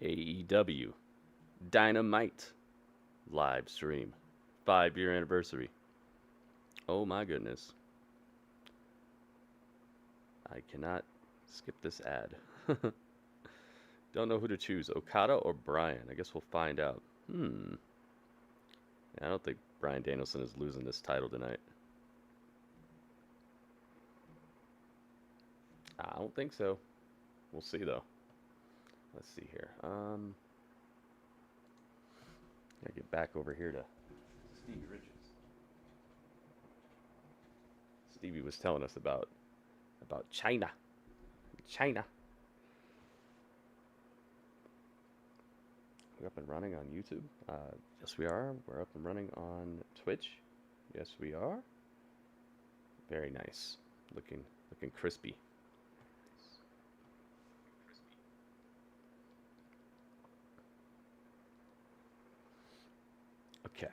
AEW Dynamite live stream. 5-year anniversary. Oh my goodness. I cannot skip this ad. Don't know who to choose, Okada or Bryan. I guess we'll find out. Yeah, I don't think Bryan Danielson is losing this title tonight. I don't think so. We'll see though. Let's see here. Gotta get back over here to Stevie Richards. Stevie was telling us about China. We're up and running on YouTube. Yes, we are. We're up and running on Twitch. Yes, we are. Very nice. Looking crispy. Okay.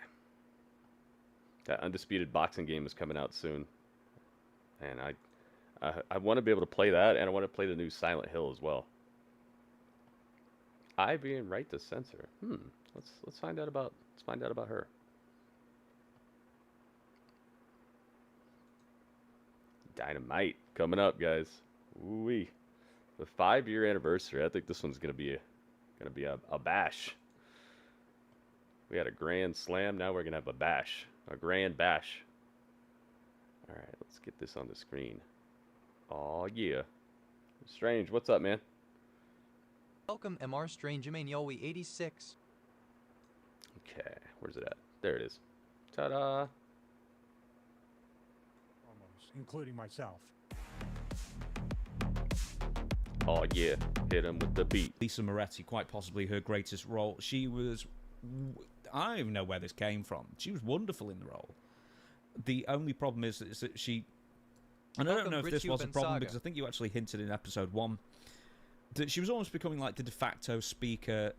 That Undisputed boxing game is coming out soon, and I want to be able to play that, and I want to play the new Silent Hill as well. I being right to censor. Let's find out about her. Dynamite coming up, guys. Ooh-wee. The 5-year anniversary. I think this one's gonna be a bash. We had a grand slam. Now we're gonna have a bash, a grand bash. All right, let's get this on the screen. Oh yeah, Strange. What's up, man? Welcome, MR Strange Emmanuel 86. Okay, where's it at? There it is. Ta-da! Almost, including myself. Oh yeah, hit him with the beat. Lisa Moretti, quite possibly her greatest role. She was, I don't even know where this came from. She was wonderful in the role. The only problem is that she, and I don't know if this was a problem because I think you actually hinted in episode 1 that she was almost becoming like the de facto speaker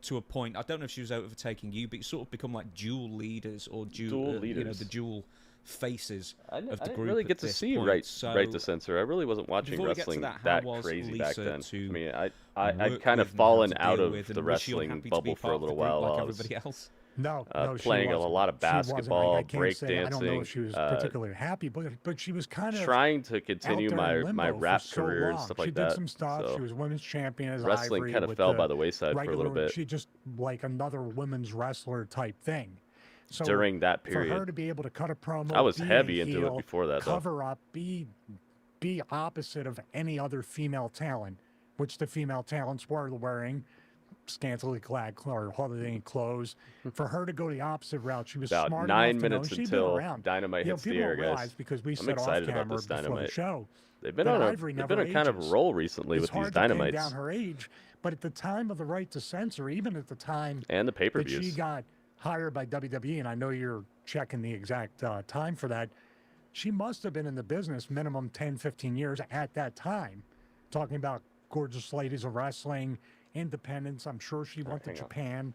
to a point. I don't know if she was overtaking you, but you sort of become like dual leaders or dual leaders. You know, the dual faces of the group. I didn't really get to see right to censor. I really wasn't watching wrestling that crazy back then. I mean, I'd kind of fallen out of the wrestling bubble for a little while. Like everybody else. No, playing a lot of basketball, breakdancing. I don't know if she was particularly happy, but she was kind of trying to continue my rap career and stuff like that. She did some stuff. So she was women's champion as wrestling kind of fell by the wayside for a little bit. She just like another women's wrestler type thing. So during that period, for her to be able to cut a promo, I was heavy into it before that. Cover up, be opposite of any other female talent, which the female talents were wearing scantily clad or holiday clothes. For her to go the opposite route, she was about smart 9 enough minutes to know, until Dynamite hits the air, guys. Because we I'm said excited off about camera this before Dynamite. the show. They've been on a kind of roll recently with these Dynamites. It's hard to pin down her age, but at the time of the right to censor, even at the time and the pay-per-views, that she got hired by WWE, and I know you're checking the exact time for that, she must have been in the business minimum 10, 15 years at that time, talking about gorgeous ladies of wrestling, independence. I'm sure she went to Japan,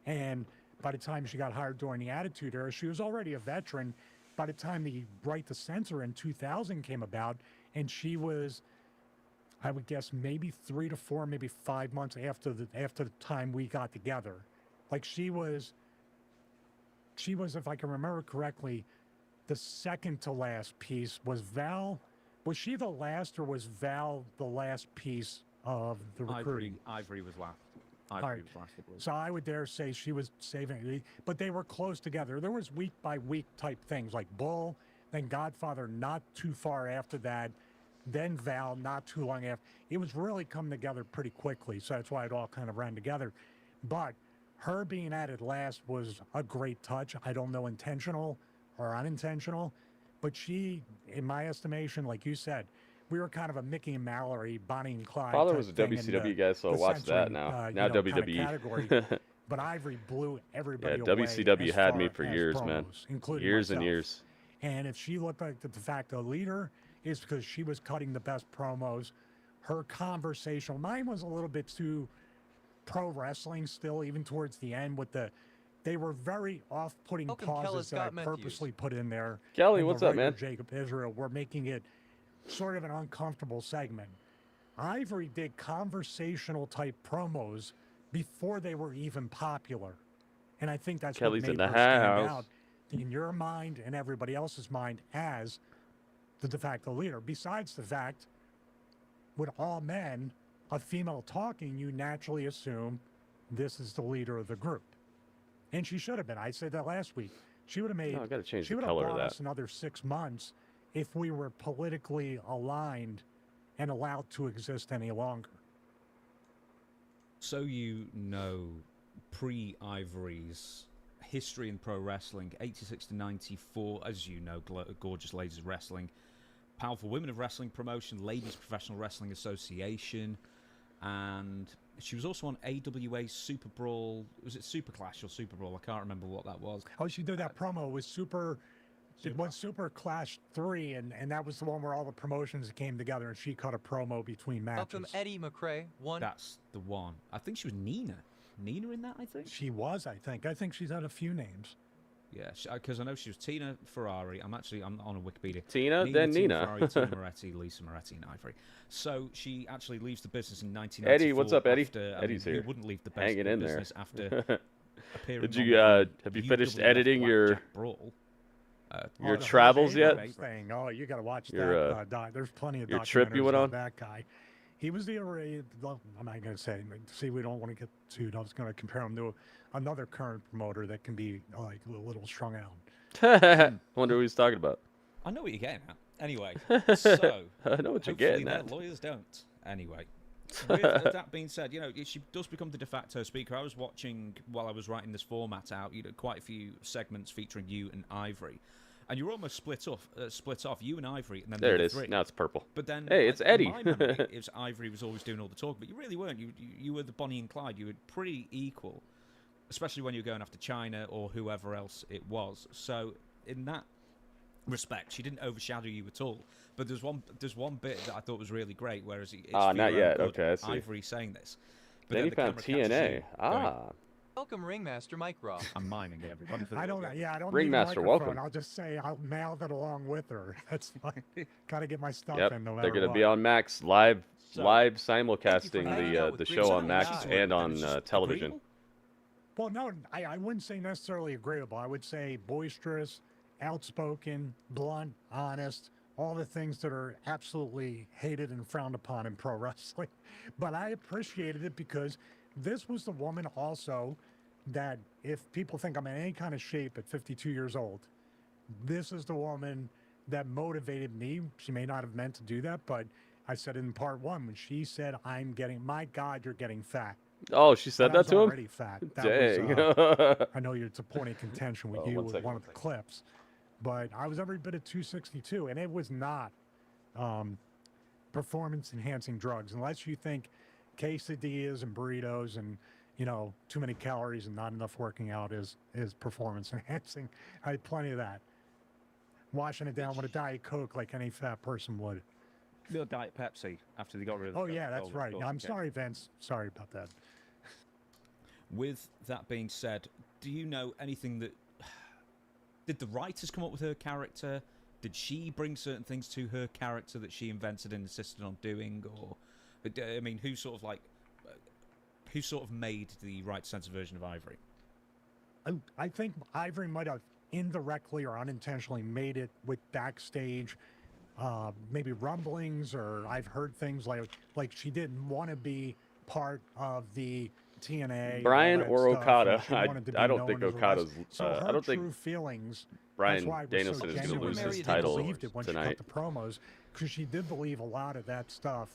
and by the time she got hired during the Attitude Era, she was already a veteran. By the time the right to censor in 2000 came about, and she was, I would guess, maybe 3 to 4, maybe 5 months after the time we got together. Like she was, if I can remember correctly, the second to last piece. Was Val, was she the last, or was Val the last piece of the recruiting? Ivory was last. So I would dare say she was saving, but they were close together. There was week by week type things like Bull, then Godfather not too far after that, then Val not too long after. It was really coming together pretty quickly, so that's why it all kind of ran together. But her being added last was a great touch. I don't know intentional or unintentional, but she, in my estimation, like you said, we were kind of a Mickey and Mallory, Bonnie and Clyde. Father was a WCW guy, so I watched that now. Now WWE. But Ivory blew everybody away. WCW had me for years, promos, man. Including years myself. And years. And if she looked like the de facto leader, it's because she was cutting the best promos. Her conversational, mine was a little bit too pro wrestling still, even towards the end with the, they were very off-putting pauses that I purposely put in there. Kelly, what's up, man? Jacob Israel, we're making it sort of an uncomfortable segment. Ivory did conversational type promos before they were even popular. And I think that's Kelly's what in made the her stand house. out in your mind and everybody else's mind as the de facto leader. Besides the fact, with all men, a female talking, you naturally assume this is the leader of the group. And she should have been. I said that last week. She would have made. Oh, I gotta change she the would have color of bought that. us another 6 months if we were politically aligned and allowed to exist any longer. So you know, pre-Ivory's history in pro wrestling, 86 to 94, as you know, Gorgeous Ladies of Wrestling, Powerful Women of Wrestling Promotion, Ladies Professional Wrestling Association, and she was also on AWA Super Brawl. Was it Super Clash or Super Brawl? I can't remember what that was. Oh, she did that promo with it was Super Clash 3, and that was the one where all the promotions came together, and she cut a promo between matches. Welcome Eddie McRae. That's the one. I think she was Nina. Nina in that, I think? She was, I think. I think she's had a few names. Yeah, because I know she was Tina Ferrari. I'm on a Wikipedia. Tina, then Nina. Ferrari, Tina Moretti, Lisa Moretti, and Ivory. So she actually leaves the business in 1994. Eddie, what's up, Eddie? After, Eddie's here. Who wouldn't leave the Hanging in there. business after appearing Did you on have you the finished UWF editing your Blackjack Brawl? your the travels Jose yet? Reyes thing. Oh, you got to watch Your, that. Doc. There's plenty of your trip you documentaries went on on? that guy. He was I'm not going to say. See, we don't want to get sued. I was going to compare him to another current promoter that can be like a little strung out. Wonder who he's talking about. I know what you're getting at. Anyway, so I know what you're hopefully getting their at. lawyers don't. Anyway, with that being said, you know, she does become the de facto speaker. I was watching while I was writing this format out. You know, quite a few segments featuring you and Ivory, and you're almost split off. You and Ivory, and then There the it is. three. Now it's purple. But then, Hey, it's in Eddie. my memory, it was Ivory was always doing all the talk, but you really weren't. You were the Bonnie and Clyde. You were pretty equal, especially when you were going after China or whoever else it was. So in that respect, she didn't overshadow you at all. But there's one bit that I thought was really great, whereas it's not for your own yet. good, Okay, I see. Ivory saying this. But Then he the found camera catches TNA. you going, Welcome Ringmaster Mike Raw. I'm miming everybody. For I don't. this. Yeah, I don't Ringmaster, need a microphone. welcome. I'll just say I'll mail that along with her. That's fine. Got to get my stuff Yep, in no matter they're gonna what. be on Max live So, simulcasting hanging out the with show on Ricochet. Max Yeah. and on It's just television. agreeable? Well, no, I wouldn't say necessarily agreeable. I would say boisterous, outspoken, blunt, honest, all the things that are absolutely hated and frowned upon in pro wrestling. But I appreciated it because this was the woman also that if people think I'm in any kind of shape at 52 years old, this is the woman that motivated me. She may not have meant to do that, but I said in part one when she said, my God, you're getting fat. Oh, she said But I that to was him? already fat. That Dang. was, I know it's a point of contention with Oh, you one with second, one one of the second. clips, but I was every bit of 262, and it was not performance-enhancing drugs, unless you think quesadillas and burritos and too many calories and not enough working out is performance-enhancing. I had plenty of that. Washing it down with a Diet Coke like any fat person would. Little Diet Pepsi after they got rid of Oh the yeah, that's Coca-Cola, right. of course, I'm okay. sorry, Vince. Sorry about that. With that being said, do you know anything that... Did the writers come up with her character? Did she bring certain things to her character that she invented and insisted on doing? Or, I mean, who sort of made the right sense version of Ivory? I think Ivory might have indirectly or unintentionally made it with backstage, maybe rumblings, or I've heard things like she didn't want to be part of the TNA. Bryan all that or stuff, Okada. and she wanted to be I don't known think as a Okada's. wrestler. So I her don't think true feelings. Bryan that's why it was Danielson is so going to genuine lose that his she title believed it when she tonight. cut the promos, because she did believe a lot of that stuff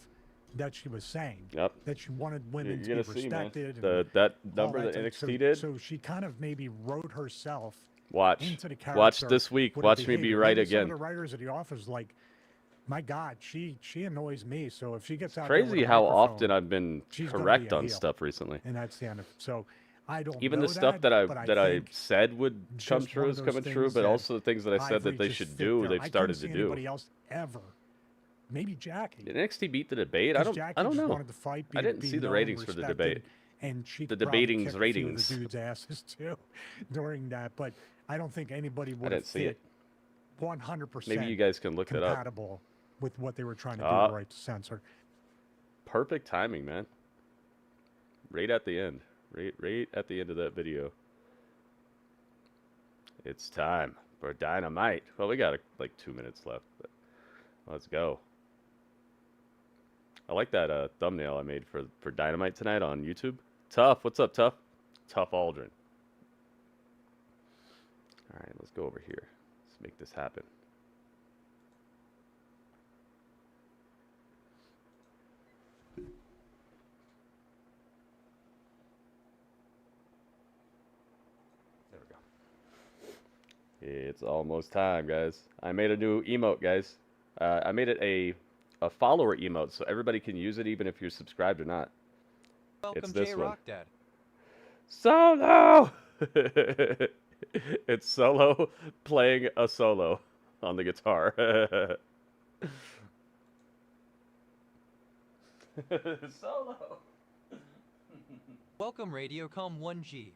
that she was saying. Yep. That she wanted women You're to gonna be see, man. respected. and That all number that stuff. NXT did. So she kind of maybe wrote herself Watch. into the character. Watch this week. with her Watch me be behavior. right Maybe some again. of the writers at the office, like, my God, she annoys me. So if she gets out there with Crazy a how microphone, often I've been she's gonna be correct a on heel. stuff recently. and that's the end of it. So I don't Even know the stuff that but I think said would come just true one is of those coming true, things but that also the things that I said Ivory that they just should fit do, there. they've I started couldn't to see do. anybody else ever. Maybe Jackie. Did NXT beat the debate? I 'Cause don't. Jackie I don't just know. wanted to fight, I be- didn't be see the known, ratings for the respected, debate. And she The could probably debating's kick a few ratings. of the dudes' asses too during that. But I don't think anybody I would have didn't see fit it. 100% Maybe you guys can look that up. compatible with what they were trying to Ah. do right to censor. Perfect timing, man. Right at the end. Right at the end of that video. It's time for Dynamite. Well, we got like 2 minutes left, but let's go. I like that thumbnail I made for Dynamite tonight on YouTube. Tough, what's up, Tough? Tough Aldrin. All right, let's go over here. Let's make this happen. There we go. It's almost time, guys. I made a new emote, guys. I made it a follower emote, so everybody can use it even if you're subscribed or not. Welcome, It's this J one. Rock Dad. Solo! It's Solo playing a solo on the guitar. Solo! Welcome, Radiocom 1G.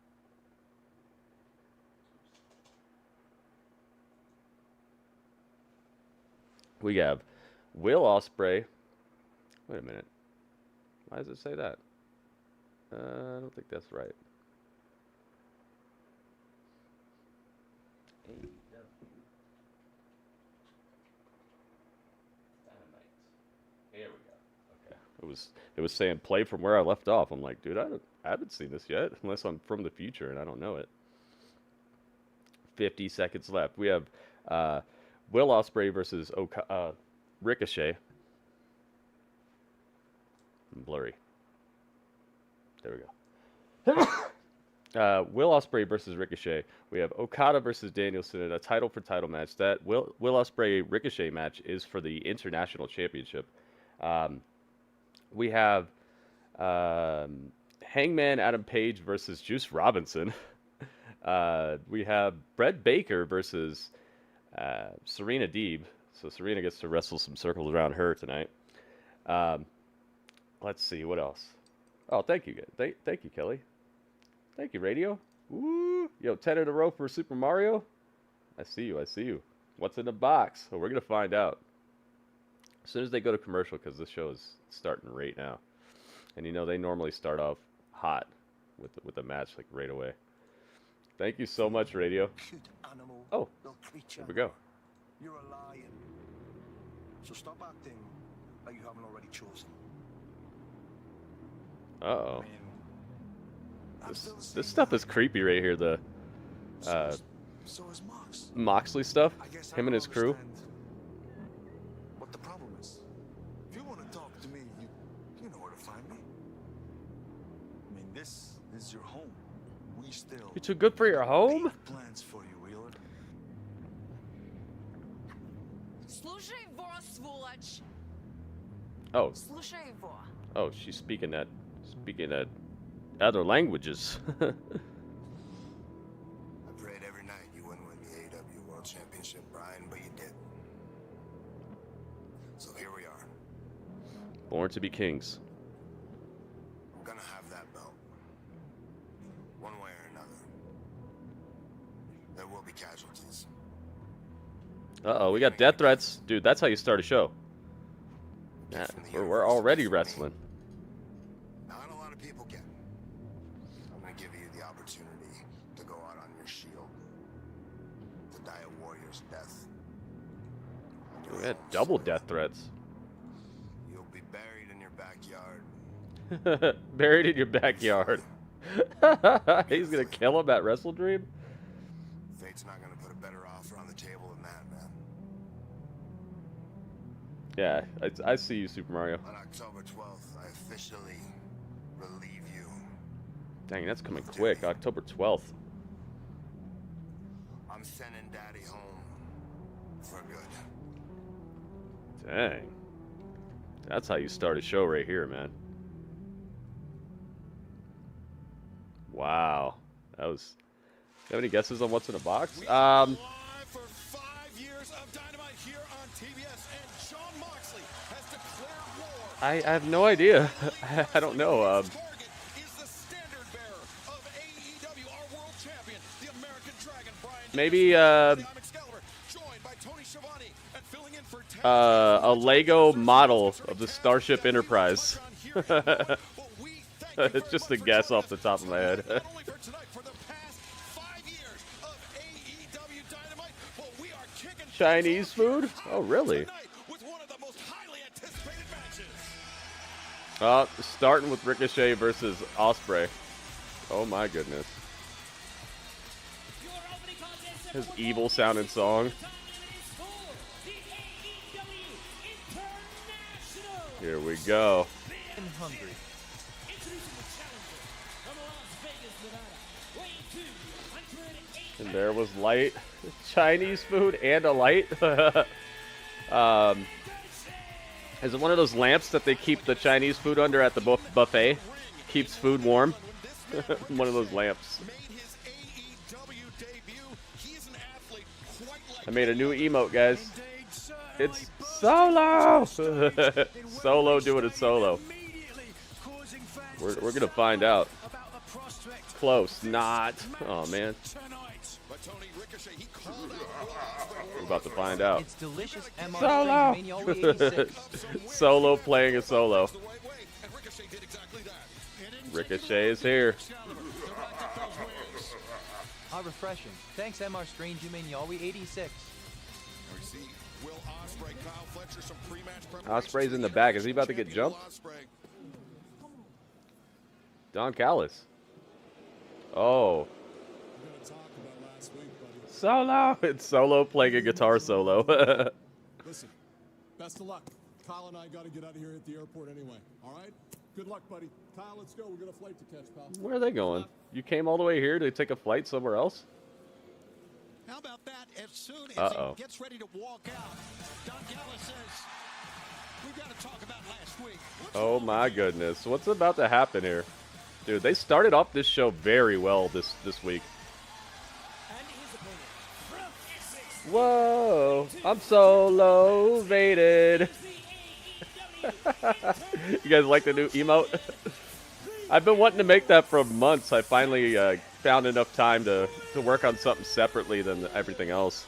We have Will Ospreay. Wait a minute. Why does it say that? I don't think that's right. AEW Dynamite. There we go. Okay. It was saying play from where I left off. I'm like, dude, I haven't seen this yet, unless I'm from the future and I don't know it. 50 seconds left. We have Will Ospreay versus Ricochet. Blurry. There we go. Will Ospreay versus Ricochet. We have Okada versus Danielson in a title for title match. That Will Ospreay Ricochet match is for the International Championship. We have Hangman Adam Page versus Juice Robinson. We have Britt Baker versus Serena Deeb. So Serena gets to wrestle some circles around her tonight. Let's see, what else? Oh, thank you, guys. Thank you, Kelly. Thank you, Radio. Woo! Yo, 10 in a row for Super Mario. I see you. What's in the box? Well, we're going to find out as soon as they go to commercial, because this show is starting right now. And you know, they normally start off hot with the match, like right away. Thank you so much, Radio. Oh, there we go. You're a lion. So stop acting like you haven't already chosen. Uh-oh. This stuff is creepy right here, the So is Mox. Moxley stuff, I guess him and his crew. What the problem is? If you want to talk to me, you know where to find me. I mean, this is your home. We still You're too good for your home? have plans for you, Wheeler. Слушай его, сволочь! Oh, Слушай его. oh, she's speaking that other languages. I prayed every night you wouldn't win the AEW World Championship, Bryan, but you did. So here we are. Born to be kings. We're gonna have that belt. One way or another. There will be casualties. Uh-oh, we got death threats. Dude, that's how you start a show. Yeah, we're already wrestling. Not a lot of people get. I'm gonna give you the opportunity to go out on your shield. To die a warrior's death. We got double death threats. You'll be buried in your backyard. Buried in your backyard. He's gonna kill him at Wrestle Dream? Fate's not gonna put a better offer on the table than that, man. Yeah, I see you, Super Mario. On October 12th, I officially relieve you. Dang, that's coming quick. October 12th. I'm sending Daddy home for good. Dang. That's how you start a show right here, man. Wow. That was... You have any guesses on what's in the box? Live for 5 years of Dynamite here on TBS, and Jon Moxley has declared war. I have no idea. I don't know. Target is the standard bearer of AEW, our world champion, the American Dragon, Bryan. Maybe I'm Excalibur, joined by Tony Schiavone, and filling in for a Lego model of the Starship Enterprise. Well, we thank It's just a guess off the top of my head. Not only for tonight, for the past 5 years of AEW Dynamite, but we are kicking Chinese food? Oh, really? tonight with one of the most highly anticipated matches. Starting with Ricochet versus Ospreay. Oh my goodness. His evil sounding song. Here we go. I'm hungry. And there was light. Chinese food and a light. Is it one of those lamps that they keep the Chinese food under at the buffet? Keeps food warm? One of those lamps. I made a new emote, guys. It's Solo! Solo doing it solo. We're going to find out. Close. Not. Oh, man. We're about to find out. It's delicious MR Solo! Strange Mania 86. Solo playing a solo. Ricochet is here. How refreshing. Thanks, MR Strange Mania 86. Ospreay's in the back. Is he about to get jumped? Don Callis. Oh. Solo! It's Solo playing a guitar solo. Listen, best of luck. Kyle and I got to get out of here at the airport anyway. All right? Good luck, buddy. Kyle, let's go. We got a flight to catch, pal. Where are they going? You came all the way here to take a flight somewhere else? How about that? As soon as Uh-oh. he gets ready to walk out, Don Callis says, we've got to talk about last week. Oh my goodness. What's about to happen here? Dude, they started off this show very well this week. Whoa, I'm solo rated. You guys like the new emote? I've been wanting to make that for months. I finally found enough time to work on something separately than everything else.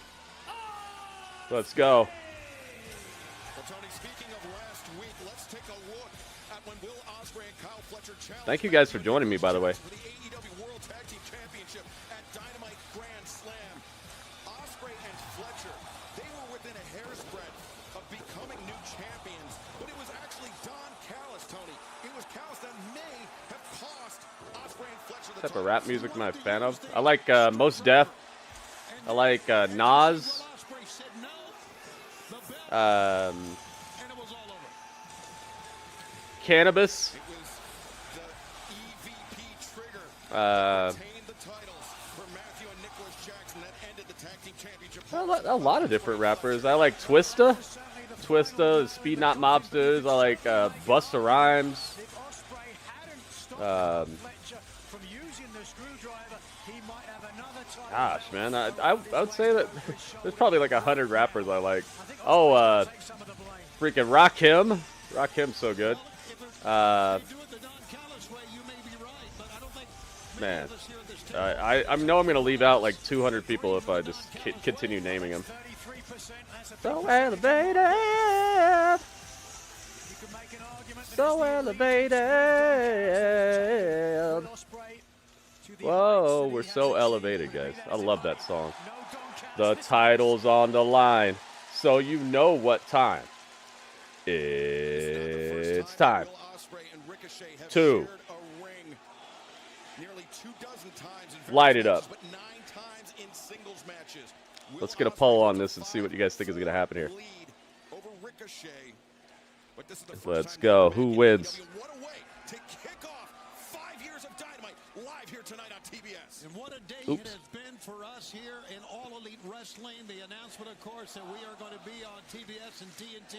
Let's go. Well, Tony, speaking of last week, let's take a look at when Will Ospreay and Kyle Fletcher challenged. Thank you guys for joining me, by the way. For the AEW World Tag Team Championship at Dynamite Grand Slam. Ospreay and Fletcher, they were within a hair's breadth of becoming new champions, but it was actually Don Callis, Tony. It was Callis that may have cost Ospreay and Fletcher the What type of title. rap music am I a fan of? I like Mos Def. I like Nas. Ospreay said no. The bell, Um, and it was all over. Cannabis. It was the EVP trigger. Uh, Retained the titles for Matthew and Nicholas Jackson that ended the tag team championship. a lot of different rappers. I like Twista. Twista, Speed Not Mobsters. I like Busta Rhymes. Gosh, man, I would say that there's probably like 100 rappers I like. Oh, freaking Rakim. Rakim's so good. Man, I know I'm gonna leave out like 200 people if I just continue naming them. So elevated, so elevated. Whoa, we're so elevated, guys. I love that song. The title's on the line, so you know what time. It's time to light it up. Let's get a poll on this and see what you guys think is going to happen here. Let's go. Who wins? And what a day Oops. it has been for us here in All Elite Wrestling. The announcement, of course, that we are going to be on TBS and TNT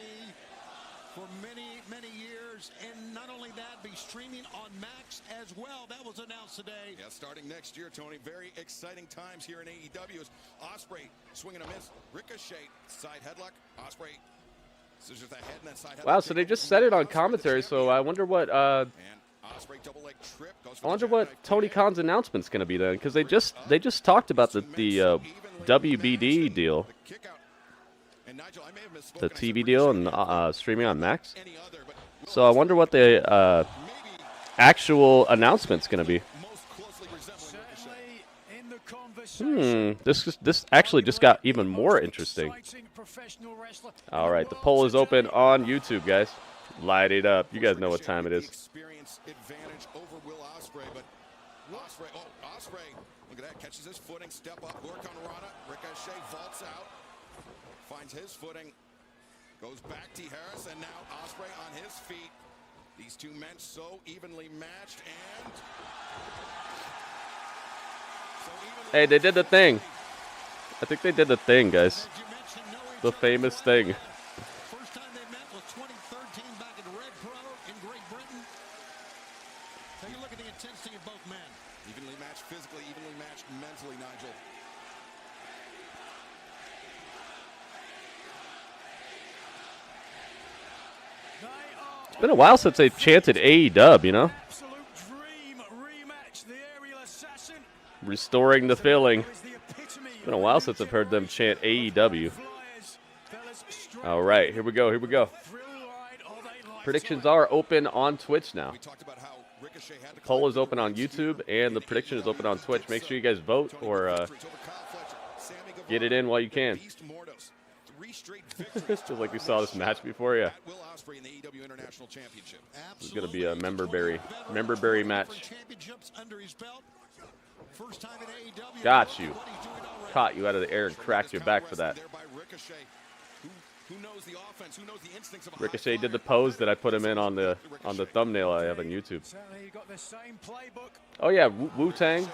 for many, many years. And not only that, be streaming on Max as well. That was announced today. Yeah, starting next year, Tony. Very exciting times here in AEW. As Ospreay swinging a miss. Ricochet, side headlock. Ospreay scissors the head and that side headlock. Wow, so they just said it on commentary, so I wonder what Tony Khan's announcement's going to be then, because they just talked about the WBD deal, the TV deal, and streaming on Max. So I wonder what they actual announcement's gonna be. This actually just got even more interesting. All right, the poll is open on YouTube, guys. Light it up. You guys know what time it is. Ospreay, look at that, catches his footing, step up, work on Rana. Ricochet vaults out, finds his footing, goes back to Harris, and now Ospreay on his feet. These two men so evenly matched, and Hey, they did the thing. I think they did the thing, guys. The famous thing. First time they met was 2013 back in Red Pro in Great Britain. Take a look at the intensity of both men. Evenly matched physically, evenly matched mentally, Nigel. It's been a while since they chanted AEW, you know? Restoring the feeling. It's been a while since I've heard them chant AEW. All right, here we go, here we go. Predictions are open on Twitch now. The poll is open on YouTube, and the prediction is open on Twitch. Make sure you guys vote or get it in while you can. Just like we saw this match before, yeah. This is going to be a member berry match. Got you. Caught you out of the air and cracked your back for that. Ricochet did the pose that I put him in on the thumbnail I have on YouTube. Oh yeah, Wu-Tang.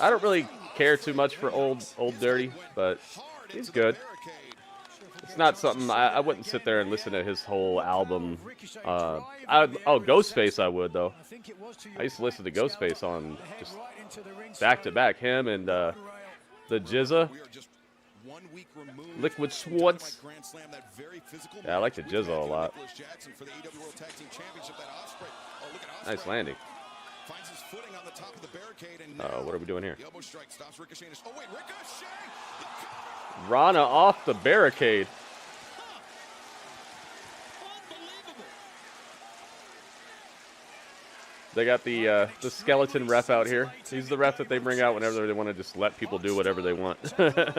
I don't really care too much for old dirty, but he's good. It's not something I wouldn't sit there and listen to his whole album. Ghostface I would though. I used to listen to Ghostface on just back to back. Him and the Jizza, Liquid Swords. Yeah, I like the Jizza a lot. Nice landing. What are we doing here? Rana off the barricade. They got the skeleton ref out here. He's the ref that they bring out whenever they want to just let people do whatever they want. Yeah,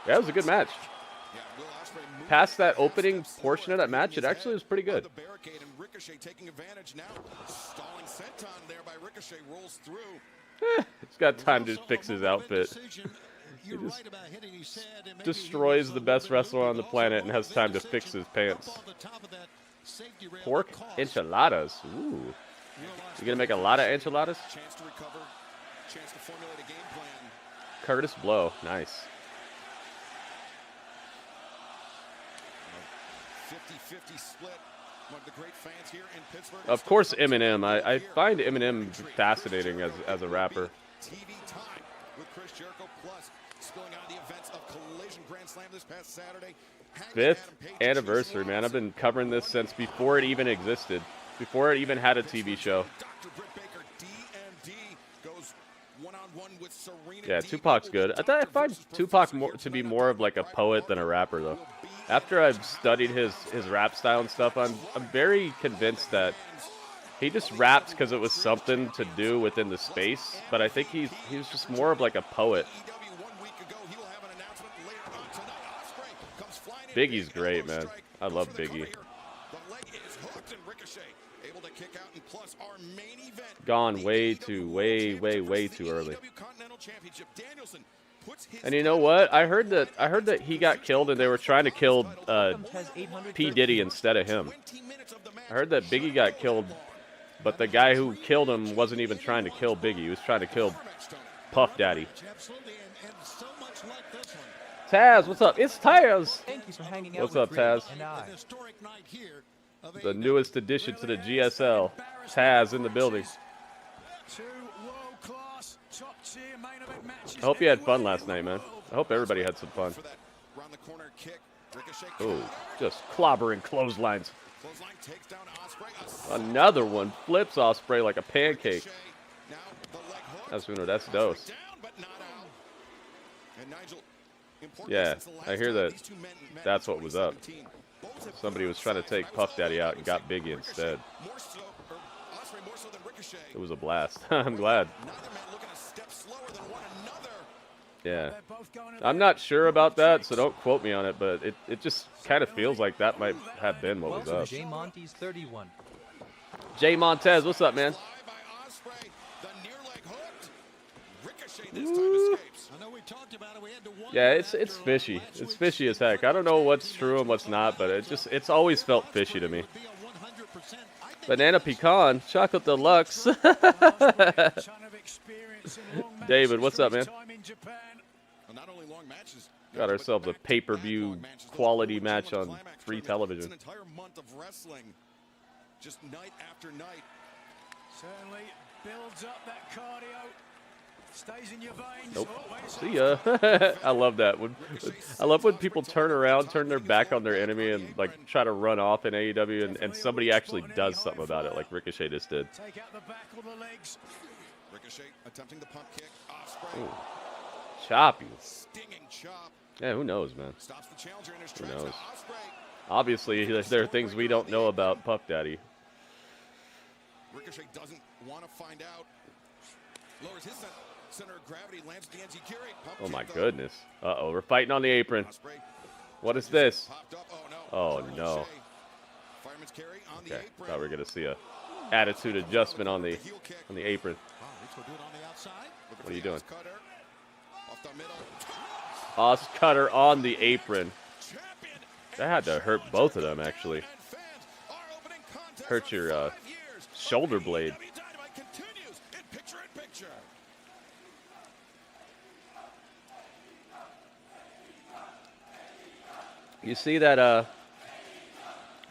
it was a good match. Past that opening portion of that match, it actually was pretty good. He's got time to fix his outfit. He just destroys the best wrestler on the planet and has time to fix his pants. Pork enchiladas. Ooh. You gonna make a lot of enchiladas? Curtis Blow. Nice. 50-50 split. One of the great fans here in Pittsburgh. Of course, Eminem. I find Eminem fascinating as a rapper. TV time with Chris Jericho plus spilling out the events of Collision Grand Slam this past Saturday. 5th anniversary, man. I've been covering this since before it even existed, before it even had a TV show. Dr. Britt Baker, DMD, goes one-on-one with Serena. Yeah, Tupac's good. I find Tupac to be more of like a poet than a rapper, though. After I've studied his rap style and stuff, I'm very convinced that he just rapped because it was something to do within the space. But I think he was just more of like a poet. Biggie's great, man. I love Biggie. Gone way too early. And you know what? I heard that he got killed and they were trying to kill P. Diddy instead of him. I heard that Biggie got killed, but the guy who killed him wasn't even trying to kill Biggie. He was trying to kill Puff Daddy. Taz, what's up? It's Taz. Thank you for hanging out. What's up, Taz? And The newest addition to the GSL. Taz in the building. I hope you had fun last night, man. I hope everybody had some fun. Ooh, just clobbering clotheslines. Another one flips Ospreay like a pancake. That's uno, that's dos. Yeah, I hear that that's what was up. Somebody was trying to take Puff Daddy out and got Biggie instead. It was a blast. I'm glad. Yeah. I'm not sure about that, so don't quote me on it, but it just kind of feels like that might have been what was up. Jay Montes 31. Jay Montez, what's up, man? Ooh. Yeah, it's fishy. It's fishy as heck. I don't know what's true and what's not, but it's always felt fishy to me. Banana pecan, chocolate deluxe. David, what's up, man? Got ourselves a pay-per-view quality match on free television. Just night after night. Certainly builds up that cardio. Stays in your veins. Nope. Oh, See ya. I love that. I love when people turn around, turn their back on their enemy, and like try to run off in AEW, and somebody actually does something about it, like Ricochet just did. Take out the back or the legs. Ricochet attempting the pump kick. Ospreay. Ooh. Choppy. Stinging chop. Yeah, who knows, man? Stops the challenger in his Who tracks. knows? Ospreay. Obviously, there are things we don't know about Puff Daddy. Ricochet doesn't want to find out. Lowers his center of gravity, lands the enziguri. Oh my goodness. Uh-oh, we're fighting on the apron. What is this? Oh no. Okay, thought we were gonna see a attitude adjustment on the apron. What are you doing? Os cutter on the apron. That had to hurt both of them, actually. Hurt your shoulder blade. You see that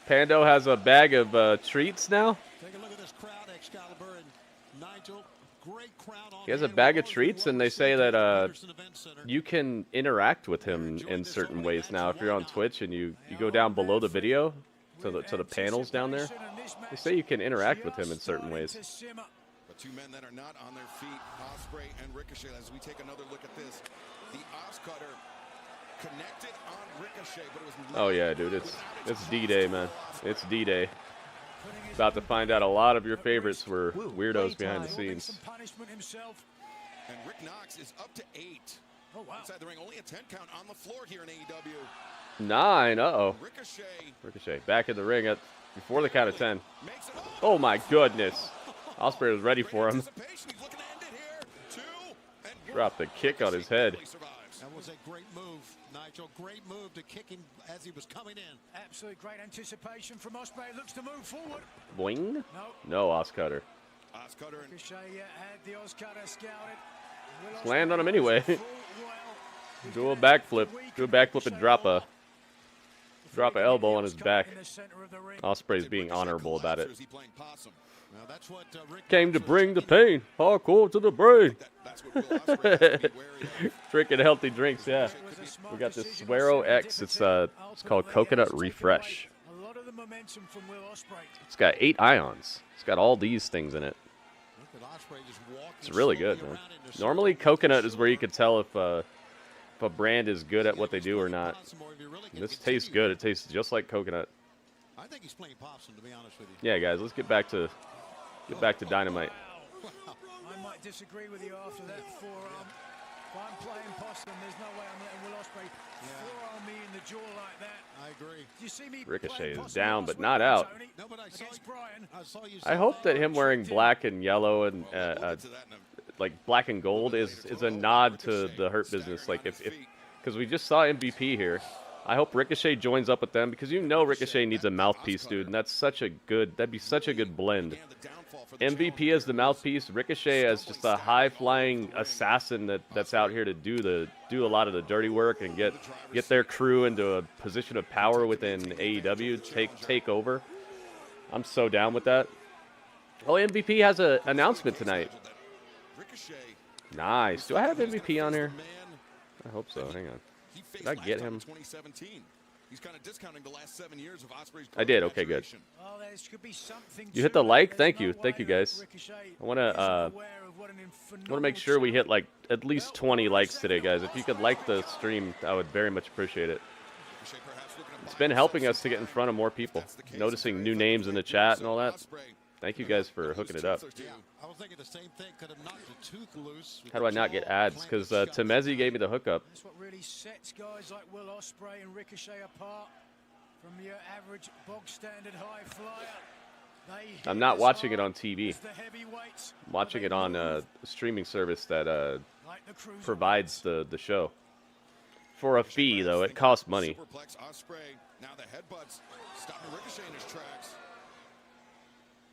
Pando has a bag of treats now? Take a look at this crowd, Excalibur and Nigel. Great crowd on He has a bag of treats, and they say that you can interact with him in certain ways now. If you're on Twitch and you go down below the video to the panels down there, they say you can interact with him in certain ways. But two men that are not on their feet, Ospreay and Ricochet. As we take another look at this, the Os Cutter connected on Ricochet, but it was Oh yeah, dude, it's D-Day, man. It's D-Day. About to find out a lot of your favorites were weirdos behind the scenes. And Rick Knox is up to 8. Oh, wow. Inside the ring, only a 10 count on the floor here in AEW. 9, uh-oh. Ricochet back in the ring before the count of 10. Oh my goodness. Ospreay was ready for him. Dropped the kick on his head. That was a great move, Nigel. Great move to kick him as he was coming in. Absolutely great anticipation from Ospreay. Looks to move forward. Boing? No, Os Cutter. Os Cutter. Ricochet had the Os Cutter scouted. Just land on him anyway. Do a backflip. Do a backflip and drop a elbow on his back. Ospreay's being honorable about it. Came to bring the pain. Hardcore to the brain. Drinking healthy drinks, yeah. We got this Suero X. It's called Coconut Refresh. It's got 8 ions. It's got all these things in it. It's really good, man. Normally, coconut is where you can tell if a brand is good at what they do or not. And this tastes good. It tastes just like coconut. I think he's playing possum, to be honest with you. Yeah, guys, let's get back to Dynamite. I might disagree with you after that forearm. If I'm playing possum, there's no way I'm letting Will Ospreay forearm me in the jaw like that. I agree. You see me Ricochet is down, but not out. No, but I saw you. I hope that him wearing black and yellow and like black and gold is a nod to the Hurt Business. Like if because we just saw MVP here. I hope Ricochet joins up with them because you know Ricochet needs a mouthpiece, dude, and that'd be such a good blend. MVP as the mouthpiece, Ricochet as just a high-flying assassin that's out here to do a lot of the dirty work and get their crew into a position of power within AEW, take over. I'm so down with that. Oh, MVP has an announcement tonight. Nice. Do I have MVP on here? I hope so. Hang on. Did I get him? He's kind of discounting the last 7 years of Ospreay's. I did. Okay, good. Oh, there could be something You hit the like? Thank you. Thank you, guys. I want to want to make sure we hit like at least 20 likes today, guys. If you could like the stream, I would very much appreciate it. It's been helping us to get in front of more people. Noticing new names in the chat and all that. Thank you guys for hooking it up. How do I not get ads? Because Temezi gave me the hookup. That's what really sets guys like Will Ospreay and Ricochet apart from your average bog standard high flyer. I'm not watching it on TV. I'm watching it on a streaming service that provides the show. For a fee, though, it costs money. Now the headbutts stopping Ricochet in his tracks.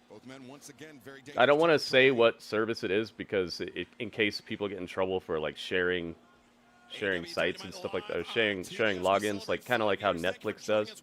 Both men once again very dangerous. I don't want to say what service it is because in case people get in trouble for like sharing sites and stuff like that, or sharing logins, like kind of like how Netflix does.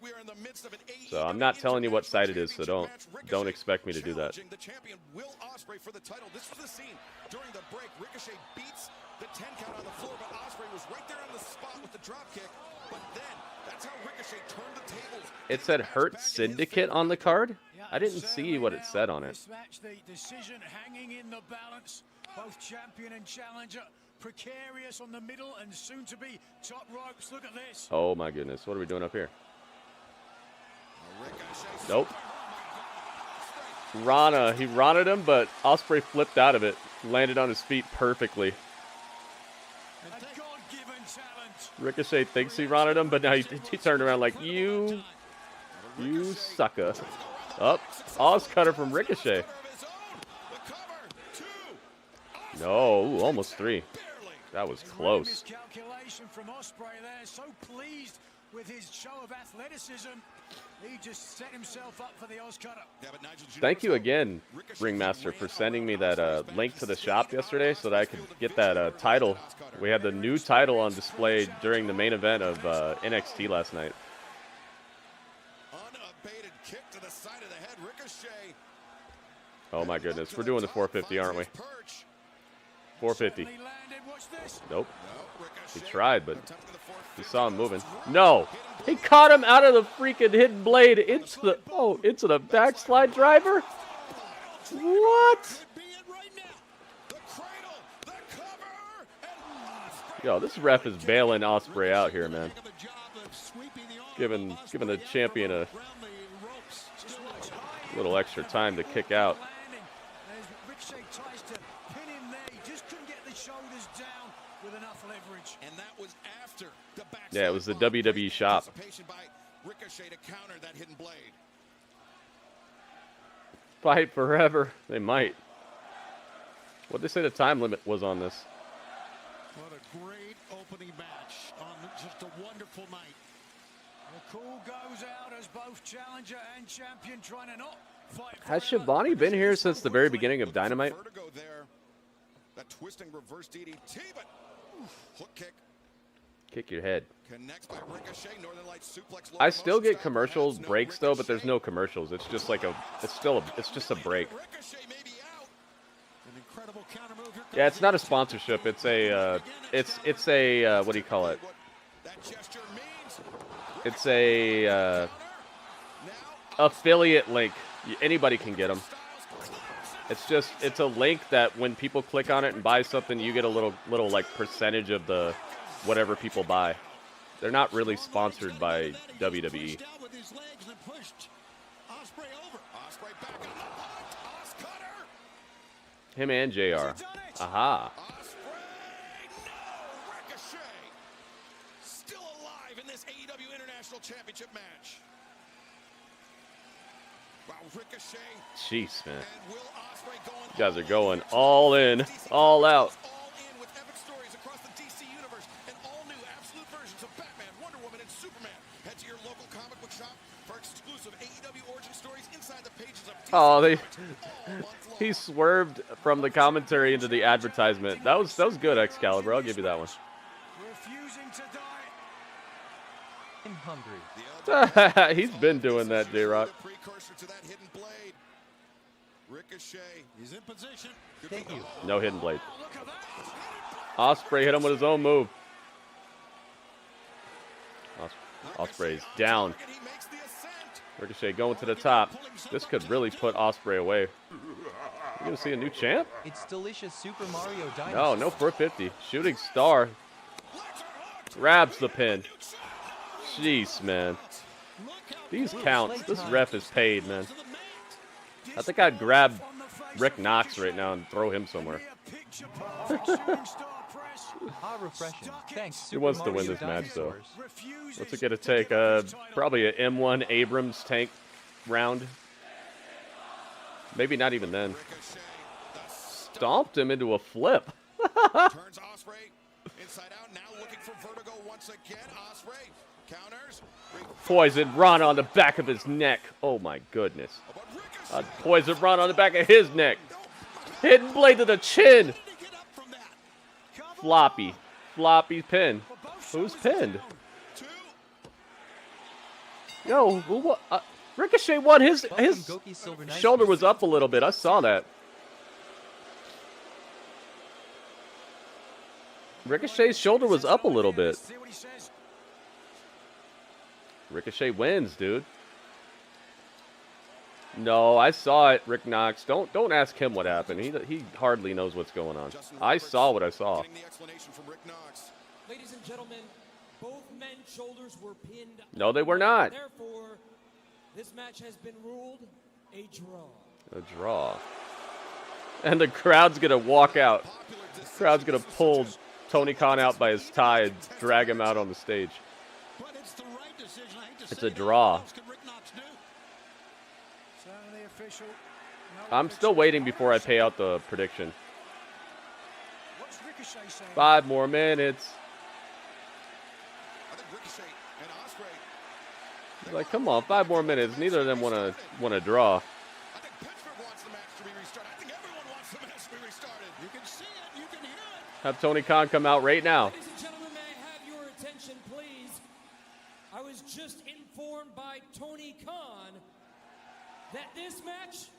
So I'm not telling you what site it is, so don't expect me to do that. The champion Will Ospreay for the title. This was the scene during the break. Ricochet beats the 10 count on the floor, but Ospreay was right there on the spot with the drop kick. But then that's how Ricochet turned the tables. It said Hurt Syndicate on the card. I didn't see what it said on it. This match, the decision hanging in the balance. Both champion and challenger precarious on the middle and soon to be top ropes. Look at this. Oh my goodness, what are we doing up here? Nope. Rana, he Rana'd him, but Ospreay flipped out of it, landed on his feet perfectly. Ricochet thinks he Rana'd him, but now he turned around like, you sucker. Up, Oz cutter from Ricochet. No, ooh, almost 3. That was close. Miscalculation from Ospreay there. So pleased with his show of athleticism. He just set himself up for the Oz cutter. Thank you again, Ringmaster, for sending me that link to the shop yesterday so that I could get that title. We had the new title on display during the main event of NXT last night. Unabated kick to the side of the head. Ricochet. Oh my goodness, we're doing the 450, aren't we? 450. Nope. He tried, but he saw him moving. No! He caught him out of the freaking hidden blade into the backslide driver? What? Yo, this ref is bailing Ospreay out here, man. Giving the champion a little extra time to kick out. Yeah, it was the WWE shop. Fight forever. They might. What'd they say the time limit was on this? What a great opening match on just a wonderful night. The call goes out as both challenger and champion trying to not fight. Has Shivani been here since the very beginning of Dynamite? That twisting reverse DDT, but hook kick. Kick your head. Suplex, I still get commercial breaks though, but there's no commercials. It's just like it's just a break. Yeah, it's not a sponsorship. It's a it's a what do you call it? It's a affiliate link. Anybody can get them. It's a link that when people click on it and buy something, you get a little like percentage of the whatever people buy. They're not really sponsored by WWE. Him and JR. Aha. Still alive in this AEW International Championship match. Wow, Ricochet. Jeez, man. You guys are going all in, all out. Oh, he swerved from the commentary into the advertisement. That was good, Excalibur. I'll give you that one. Refusing to die. I'm hungry. He's been doing that, J-Rock. He's in position. Thank you. No hidden blade. Ospreay hit him with his own move. Ospreay's down. Ricochet going to the top. This could really put Ospreay away. We're going to see a new champ? It's delicious Super Mario Dynamite. No, no 450. Shooting Star grabs the pin. Jeez, man. These counts. This ref is paid, man. I think I'd grab Rick Knox right now and throw him somewhere. How refreshing. Thanks. He wants to win this match, though. What's it going to take? Probably an M1 Abrams tank round. Maybe not even then. Stomped him into a flip. Turns Ospreay inside out, now looking for vertigo once again. Ospreay counters. Poison run on the back of his neck. Oh my goodness. Poison run on the back of his neck. Hidden blade to the chin. Floppy. Floppy pin. Who's pinned? Yo, who? Ricochet won. His shoulder was up a little bit. I saw that. Ricochet's shoulder was up a little bit. Ricochet wins, dude. No, I saw it, Rick Knox. Don't ask him what happened. He hardly knows what's going on. I saw what I saw. Ladies and gentlemen, both men's shoulders were pinned. No, they were not. Therefore, this match has been ruled a draw. A draw. And the crowd's going to walk out. The crowd's going to pull Tony Khan out by his tie and drag him out on the stage. It's a draw. I'm still waiting before I pay out the prediction. 5 more minutes. Like, come on, 5 more minutes. Neither of them want to draw. Have Tony Khan come out right now. Ladies and gentlemen, may I have your attention, please? I was just informed by Tony Khan that this match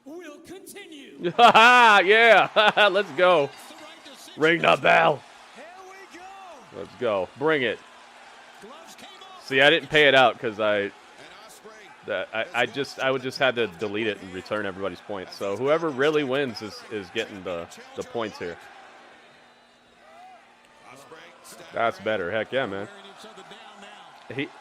will continue. Yeah, let's go. Ring the bell. Let's go. Bring it. See, I didn't pay it out because I would just had to delete it and return everybody's points. So whoever really wins is getting the points here. That's better. Heck yeah, man.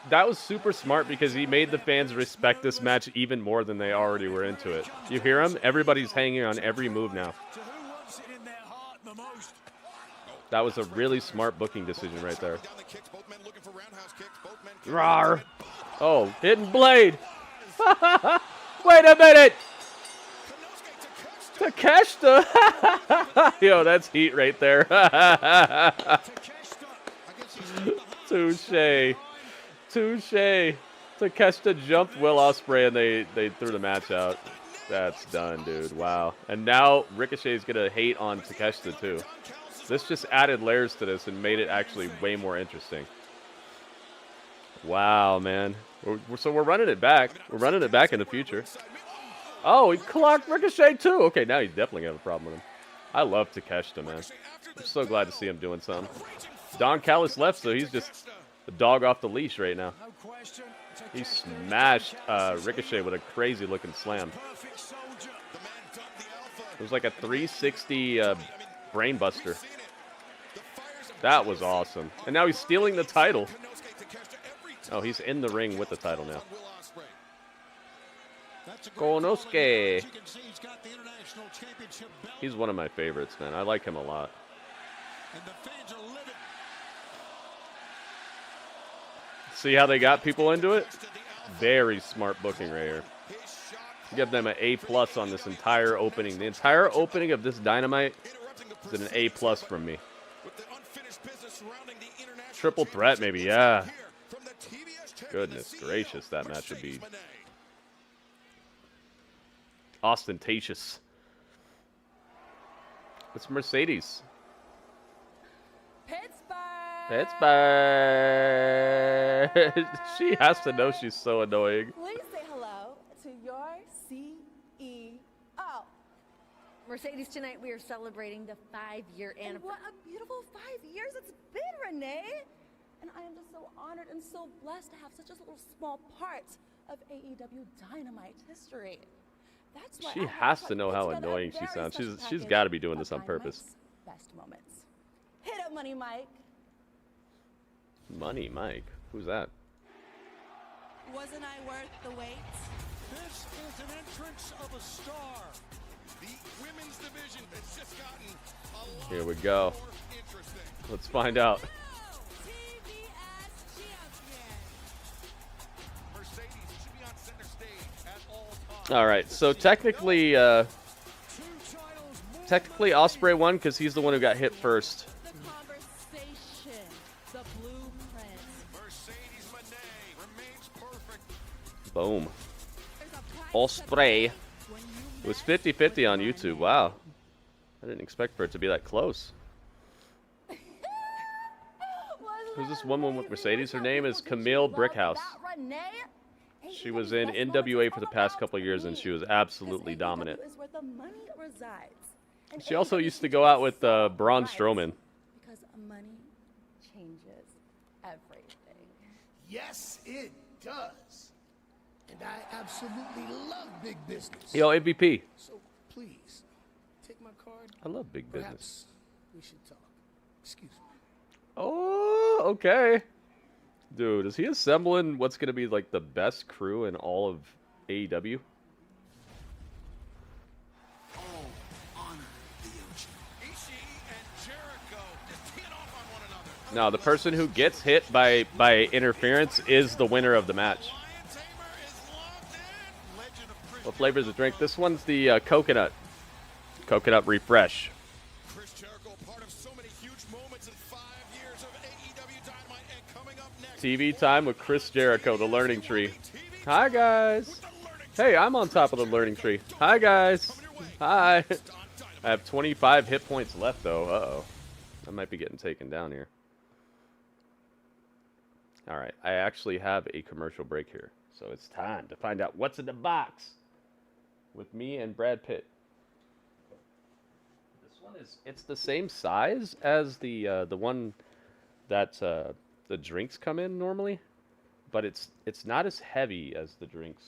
That was super smart because he made the fans respect this match even more than they already were into it. You hear him? Everybody's hanging on every move now. That was a really smart booking decision right there. Rawr. Oh, hidden blade. Wait a minute. Takeshita. Yo, that's heat right there. Touche. Touche. Takeshita jumped Will Ospreay and they threw the match out. That's done, dude. Wow. And now Ricochet's going to hate on Takeshita too. This just added layers to this and made it actually way more interesting. Wow, man. So we're running it back. We're running it back in the future. Oh, he clocked Ricochet too. Okay, now he's definitely going to have a problem with him. I love Takeshita, man. I'm so glad to see him doing something. Don Callis left, so he's just a dog off the leash right now. He smashed Ricochet with a crazy-looking slam. It was like a 360 brainbuster. That was awesome. And now he's stealing the title. Oh, he's in the ring with the title now. Konosuke. He's one of my favorites, man. I like him a lot. See how they got people into it? Very smart booking right here. Give them an A+ on this entire opening. The entire opening of this Dynamite is an A+ from me. Triple threat, maybe, yeah. Goodness gracious, that match would be ostentatious. It's Mercedes. Pittsburgh. She has to know she's so annoying. Please say hello to your CEO. Mercedes, tonight we are celebrating the 5-year anniversary. What a beautiful 5 years it's been, Renee. And I am just so honored and so blessed to have such a little small part of AEW Dynamite history. That's why She has to know how annoying she sounds. She's got to be doing this on purpose. Best moments. Hit up, Money Mike. Money Mike? Who's that? Wasn't I worth the wait? This is an entrance of a star. The women's division has just gotten a lot Here we go. more interesting. Let's find out. TBS champion. Mercedes should be on center stage at all times. All right, so technically Ospreay won because he's the one who got hit first. The conversation. The blueprint. Mercedes Moné remains perfect. Boom. Ospreay. It was 50-50 on YouTube. Wow. I didn't expect for it to be that close. Who's this woman with Mercedes? Her name is Camille Brickhouse. She was in NWA for the past couple of years, and she was absolutely dominant. She also used to go out with Braun Strowman. Because money changes everything. Yes, it does. And I absolutely love big business. Yo, MVP. So please, take my card. I love big business. Perhaps we should talk. Excuse me. Oh, okay. Dude, is he assembling what's going to be like the best crew in all of AEW? No, the person who gets hit by interference is the winner of the match. What flavor is the drink? This one's the coconut. Coconut refresh. Chris Jericho, part of so many huge moments in 5 years of AEW Dynamite, and coming up next, TV time with Chris Jericho, the learning tree. Hi, guys. Hey, I'm on top of the learning tree. Hi, guys. Hi. I have 25 hit points left, though. Uh-oh. I might be getting taken down here. All right. I actually have a commercial break here. So it's time to find out what's in the box with me and Brad Pitt. This one is, it's the same size as the one that the drinks come in normally, but it's not as heavy as the drinks.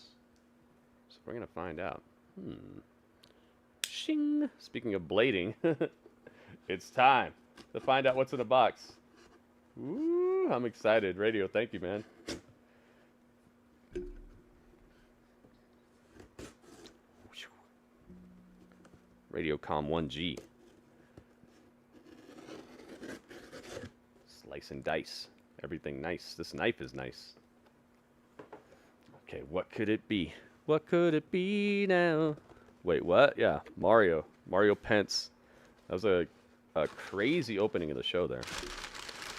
So we're gonna find out. Shing. Speaking of blading, it's time to find out what's in the box. Ooh, I'm excited. Radio, thank you, man. Radiocom 1G. Slice and dice. Everything nice. This knife is nice. Okay, what could it be? What could it be now? Wait, what? Yeah, Mario. Mario Pence. That was a crazy opening of the show there.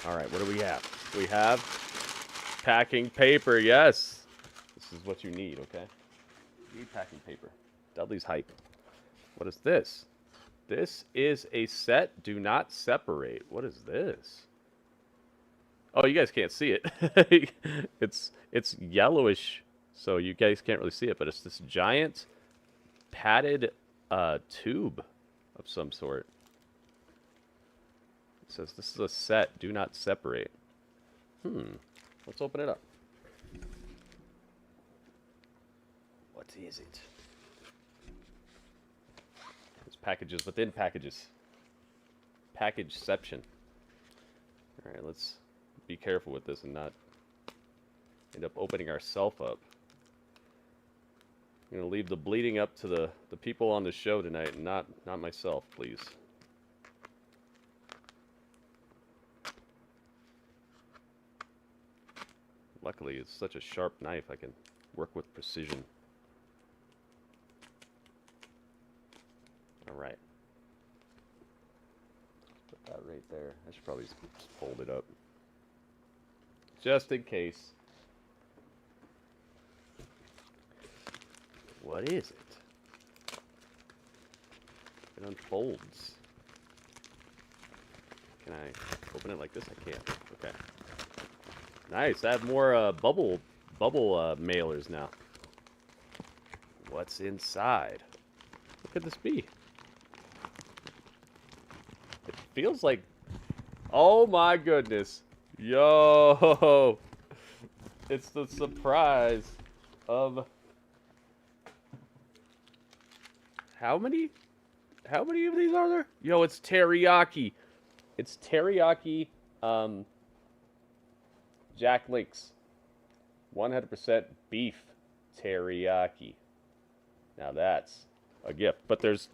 All right, what do we have? We have packing paper. Yes. This is what you need, okay? You need packing paper. Dudley's hype. What is this? This is a set. Do not separate. What is this? Oh, you guys can't see it. It's yellowish, so you guys can't really see it, but it's this giant padded tube of some sort. It says this is a set. Do not separate. Let's open it up. What is it? There's packages within packages. Packageception. All right, let's be careful with this and not end up opening ourselves up. I'm gonna leave the bleeding up to the people on the show tonight, and not myself, please. Luckily, it's such a sharp knife, I can work with precision. All right. Put that right there. I should probably just fold it up. Just in case. What is it? It unfolds. Can I open it like this? I can't. Okay. Nice. I have more bubble mailers now. What's inside? What could this be? It feels like... Oh my goodness. Yo! It's the surprise. of how many of these are there? Yo, it's teriyaki. It's teriyaki Jack Links. 100% beef teriyaki. Now that's a gift. But there's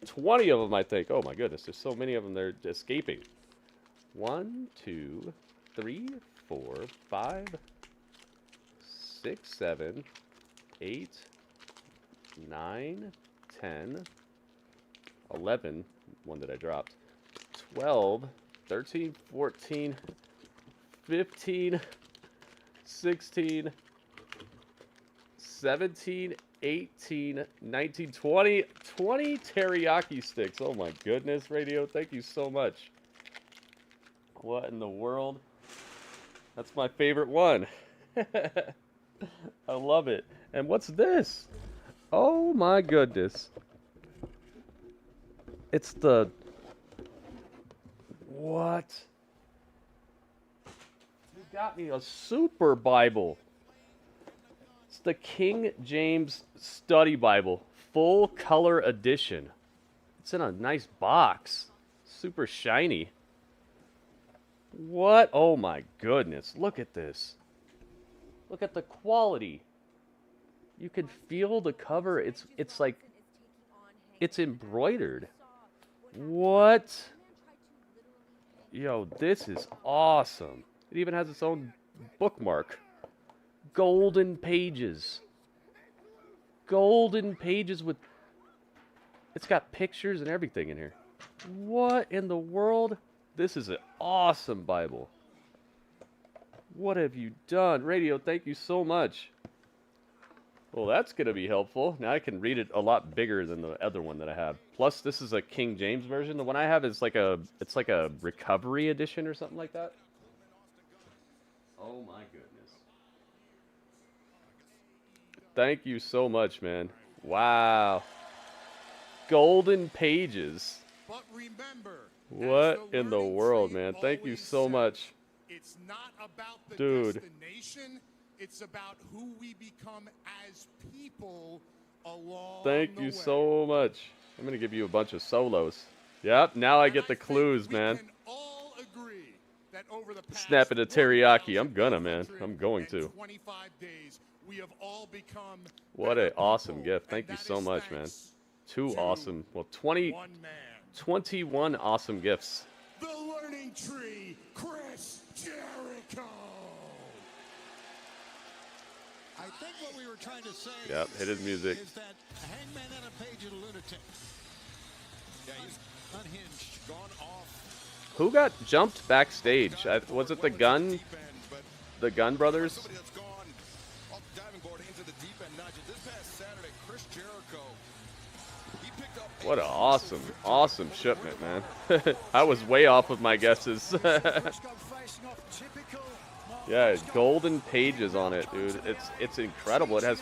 20 of them, I think. Oh my goodness, there's so many of them. They're escaping. 1, 2, 3, 4, 5, 6, 7, 8, 9, 10, 11. One that I dropped. 12, 13, 14, 15, 16, 17, 18, 19, 20 teriyaki sticks. Oh my goodness, Radio. Thank you so much. What in the world? That's my favorite one. I love it. And what's this? Oh my goodness. It's the... What? You got me a super Bible. It's the King James Study Bible. Full color edition. It's in a nice box. Super shiny. What? Oh my goodness. Look at this. Look at the quality. You can feel the cover. It's like it's embroidered. What? Yo, this is awesome. It even has its own bookmark. Golden pages. Golden pages with... It's got pictures and everything in here. What in the world? This is an awesome Bible. What have you done? Radio, thank you so much. Well, that's going to be helpful. Now I can read it a lot bigger than the other one that I have. Plus, this is a King James version. The one I have is like it's like a recovery edition or something like that. Oh my goodness. Thank you so much, man. Wow. Golden pages. But remember, what in the world, man? Thank you so much. It's not about the dude. Destination. It's about who we become as people along Thank the you way. so much. I'm going to give you a bunch of solos. Yep, now I get the clues, man. All agree that over the past Snap it a teriyaki. I'm gonna, man. I'm going to. 25 days, we have all become what an awesome gift. Thank you so much, man. 2 awesome, well, 21 awesome gifts. The Learning Tree, Chris Jericho. I think what we were trying to say hit his music. is that Hangman and a Page is a lunatic. Yeah, he's unhinged, gone off. Who got jumped backstage? Was it the Gun Brothers? Somebody that's gone off the diving board into the deep end nudge. This past Saturday, Chris Jericho, he picked up what an awesome shipment, man. I was way off with my guesses. Yeah, golden pages on it, dude. It's incredible. It has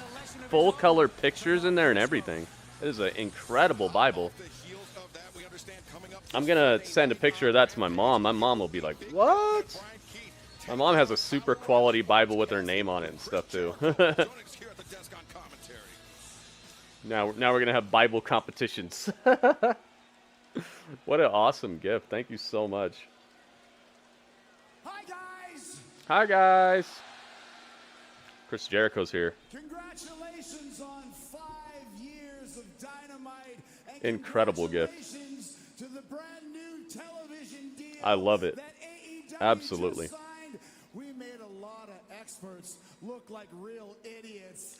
full color pictures in there and everything. It is an incredible Bible. I'm gonna send a picture of that to my mom. My mom will be like, what? My mom has a super quality Bible with her name on it and stuff too. Now we're gonna have Bible competitions. What an awesome gift. Thank you so much. Hi guys. Chris Jericho's here. Congratulations on 5 years of Dynamite. And incredible gift. To the brand new television deal I love it. that AEW Absolutely. just signed. We made a lot of experts look like real idiots.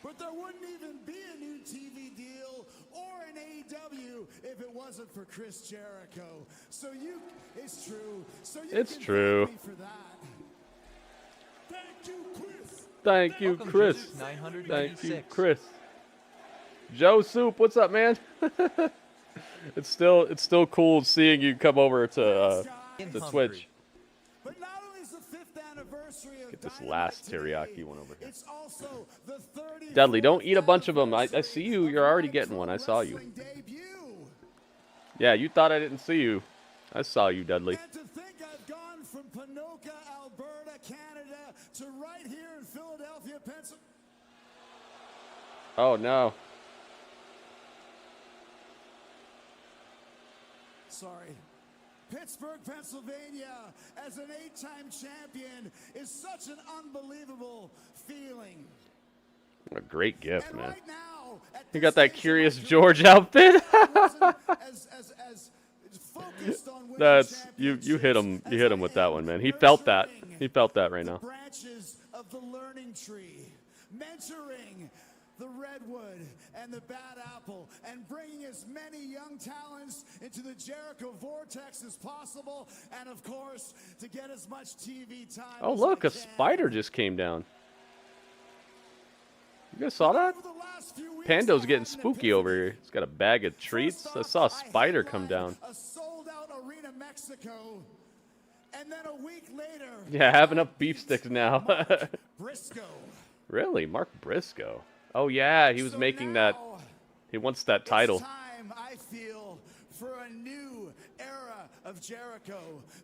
But there wouldn't even be a new TV deal or an AEW if it wasn't for Chris Jericho. It's true. So you it's can true. thank me for that. Thank you, Chris. Thank you, Welcome, Chris. Juice 996. Thank you, Chris. Joe Soup, what's up, man? It's still cool seeing you come over to Twitch. But not only is the 5th anniversary of Get this Dynamite last today, teriyaki one over here. it's also the 34th Dudley, don't eat a bunch of them. I see you. You're already getting one. I saw you. wrestling debut. Yeah, you thought I didn't see you. I saw you, Dudley. And to think I've gone from Pinocchio to right here in Philadelphia, Pennsylvania. Oh no. Sorry. Pittsburgh, Pennsylvania, as an 8-time champion is such an unbelievable feeling. What a great gift, And man. right now, at You this got that stage of Curious my George career, outfit? I wasn't as focused on winning That's you hit him championships you hit as him with I that am one, man. He felt that. nurturing He felt that right the now. branches of the learning tree, mentoring the redwood and the bad apple, and bringing as many young talents into the Jericho vortex as possible, and of course to get as much TV time. Oh as look, I a can. spider just came down. You guys saw that? Over the last few weeks, Pando's I getting had an spooky over epiphany. here. He's got a bag of treats. I saw a spider come down. A sold-out Arena Mexico, and then a week later, Yeah, I have enough beef sticks now. Briscoe. Really? Mark Briscoe? Oh yeah, he was So making that. now He wants that title. It's time, I feel, for a new era of Jericho.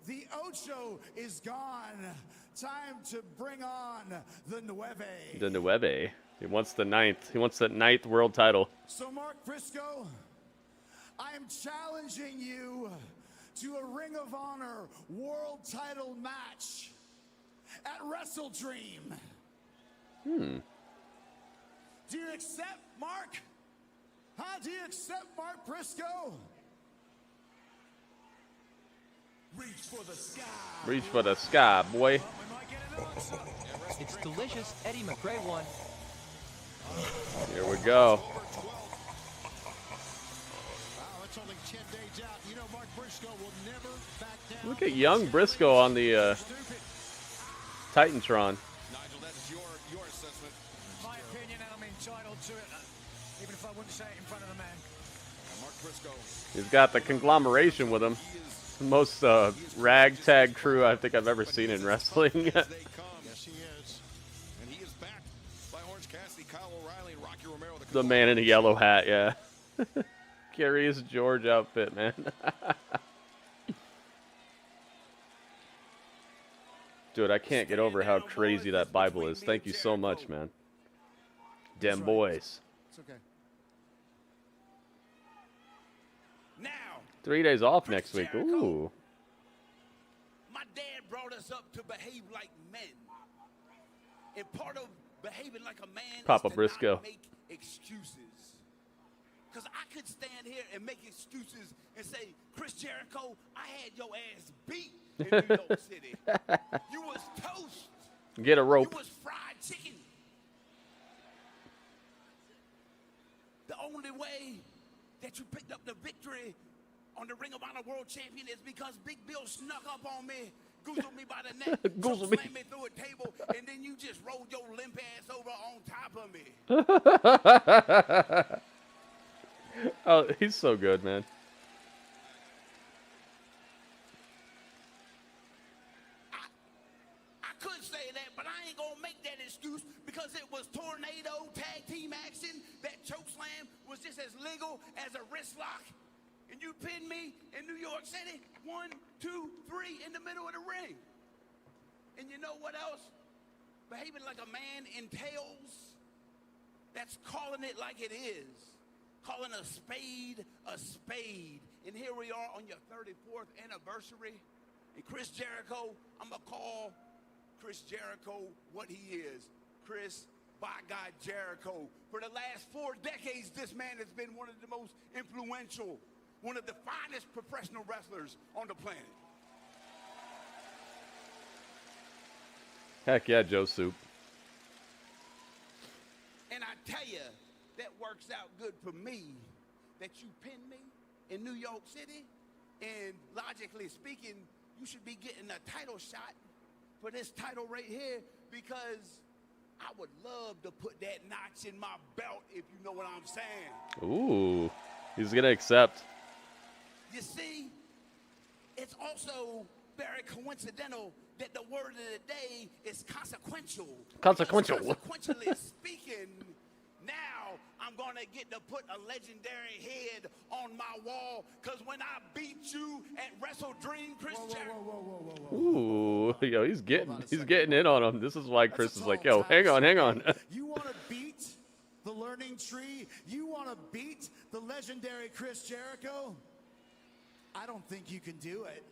The Ocho is gone. Time to bring on the Nueve. The Nueve. He wants the 9th. He wants that 9th world title. So, Mark Briscoe, I am challenging you to a Ring of Honor world title match at Wrestle Dream. Do you accept, Mark? Huh? Do you accept, Mark Briscoe? Reach for the sky. Reach for the sky, boy. It's delicious. Eddie McRae won. Here we go. Wow, it's only 10 days out. You know, Mark Briscoe will never back down. Look at young Briscoe on the Titantron. Nigel, that's your assessment. My opinion, and I'm entitled to it, even if I wouldn't say it in front of the man. Mark Briscoe. He's got the conglomeration with him. The most ragtag crew I think I've ever seen in wrestling. They come. Yes, he is. And he is backed by Orange Cassidy, Kyle O'Reilly, and Rocky Romero. The man in a yellow hat, yeah. Curious George outfit, man. Dude, I can't get over how crazy that Bible is. Thank you so much, man. Dem boys. It's okay. 3 days off next week. Ooh. My dad brought us up to behave like men. And part of behaving like a man Papa is to Briscoe. not make excuses. Because I could stand here and make excuses and say, Chris Jericho, I had your ass beat in New York City. You was toast. Get a rope. You was fried chicken. The only way that you picked up the victory on the Ring of Honor World Champion is because Big Bill snuck up on me, goozled me by the neck, Goozled me. slammed me through a table, and then you just rolled your limp ass over on top of me. Oh, he's so good, man. I could say that, but I ain't gonna make that excuse because it was tornado tag team action. That choke slam was just as legal as a wrist lock. And you pinned me in New York City, 1, 2, 3 in the middle of the ring. And you know what else? Behaving like a man entails. That's calling it like it is. Calling a spade a spade. And here we are on your 34th anniversary. And Chris Jericho, I'm going to call Chris Jericho what he is. Chris, by God, Jericho. For the last 4 decades, this man has been one of the most influential, one of the finest professional wrestlers on the planet. Heck yeah, Joe Soup. And I tell you, that works out good for me that you pinned me in New York City. And logically speaking, you should be getting a title shot for this title right here because I would love to put that notch in my belt, if you know what I'm saying. Ooh, he's gonna accept. You see, it's also very coincidental that the word of the day is consequential. Consequential. Consequentially speaking, now I'm gonna get to put a legendary head on my wall. Cause when I beat you at Wrestle Dream, Chris Jericho. Ooh, yo, he's getting in on him. This is why Chris is like, yo, hang on. You want to beat the learning tree? You want to beat the legendary Chris Jericho? I don't think you can do it.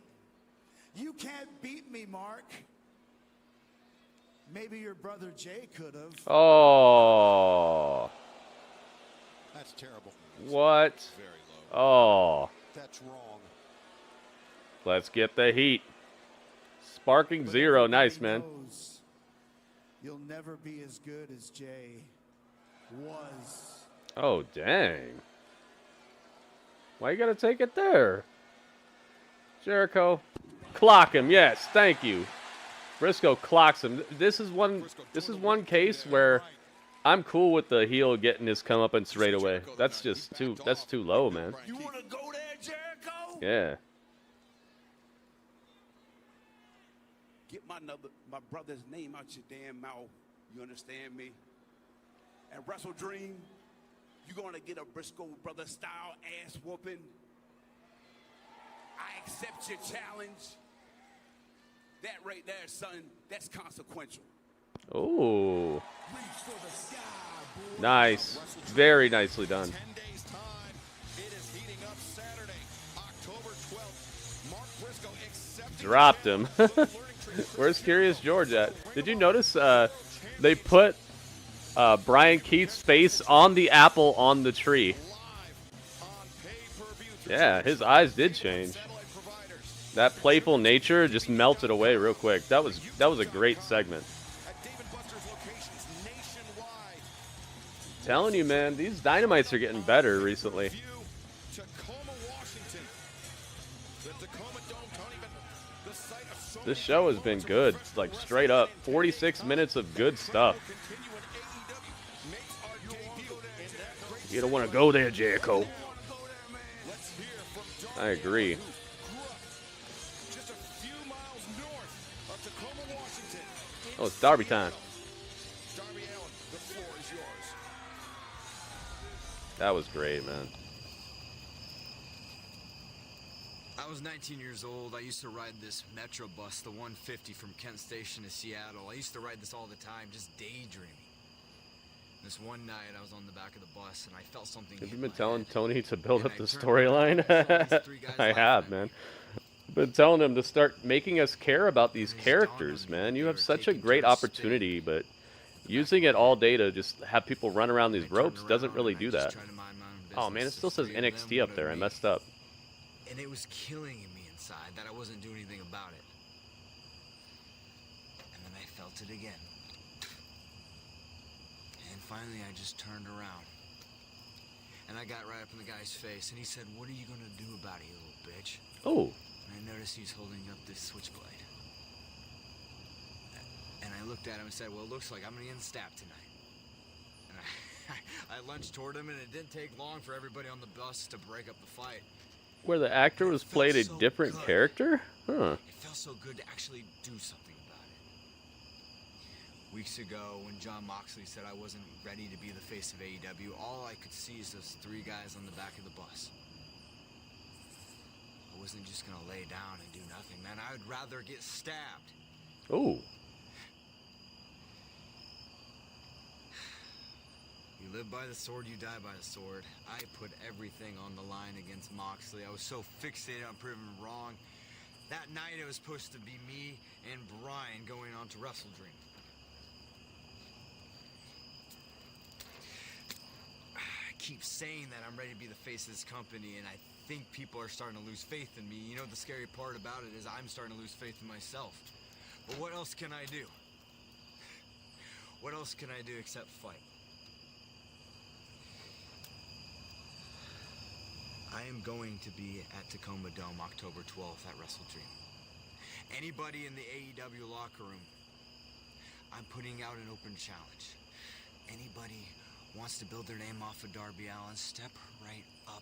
You can't beat me, Mark. Maybe your brother Jay could have. Oh. That's terrible. What? Very low. Oh. That's wrong. Let's get the heat. Sparking zero. Nice, man. You'll never be as good as Jay was. Oh, dang. Why you gotta take it there? Jericho. Clock him. Yes, thank you. Briscoe clocks him. This is one case where I'm cool with the heel getting his comeuppance straight away. That's just too low, man. You wanna go there, Jericho? Yeah. Get my brother's name out your damn mouth. You understand me? At Wrestle Dream, you're gonna get a Briscoe brother style ass whooping. I accept your challenge. That right there, son, that's consequential. Oh. Nice. Very nicely done. 10 days time. It is heating up Saturday, October 12th. Mark Briscoe accepted. Dropped him. Where's Curious George at? Did you notice they put Brian Keith's face on the apple on the tree? Yeah, his eyes did change. That playful nature just melted away real quick. That was a great segment. Telling you, man, these Dynamites are getting better recently. This show has been good, like straight up. 46 minutes of good stuff. You don't want to go there, Jericho. I agree. Oh, it's Darby time. That was great, man. I was 19 years old. I used to ride this Metro bus, the 150 from Kent Station to Seattle. I used to ride this all the time, just daydreaming. This one night, I was on the back of the bus, and I felt something. Have you been telling Tony to build up the storyline? I have, man. Been telling him to start making us care about these characters, man. You have such a great opportunity, but using it all day to just have people run around these ropes doesn't really do that. Oh, man, it still says NXT up there. I messed up. And it was killing me inside that I wasn't doing anything about it. And then I felt it again. And finally, I just turned around. And I got right up in the guy's face, and he said, "What are you going to do about it, you little bitch?" Oh. And I noticed he's holding up this switchblade. And I looked at him and said, "Well, it looks like I'm going to get stabbed tonight." And I lunged toward him, and it didn't take long for everybody on the bus to break up the fight. Where the actor was played a different character? Huh. It felt so good to actually do something about it. Weeks ago, when John Moxley said I wasn't ready to be the face of AEW, all I could see is those three guys on the back of the bus. I wasn't just gonna lay down and do nothing, man. I would rather get stabbed. Oh. You live by the sword, you die by the sword. I put everything on the line against Moxley. I was so fixated on proving him wrong. That night it was supposed to be me and Bryan going on to Wrestle Dream. I keep saying that I'm ready to be the face of this company, and I think people are starting to lose faith in me. You know, the scary part about it is I'm starting to lose faith in myself. But what else can I do? What else can I do except fight? I am going to be at Tacoma Dome October 12th at Wrestle Dream. Anybody in the AEW locker room, I'm putting out an open challenge. Anybody wants to build their name off of Darby Allin, step right up.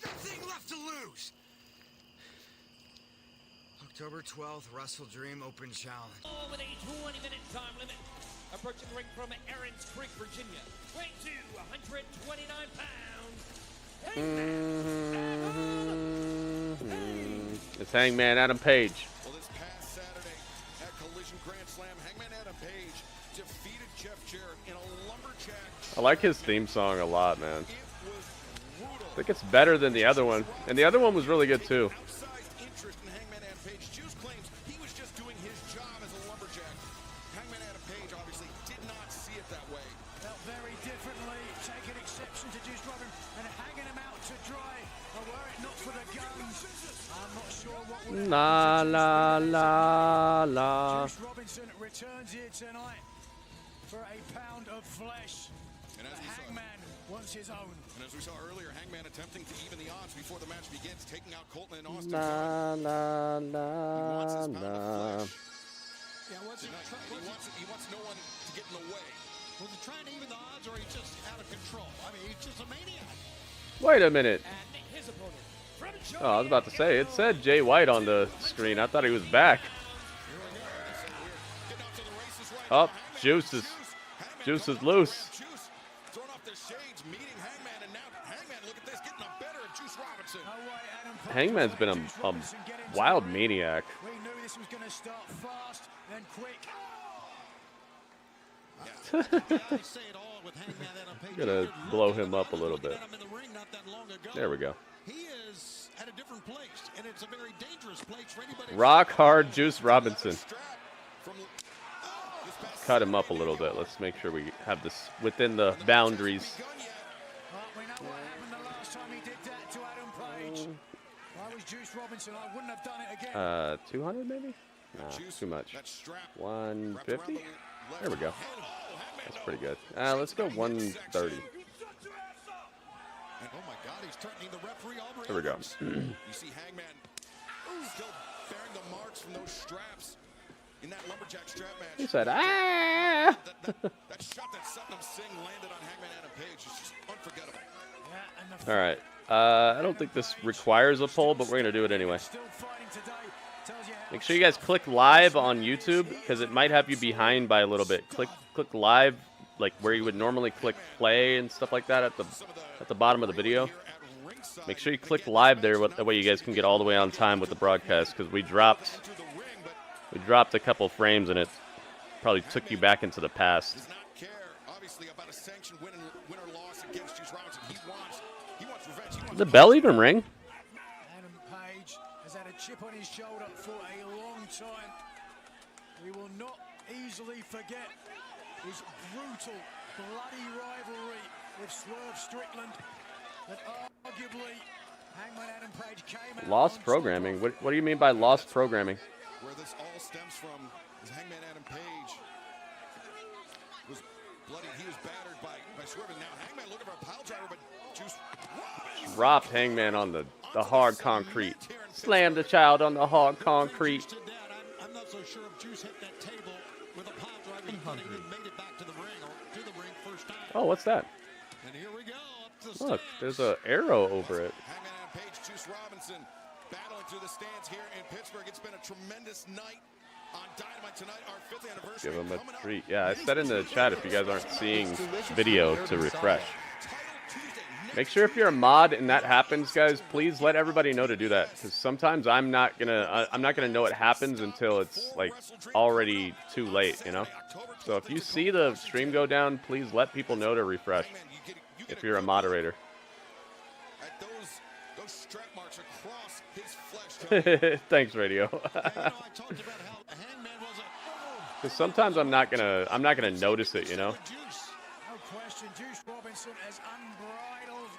Nothing left to lose. October 12th, Wrestle Dream open challenge. With a 20-minute time limit. approaching the ring from Aaron's Creek, Virginia, weighing to 129 pounds. It's Hangman Adam Page. Well, this past Saturday at Collision Grand Slam, Hangman Adam Page defeated Jeff Jarrett in a lumberjack. I like his theme song a lot, man. I think it's better than the other one, and the other one was really good too. Outsized interest in Hangman Adam Page. Juice claims he was just doing his job as a lumberjack. Hangman Adam Page obviously did not see it that way. Felt very differently, taking exception to Juice Robinson and hanging him out to dry. And were it not for the guns, I'm not sure what would La la la la. Juice Robinson returns here tonight for a pound of flesh. And as Hangman wants his own. And as we saw earlier, Hangman attempting to even the odds before the match begins, taking out Colton and Austin. La la la la. Yeah, he wants no one to get in the way. Was he trying to even the odds, or he just out of control? I mean, he's just a maniac. Wait a minute. His opponent from Oh, I was about to say, it said Jay White on the screen. I thought he was back. Oh, Juice is loose. Throwing off the shades, meeting Hangman, and now Hangman, look at this, getting the better of Juice Robinson. Hangman's been a wild maniac. We knew this was going to start fast and quick. I'm gonna blow him up a little bit. There we go. He is at a different place, and it's a very dangerous place for anybody. Rock hard Juice Robinson. Cut him up a little bit. Let's make sure we have this within the boundaries. We know what happened the last time he did that to Adam Page. If I was Juice Robinson, I wouldn't have done it again. 200 maybe? Nah, too much. 150? There we go. That's pretty good. Let's go 130. And, oh my God, he's turning the referee over. There we go. You see Hangman still bearing the marks from those straps in that lumberjack strap match. He said, ah! That shot that Satnam Singh landed on Hangman Adam Page is just unforgettable. All right. I don't think this requires a poll, but we're going to do it anyway. Make sure you guys click live on YouTube, because it might have you behind by a little bit. Click live, like where you would normally click play and stuff like that at the bottom of the video. Make sure you click live there, that way you guys can get all the way on time with the broadcast, because we dropped a couple frames and it probably took you back into the past. Did the bell even ring? Adam Page has had a chip on his shoulder for a long time. We will not easily forget his brutal, bloody rivalry with Swerve Strickland that arguably Hangman Adam Page came out. Lost programming? What do you mean by lost programming? Where this all stems from is Hangman Adam Page was bloody. He was battered by Swerve. And now Hangman looking for a pile driver, but Juice Dropped Hangman on the hard concrete. Slammed the child on the hard concrete. I'm not so sure if Juice hit that table with a pile driver and made it back to the ring or to the ring first time. Oh, what's that? And here we go. Look, there's an arrow over it. Hangman Adam Page, Juice Robinson battling through the stands here in Pittsburgh. It's been a tremendous night on Dynamite tonight, our 5th anniversary. Give him a treat. Yeah, I said in the chat if you guys aren't seeing video to refresh. Make sure if you're a mod and that happens, guys, please let everybody know to do that, because sometimes I'm not gonna know it happens until it's like already too late, you know. So if you see the stream go down, please let people know to refresh. If you're a moderator. Thanks, Radio. Because sometimes I'm not gonna notice it, you know. No question, Juice Robinson as unbridled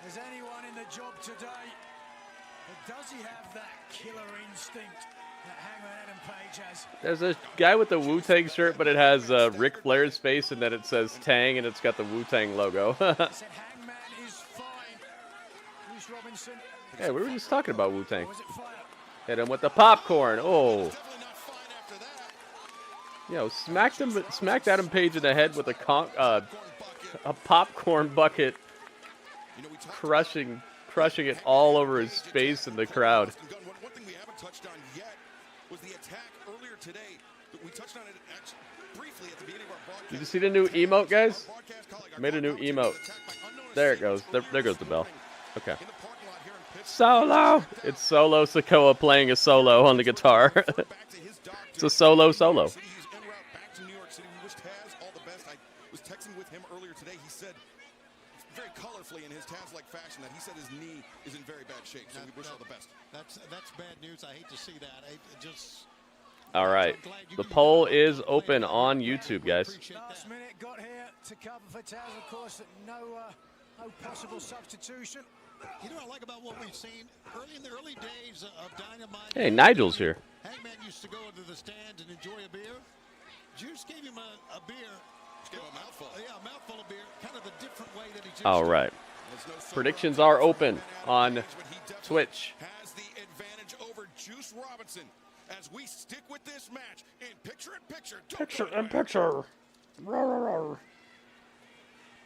as anyone in the job today. But does he have that killer instinct that Hangman Adam Page has? There's a guy with the Wu-Tang shirt, but it has Ric Flair's face, and then it says Tang, and it's got the Wu-Tang logo. Hangman is fine. Juice Robinson. Hey, we were just talking about Wu-Tang. Hit him with the popcorn. Oh. Yo, smacked Adam Page in the head with a popcorn bucket, crushing it all over his face in the crowd. One thing we haven't touched on yet was the attack earlier today. We touched on it briefly. Did you see the new emote, guys? Made a new emote. There it goes. There goes the bell. Okay. Solo! It's Solo Sikoa playing a solo on the guitar. It's a solo. He's en route back to New York City. We wish Taz all the best. I was texting with him earlier today. He said, very colorfully in his Taz-like fashion, that he said his knee is in very bad shape. So we wish all the best. That's bad news. I hate to see that. All right. The poll is open on YouTube, guys. Last minute got here to cover for Taz, of course. No possible substitution. You know what I like about what we've seen in the early days of Dynamite? Hey, Nigel's here. Hangman used to go into the stand and enjoy a beer. Juice gave him a beer. Gave him a mouthful. Yeah, a mouthful of beer. Kind of a different way that he just. All right. Predictions are open on Twitch. Has the advantage over Juice Robinson as we stick with this match in picture-in-picture. Picture.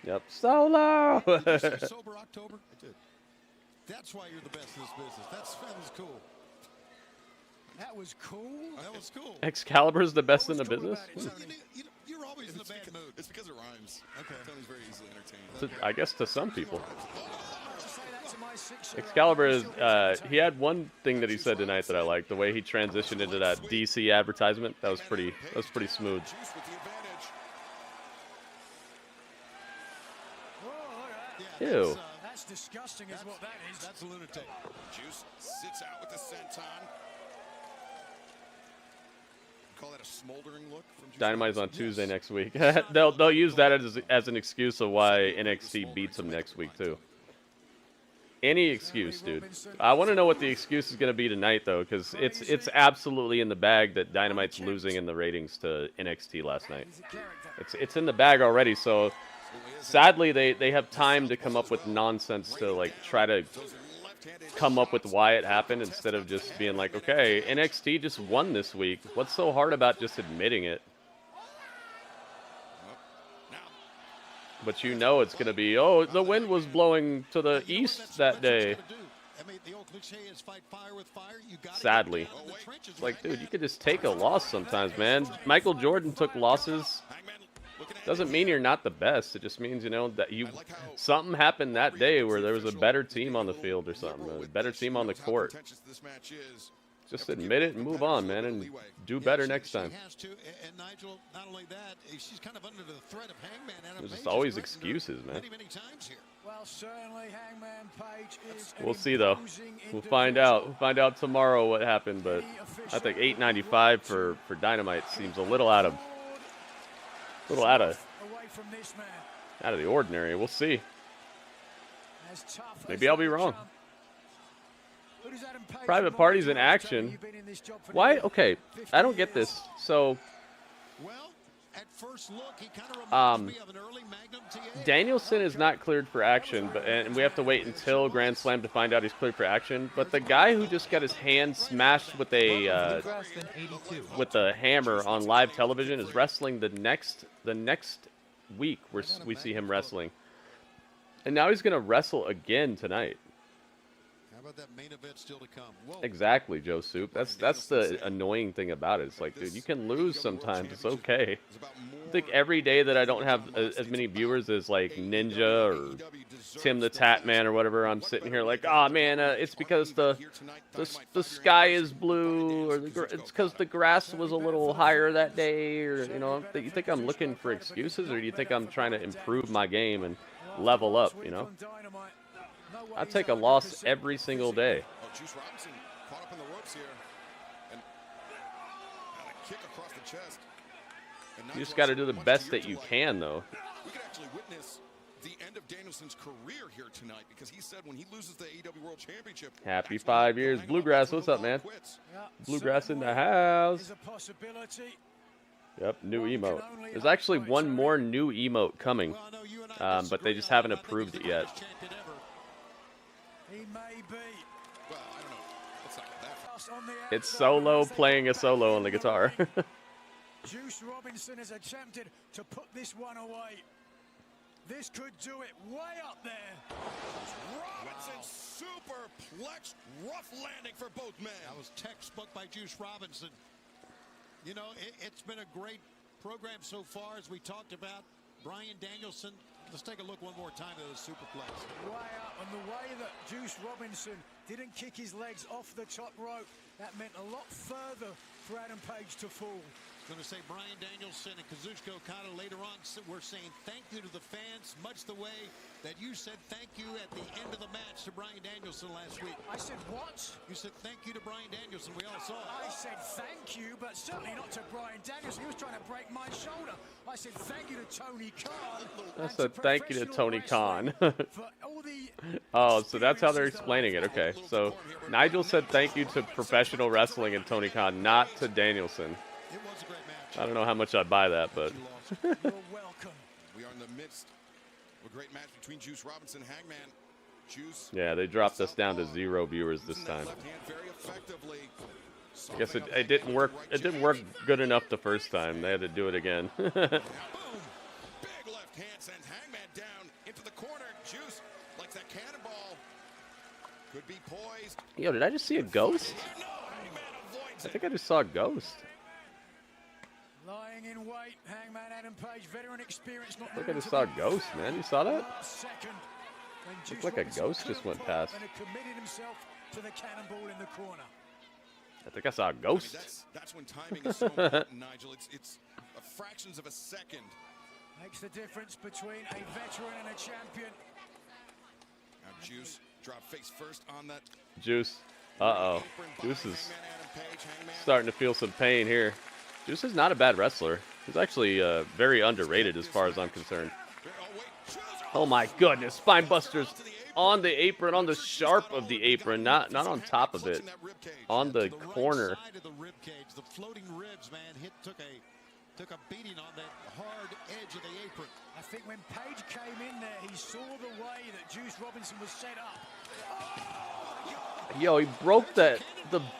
Yep. Solo. Did you say sober October? I did. That's why you're the best in this business. That was cool. That was cool. That was cool. Excalibur's the best in the business. You're always in a bad mood. It's because it rhymes. Okay. Tony's very easily entertained. I guess to some people. Excalibur is, he had one thing that he said tonight that I liked, the way he transitioned into that DC advertisement. That was pretty smooth. Ew. That's disgusting, is what that is. That's a lunatic. Juice sits out with the senton. Call that a smoldering look from Juice Dynamite's on Robinson? Tuesday next week. they'll use that as an excuse of why NXT beats them next week too. Any excuse, dude. I want to know what the excuse is going to be tonight, though, because it's absolutely in the bag that Dynamite's losing in the ratings to NXT last night. It's in the bag already, so sadly they have time to come up with nonsense to like try to come up with why it happened instead of just being like, okay, NXT just won this week. What's so hard about just admitting it? But you know it's going to be, oh, the wind was blowing to the east that day. Sadly. Like, dude, you could just take a loss sometimes, man. Michael Jordan took losses. Doesn't mean you're not the best. It just means, you know, that something happened that day where there was a better team on the field or something. A better team on the court. Just admit it and move on, man, and do better next time. And Nigel, not only that, she's kind of under the threat of Hangman. There's just always excuses, man. Many times here. Well, certainly Hangman Page is. We'll see, though. We'll find out. We'll find out tomorrow what happened, but I think $8.95 for Dynamite seems a little out of the ordinary. We'll see. Maybe I'll be wrong. Private parties in action. Why? Okay, I don't get this. So, Danielson is not cleared for action, and we have to wait until Grand Slam to find out he's cleared for action. But the guy who just got his hand smashed with a hammer on live television is wrestling the next week. We see him wrestling, and now he's gonna wrestle again tonight. How about that main event still to come? Whoa. Exactly, Joe Soup. That's the annoying thing about it. It's like, dude, you can lose sometimes. It's okay. I think every day that I don't have as many viewers as like Ninja or Tim the Tat Man or whatever, I'm sitting here like, oh man, it's because the sky is blue, or it's because the grass was a little higher that day, or you know, you think I'm looking for excuses, or do you think I'm trying to improve my game and level up? You know. I take a loss every single day. Oh, Juice Robinson caught up in the ropes here, and a kick across the chest. You just got to do the best that you can, though. We could actually witness the end of Danielson's career here tonight, because he said when he loses the AEW World Championship. Happy 5 years, Bluegrass. What's up, man? Bluegrass in the house. Yep, new emote. There's actually one more new emote coming, but they just haven't approved it yet. He may be. Well, I don't know. Let's not get that. It's Solo playing a solo on the guitar. Juice Robinson has attempted to put this one away. This could do it way up there. Robinson superplex, rough landing for both men. That was textbook by Juice Robinson. You know, it's been a great program so far, as we talked about, Bryan Danielson. Let's take a look one more time at those superplex. Way up, and the way that Juice Robinson didn't kick his legs off the top rope, that meant a lot further for Adam Page to fall. Going to say Bryan Danielson and Kazuchika Okada later on. We're saying thank you to the fans, much the way that you said thank you at the end of the match to Bryan Danielson last week. I said what? You said thank you to Bryan Danielson. We all saw it. I said thank you, but certainly not to Bryan Danielson. He was trying to break my shoulder. I said thank you to Tony Khan. I said thank you to Tony Khan. Oh, so that's how they're explaining it. Okay, so Nigel said thank you to professional wrestling and Tony Khan, not to Danielson. It was a great match. I don't know how much I buy that, but You're welcome. We are in the midst of a great match between Juice Robinson, Hangman. Juice. yeah, they dropped us down to 0 viewers this time. Left hand very effectively. I guess it didn't work. It didn't work good enough the first time. They had to do it again. Boom! Big left hand sends Hangman down into the corner. Juice likes that cannonball. Could be poised. Yo, did I just see a ghost? No, Hangman avoids I it. think I just saw a ghost. Lying in wait, Hangman Adam Page, veteran experience. I think I just saw a ghost, man. You saw that? Looked like a ghost just went past. And committed himself to the cannonball in the corner. I think I saw a ghost. That's when timing is so important, Nigel. It's fractions of a second. Makes the difference between a veteran and a champion. Now Juice drop face first on that. Juice. Uh-oh. Juice is starting to feel some pain here. Juice is not a bad wrestler. He's actually very underrated as far as I'm concerned. Oh my goodness. Spine busters on the apron, on the sharp of the apron, not on top of it. On the corner. Side of the rib cage, the floating ribs, man, took a beating on that hard edge of the apron. I think when Page came in there, he saw the way that Juice Robinson was set up. Yo, he broke the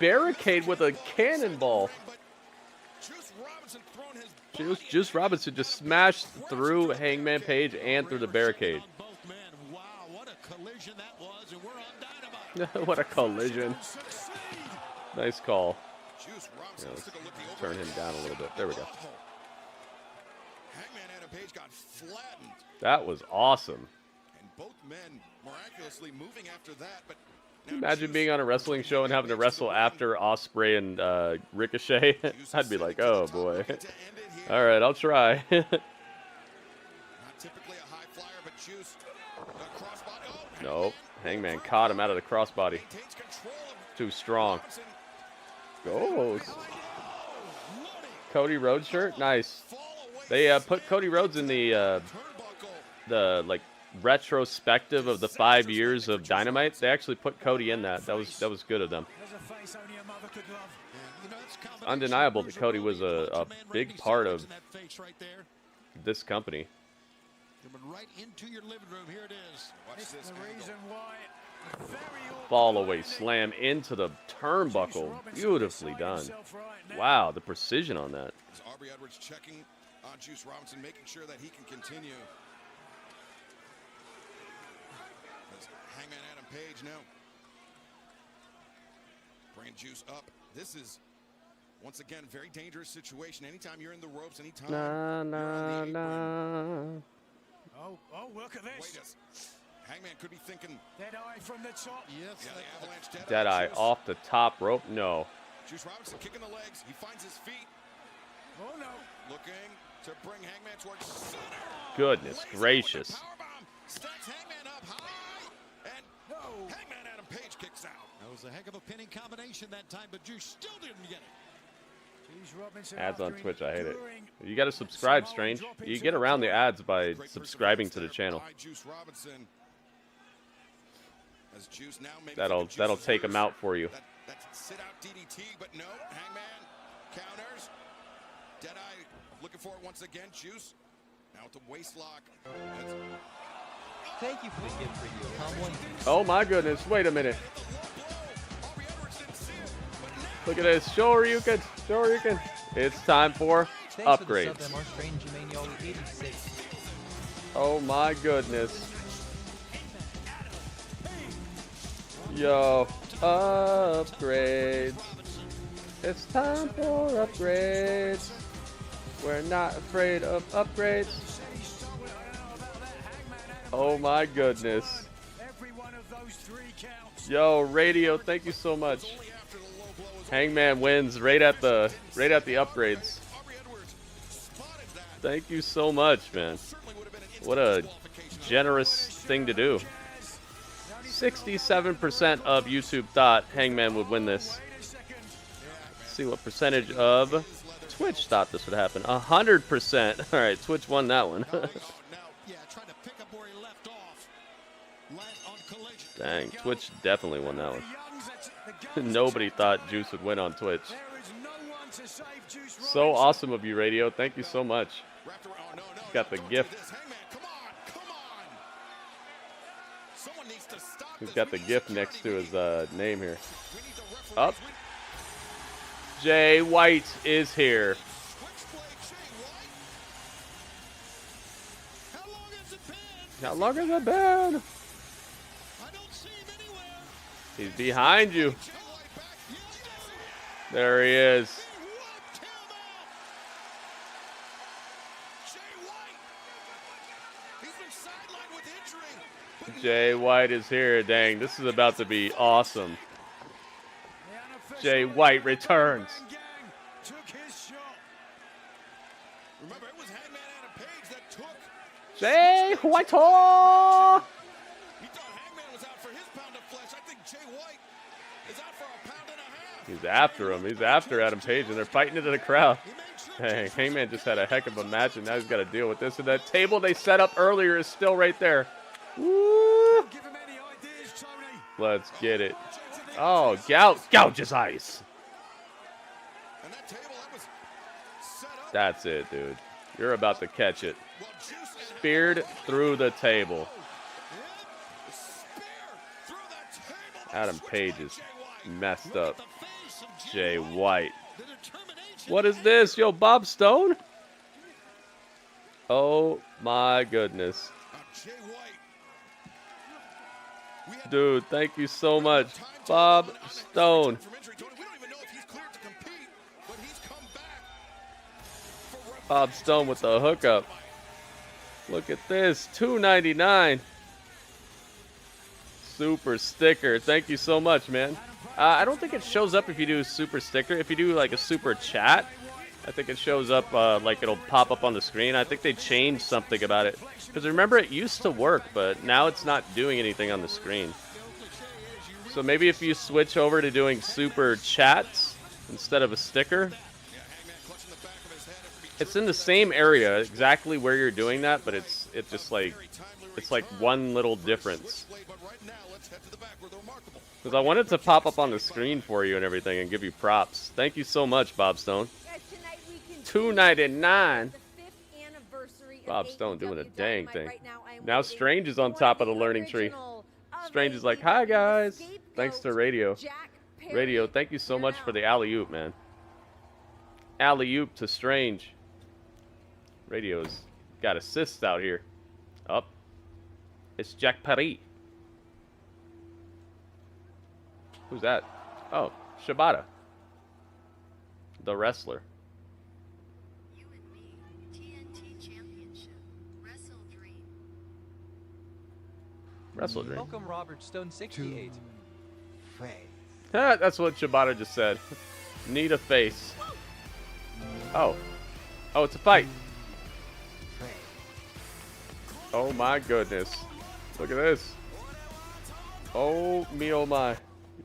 barricade with a cannonball. Juice Robinson just smashed through Hangman Page and through the barricade. Wow, what a collision that was, and we're on Dynamite. What a collision. Nice call. Juice Yeah, Robinson, let's let's take a look at the turn him down a little bit. There we go. Hangman Adam Page got flattened, That was awesome. and both men miraculously moving after that. But Can you imagine being on a wrestling show and having to wrestle after Ospreay and Ricochet? I'd be like, oh boy. All right, I'll try. not typically a high flyer, but Juice crossbody. Oh, Nope. Hangman caught him out of the crossbody. maintains control of Too strong. Robinson. Goes. Cody Rhodes shirt, nice. They put Cody Rhodes in the like retrospective of the 5 years of Dynamite. They actually put Cody in that. That was good of them. Undeniable that Cody was a big part of this company. Right into your living room. Here it is. Watch this. The reason why. Fall away slam into the turnbuckle. Beautifully done. Wow, the precision on that. As Aubrey Edwards checking on Juice Robinson, making sure that he can continue. As Hangman Adam Page now bringing Juice up. This is once again a very dangerous situation. Anytime you're in the ropes, anytime you're on the apron. Oh, look at this. Wait Hangman could be thinking. Dead eye from the top. Yes. Yeah, the avalanche Dead eye off the top rope. No. Juice Robinson kicking the legs. He finds his feet. Oh no. Looking to bring Hangman towards center. Goodness gracious. Powerbomb. Stacks Hangman up high. And Hangman Adam Page kicks out. That was a heck of a pinning combination that time, but Juice still didn't get it. Ads on Twitch, I hate it. You got to subscribe, Strange. You get around the ads by subscribing to the channel. Juice Robinson. As Juice now maybe That'll take him out for you. That sit out DDT, but no. Hangman counters. Deadeye looking for it once again. Juice now with the waist lock. Thank you for the gift preview, Cowboy. Oh my goodness! Wait a minute. Look at this. Shoryuken. Shoryuken. It's time for upgrades. Thanks for the sub, MR Strange, Emmanuel 86. Oh my goodness. Yo, upgrades. It's time for upgrades. We're not afraid of upgrades. Oh my goodness. Yo, Radio, thank you so much. Hangman wins right at the upgrades. Thank you so much, man. What a generous thing to do. 67% of YouTube thought Hangman would win this. Let's see what percentage of Twitch thought this would happen. 100%. All right, Twitch won that one. Dang, Twitch definitely won that one. Nobody thought Juice would win on Twitch. So awesome of you, Radio. Thank you so much. Got the gift. He's got the gift next to his name here. Up. Jay White is here. How long has it been? He's behind you. There he is. Jay White is here. Dang, this is about to be awesome. Jay White returns. Jay White! He's after him. He's after Adam Page, and they're fighting into the crowd. Hey, Hangman just had a heck of a match, and now he's got to deal with this. And that table they set up earlier is still right there. Woo! Let's get it. Oh, gouge his eyes. That's it, dude. You're about to catch it. Speared through the table. Adam Page is messed up. Jay White. What is this? Yo, Bob Stone? Oh my goodness. Dude, thank you so much. Bob Stone. Bob Stone with the hookup. Look at this. $2.99. Super sticker. Thank you so much, man. I don't think it shows up if you do a super sticker. If you do like a super chat, I think it shows up like it'll pop up on the screen. I think they changed something about it. Because remember, it used to work, but now it's not doing anything on the screen. So maybe if you switch over to doing super chats instead of a sticker, it's in the same area, exactly where you're doing that, but it's like one little difference. Because I wanted to pop up on the screen for you and everything and give you props. Thank you so much, Bob Stone. $2.99. Bob Stone doing a dang thing. Now Strange is on top of the learning tree. Strange is like, hi guys. Thanks to Radio. Radio, thank you so much for the alley-oop, man. Alley-oop to Strange. Radio's got assists out here. Up. It's Jack Perry. Who's that? Oh, Shibata. The wrestler. Wrestle Dream. Welcome, Robert Stone 68. That's what Shibata just said. Need a face. Oh. Oh, it's a fight. Oh my goodness. Look at this. Oh me, oh my.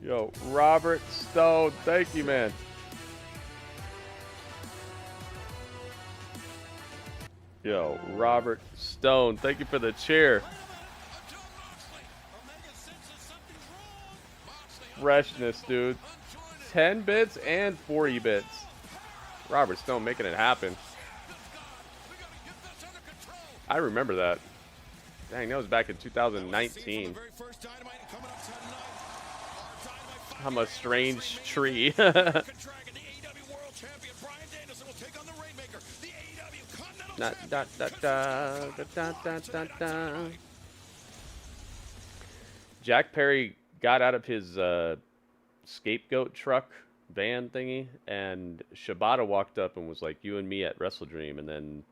Yo, Robert Stone. Thank you, man. Yo, Robert Stone. Thank you for the cheer. Freshness, dude. 10 bits and 40 bits. Robert Stone making it happen. I remember that. Dang, that was back in 2019. I'm a strange tree. Jack Perry got out of his scapegoat truck van thingy, and Shibata walked up and was like, "You and me at Wrestle Dream," and then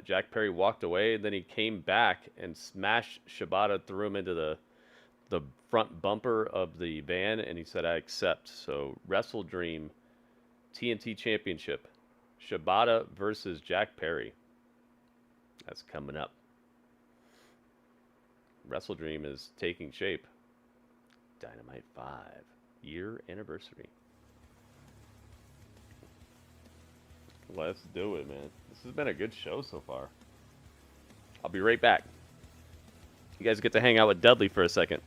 Jack Perry walked away, and then he came back and smashed Shibata, threw him into the front bumper of the van, and he said, "I accept." So Wrestle Dream TNT Championship, Shibata versus Jack Perry. That's coming up. Wrestle Dream is taking shape. Dynamite 5-year anniversary. Let's do it, man. This has been a good show so far. I'll be right back. You guys get to hang out with Dudley for a second.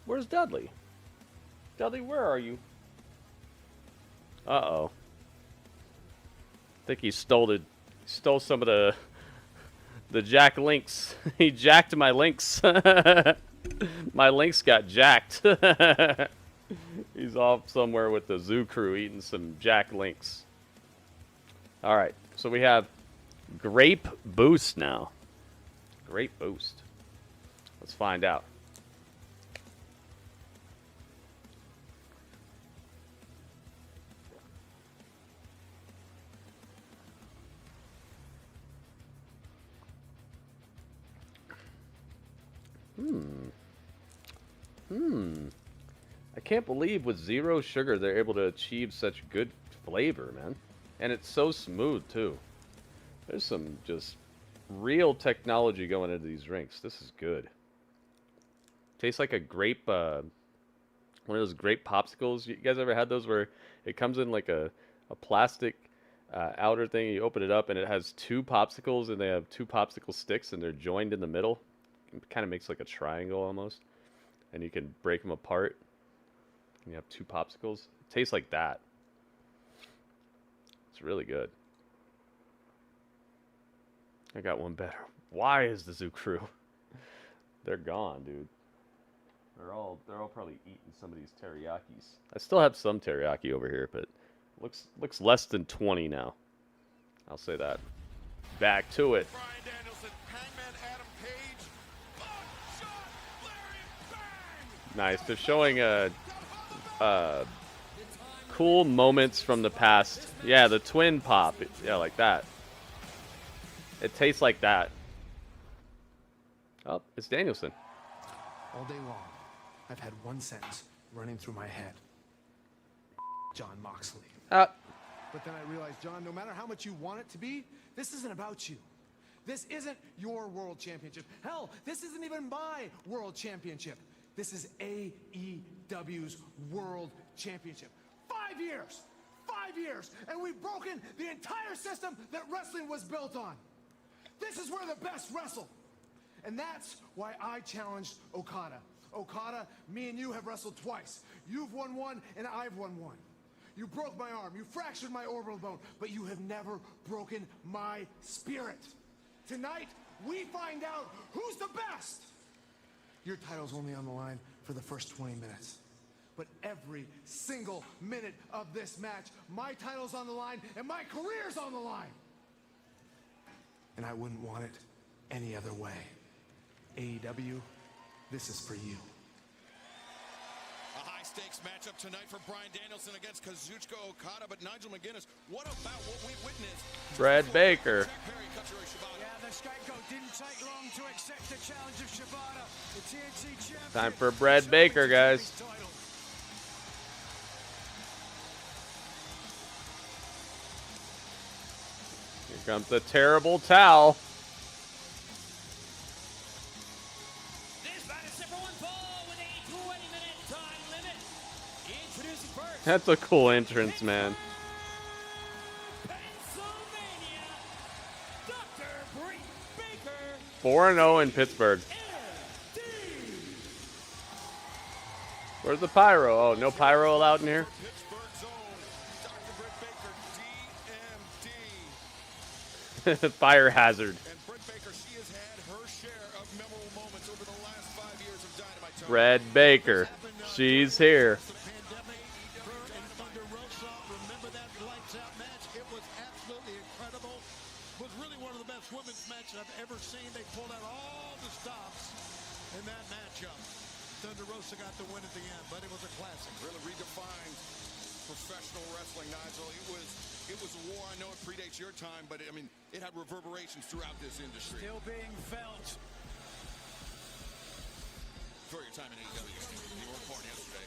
Where's Dudley? Dudley, where are you? Uh-oh. I think he stole some of the Jack links. He jacked my links. My links got jacked. He's off somewhere with the zoo crew eating some Jack links. All right, so we have Grape Boost now. Grape Boost. Let's find out. I can't believe with zero sugar they're able to achieve such good flavor, man. And it's so smooth, too. There's some just real technology going into these drinks. This is good. Tastes like a grape, one of those grape popsicles. You guys ever had those where it comes in like a plastic outer thing, you open it up and it has two popsicles and they have two popsicle sticks and they're joined in the middle? It kind of makes like a triangle almost. And you can break them apart. And you have two popsicles. It tastes like that. It's really good. I got one better. Why is the zoo crew? They're gone, dude. They're all probably eating some of these teriyakis. I still have some teriyaki over here, but looks less than 20 now. I'll say that. Back to it. Bryan Danielson, Hangman Adam Page. Buckshot, Larry, bang! Nice. They're showing cool moments from the past. Yeah, the twin pop. Yeah, like that. It tastes like that. Oh, it's Danielson. All day long, I've had one sentence running through my head. John Moxley. But then I realized, John, no matter how much you want it to be, this isn't about you. This isn't your world championship. Hell, this isn't even my world championship. This is AEW's world championship. 5 years! 5 years! And we've broken the entire system that wrestling was built on. This is where the best wrestle. And that's why I challenged Okada. Okada, me and you have wrestled twice. You've won one, and I've won one. You broke my arm, you fractured my orbital bone, but you have never broken my spirit. Tonight, we find out who's the best. Your title's only on the line for the first 20 minutes. But every single minute of this match, my title's on the line, and my career's on the line. and I wouldn't want it any other way. AEW, this is for you. A high-stakes matchup tonight for Bryan Danielson against Kazuchika Okada, but Nigel McGuinness, what about what we witnessed? Brad Baker. Yeah, the scapegoat didn't take long to accept the challenge of Shibata, the TNT champion. Time for Brad Baker, guys. Here comes the terrible towel. That's a cool entrance, man. 4-0 in Pittsburgh. Where's the pyro? Oh, no pyro allowed in here? Fire hazard. Brad Baker. She's here. I've ever seen. They pulled out all the stops in that matchup. Thunder Rosa got the win at the end, but it was a classic. Really redefined professional wrestling, Nigel. It was a war. I know it predates your time, but I mean, it had reverberations throughout this industry. Still being felt. For your time in AEW, you were born yesterday.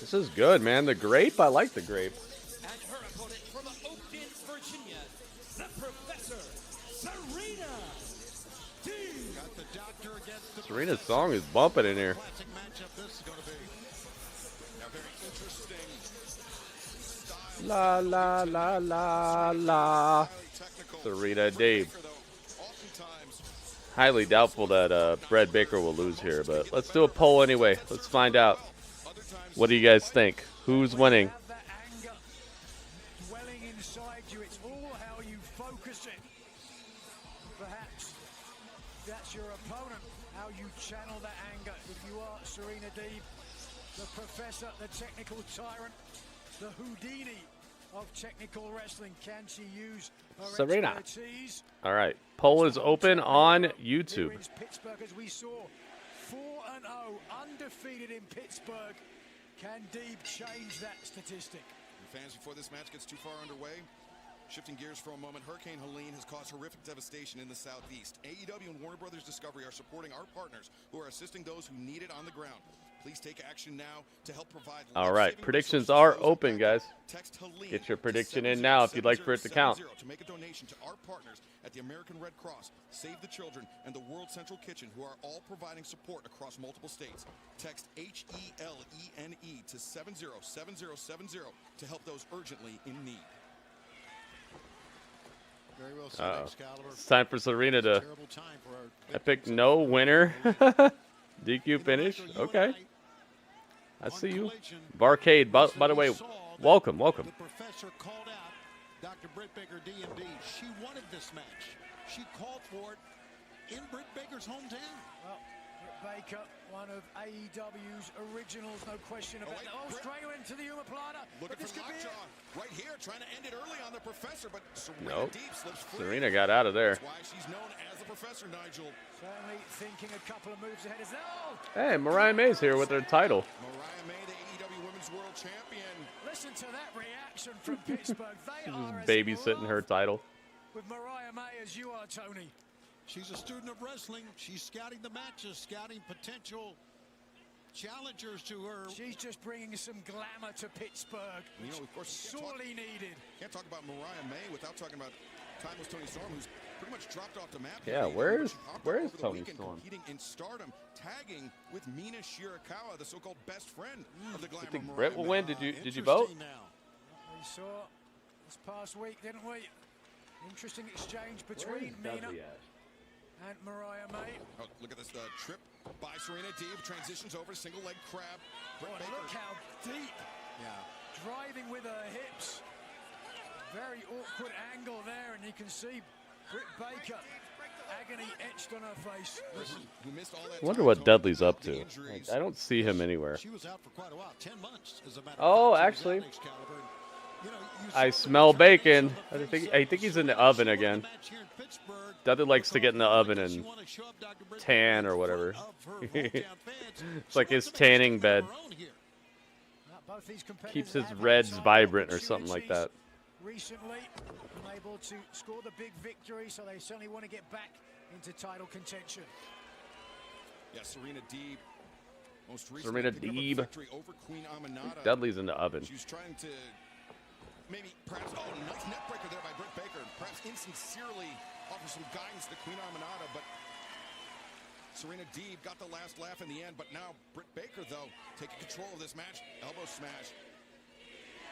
This is good, man. The grape, I like the grape. And her opponent from Oakton, Virginia, the Professor, Serena. Got the doctor against the Serena's song is bumping in here. classic matchup. This is going to be Now, very interesting style. La la la la la. Serena Deeb. Highly doubtful that Brad Baker will lose here, but let's do a poll anyway. Let's find out. What do you guys think? Who's winning? Dwelling inside you, it's all how you focus it. Perhaps that's your opponent, how you channel that anger. If you are Serena Deeb, the professor, the technical tyrant, the Houdini of technical wrestling, can she use her Serena. expertise? All right. Poll is open on YouTube. Here is Pittsburgh, as we saw, 4-0, undefeated in Pittsburgh. Can Deeb change that statistic? And fans, before this match gets too far underway, shifting gears for a moment, Hurricane Helene has caused horrific devastation in the Southeast. AEW and Warner Brothers Discovery are supporting our partners who are assisting those who need it on the ground. Please take action now to help provide. All right. Predictions are open, guys. Get your prediction in now if you'd like for it to count. To make a donation to our partners at the American Red Cross, Save the Children, and the World Central Kitchen, who are all providing support across multiple states. Text HELENE to 707070 to help those urgently in need. very well said, Excalibur. It's time for Serena to. Terrible time for our I picked no winner. DQ finish. Okay. I see you. Barcade, by the way, welcome. The professor called out Dr. Britt Baker, DMD. She wanted this match. She called for it in Britt Baker's hometown. Well, Britt Baker, one of AEW's originals, no question about it. Oh, straight into the Umaplata. Looking for lockjaw right here, trying to end it early on the professor, but Serena Nope. Deeb slips free. Serena got out of there. That's why she's known as the professor, Nigel. Certainly thinking a couple of moves ahead. Hey, Mariah May's here with her title. Mariah May, the AEW Women's World Champion. Listen to that reaction from Pittsburgh. They She's are just as babysitting her title. with Mariah May as you are, Tony. She's a student of wrestling. She's scouting the matches, scouting potential challengers to her. She's just bringing some glamour to Pittsburgh. You know, of course, sorely needed. Can't talk about Mariah May without talking about Timeless Tony Storm, who's pretty much dropped off the map. Yeah, where's Tony Storm? Competing in Stardom, tagging with Mina Shirakawa, the so-called best friend of the Glamour. I think Mariah Britt will May. win. Did you vote? We saw this past week, didn't we? Interesting exchange between Mina and Mariah May. Oh, look at this trip by Serena Deeb. Transitions over to single leg crab. Britt Oh, and Baker. look how deep. Driving with her hips. Very awkward angle there, and you can see Britt Baker, agony etched on her face. Who missed all that I wonder time what zone Dudley's up with the to. injuries. I don't see him anywhere. She was out for quite a while, 10 months, as a matter of Oh, fact. She was actually. out, Excalibur. I smell bacon. I think he's in the oven again. Dudley likes to get in the oven and tan or whatever. It's like his tanning bed. Keeps his reds vibrant or something like that. Recently, unable to score the big victory, so they certainly want to get back into title contention. Yeah, Serena Deeb. Most Serena recently Deeb. over Queen Aminata. Dudley's in the oven. She's trying to maybe perhaps nice neck breaker there by Britt Baker. Perhaps insincerely offer some guidance to Queen Aminata, but Serena Deeb got the last laugh in the end. But now Britt Baker, though, taking control of this match. Elbow smash.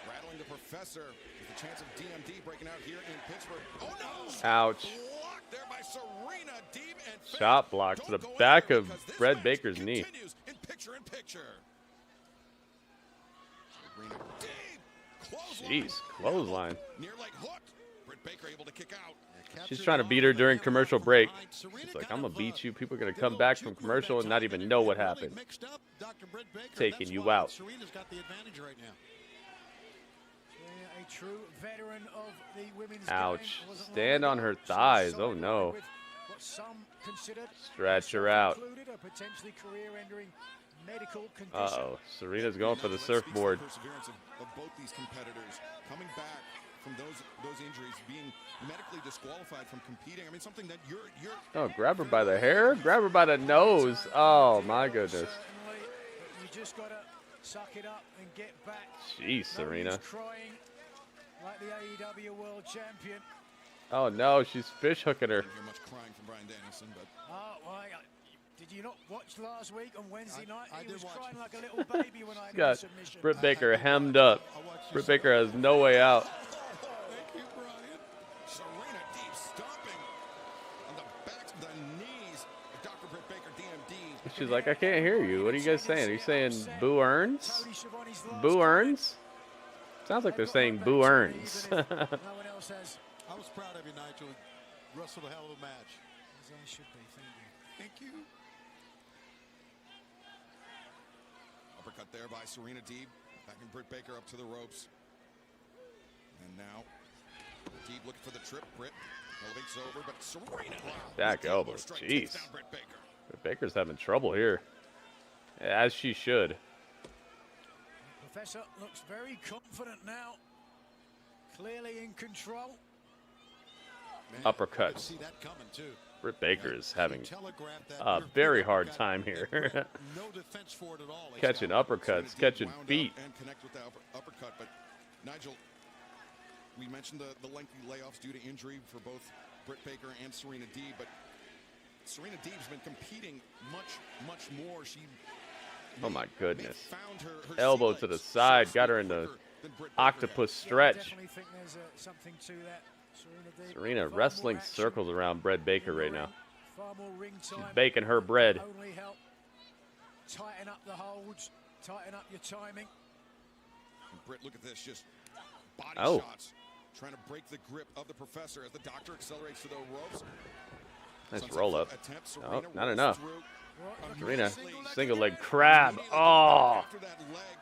Rattling the Professor with the chance of DMD breaking out here in Pittsburgh. Oh no! Ouch. Blocked there by Serena Deeb and Shot block to the back of Britt Baker's knee. in picture in picture. Serena Deeb, Jeez, clothesline. near leg hook. Britt Baker able to kick out. She's trying to beat her during commercial break. She's like, I'm gonna beat you. People are gonna come back from commercial and not even know what happened. Taking you out. Serena's got the advantage right now. A true veteran of the women's Ouch. game. Stand on her thighs. Oh no. What some considered Stretch her out. included a potentially career-ending medical condition. Uh-oh. Serena's going for the surfboard. Perseverance of both these competitors coming back from those injuries, being medically disqualified from competing. I mean, something that you're Oh, grab her by the hair? Grab her by the nose. Oh my goodness. You just gotta suck it up and get back. Jeez, Serena. Crying like the AEW World Champion. Oh no, she's fish hooking her. Didn't hear much crying from Bryan Danielson, but Did you not watch last week on Wednesday night? He was crying like a little baby when I She's had got the submission. Britt Baker hemmed up. Britt Baker has no way out. thank you, Bryan. Serena Deeb stomping on the backs of the knees of Dr. Britt Baker, DMD. She's like, I can't hear you. What are you guys saying? Are you saying Boo Earns? Boo Earns? Sounds like they're saying Boo Earns. I was proud of you, Nigel. You wrestled a hell of a match. As I should be, thank you. Thank you. Uppercut there by Serena Deeb. Backing Britt Baker up to the ropes. And now, Deeb looking for the trip. Britt elevates over, but Serena. Back elbow. Jeez. Britt Baker's having trouble here. As she should. Professor looks very confident now. Clearly in control. Uppercut. See that coming too. Britt Baker is having a very hard time here. No defense for it at all. Catching uppercuts, catching feet. And connect with the uppercut, but Nigel, we mentioned the lengthy layoffs due to injury for both Britt Baker and Serena Deeb, but Serena Deeb's been competing much more. She Oh my goodness. found her Elbow to the side, got her in the octopus stretch. Definitely think there's something to that. Serena wrestling circles around Britt Baker right now. Far more ring She's time. baking her bread. Only help. Tighten up the holds. Tighten up your timing. And Britt, look at this, just body Oh. shots, trying to break the grip of the Professor as the Doctor accelerates to the ropes. Nice Sunset roll up. flip attempt, Oh, Serena not rolls enough. through. Serena, single leg crab. Oh, After that leg,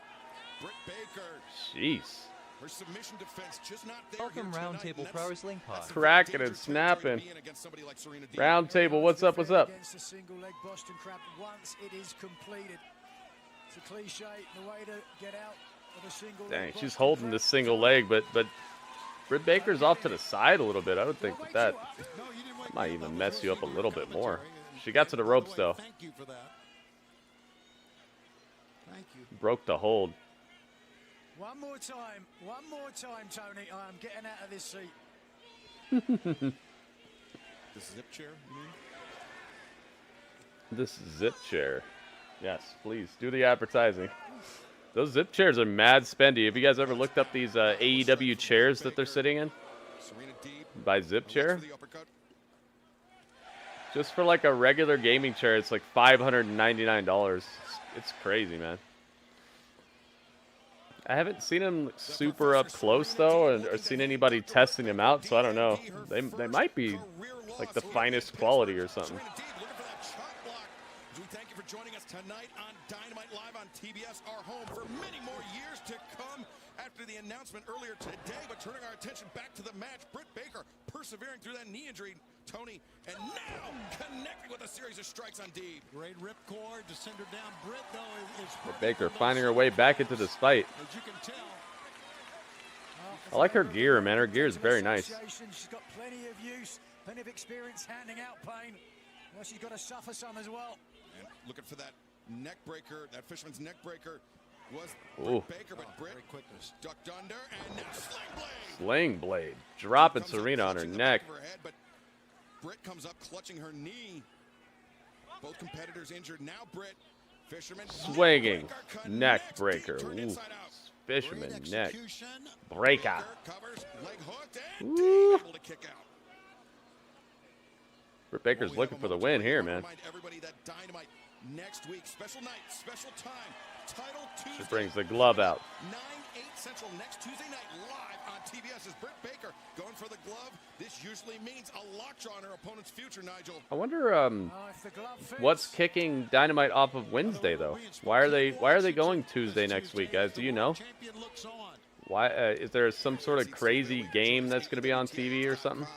Britt Baker, jeez. her submission defense just not there. Welcome here Round tonight, Table and Pro that's- Wrestling Pod. that's the Cracking and dangerous snapping. territory being against somebody like Serena Deeb. Round table, what's up? What's up? Against a single leg Boston Crab once it is completed. It's a cliche, the way to get out of a single Dang, leg she's Boston holding Crab. the single leg, but Britt Baker's off to the side a little bit. I would think that might even mess you up a little bit more. She got to the ropes though. Thank you for that. Thank you. Broke the hold. One more time, Tony. I'm getting out of this seat. This zip chair, you mean? This zip chair. Yes, please do the advertising. Those zip chairs are mad spendy. Have you guys ever looked up these AEW chairs that they're sitting in? Serena Deeb By zip chair? for the uppercut. Just for like a regular gaming chair, it's like $599. It's crazy, man. I haven't seen them super up close though, or seen anybody testing them out, so I don't know. They might be like the finest quality or something. Serena Deeb looking for that shot block. We thank you for joining us tonight on Dynamite Live on TBS, our home for many more years to come after the announcement earlier today, but turning our attention back to the match, Britt Baker persevering through that knee injury, Tony, and now connecting with a series of strikes on Deeb. Great ripcord to send her down. Britt, though, is Britt Baker finding her way back into this fight. as you can tell. I like her gear, man. Her gear is very nice. She's got plenty of use, plenty of experience handing out pain. Well, she's got to suffer some as well. And looking for that neck breaker, that fisherman's neck breaker was Ooh. Britt Baker, but Britt ducked under, and now sling blade. Sling blade. Dropping Serena on her neck. Her head, but Britt comes up clutching her knee. Both competitors injured. Now Britt, fisherman. Swinging. Neck breaker. Ooh. Fisherman neck. Breaker. Covers, leg hooked, and Ooh. able to kick out. Britt Baker's looking for the win here, man. Remind everybody that Dynamite next week, special night, special time, title Tuesday. She brings the glove out. 9/8 Central next Tuesday night live on TBS is Britt Baker going for the glove. This usually means a lockjaw on her opponent's future, Nigel. I wonder what's kicking Dynamite off of Wednesday though. Why are they going Tuesday next week, guys? Do you know? Why is there some sort of crazy game that's going to be on TV or something?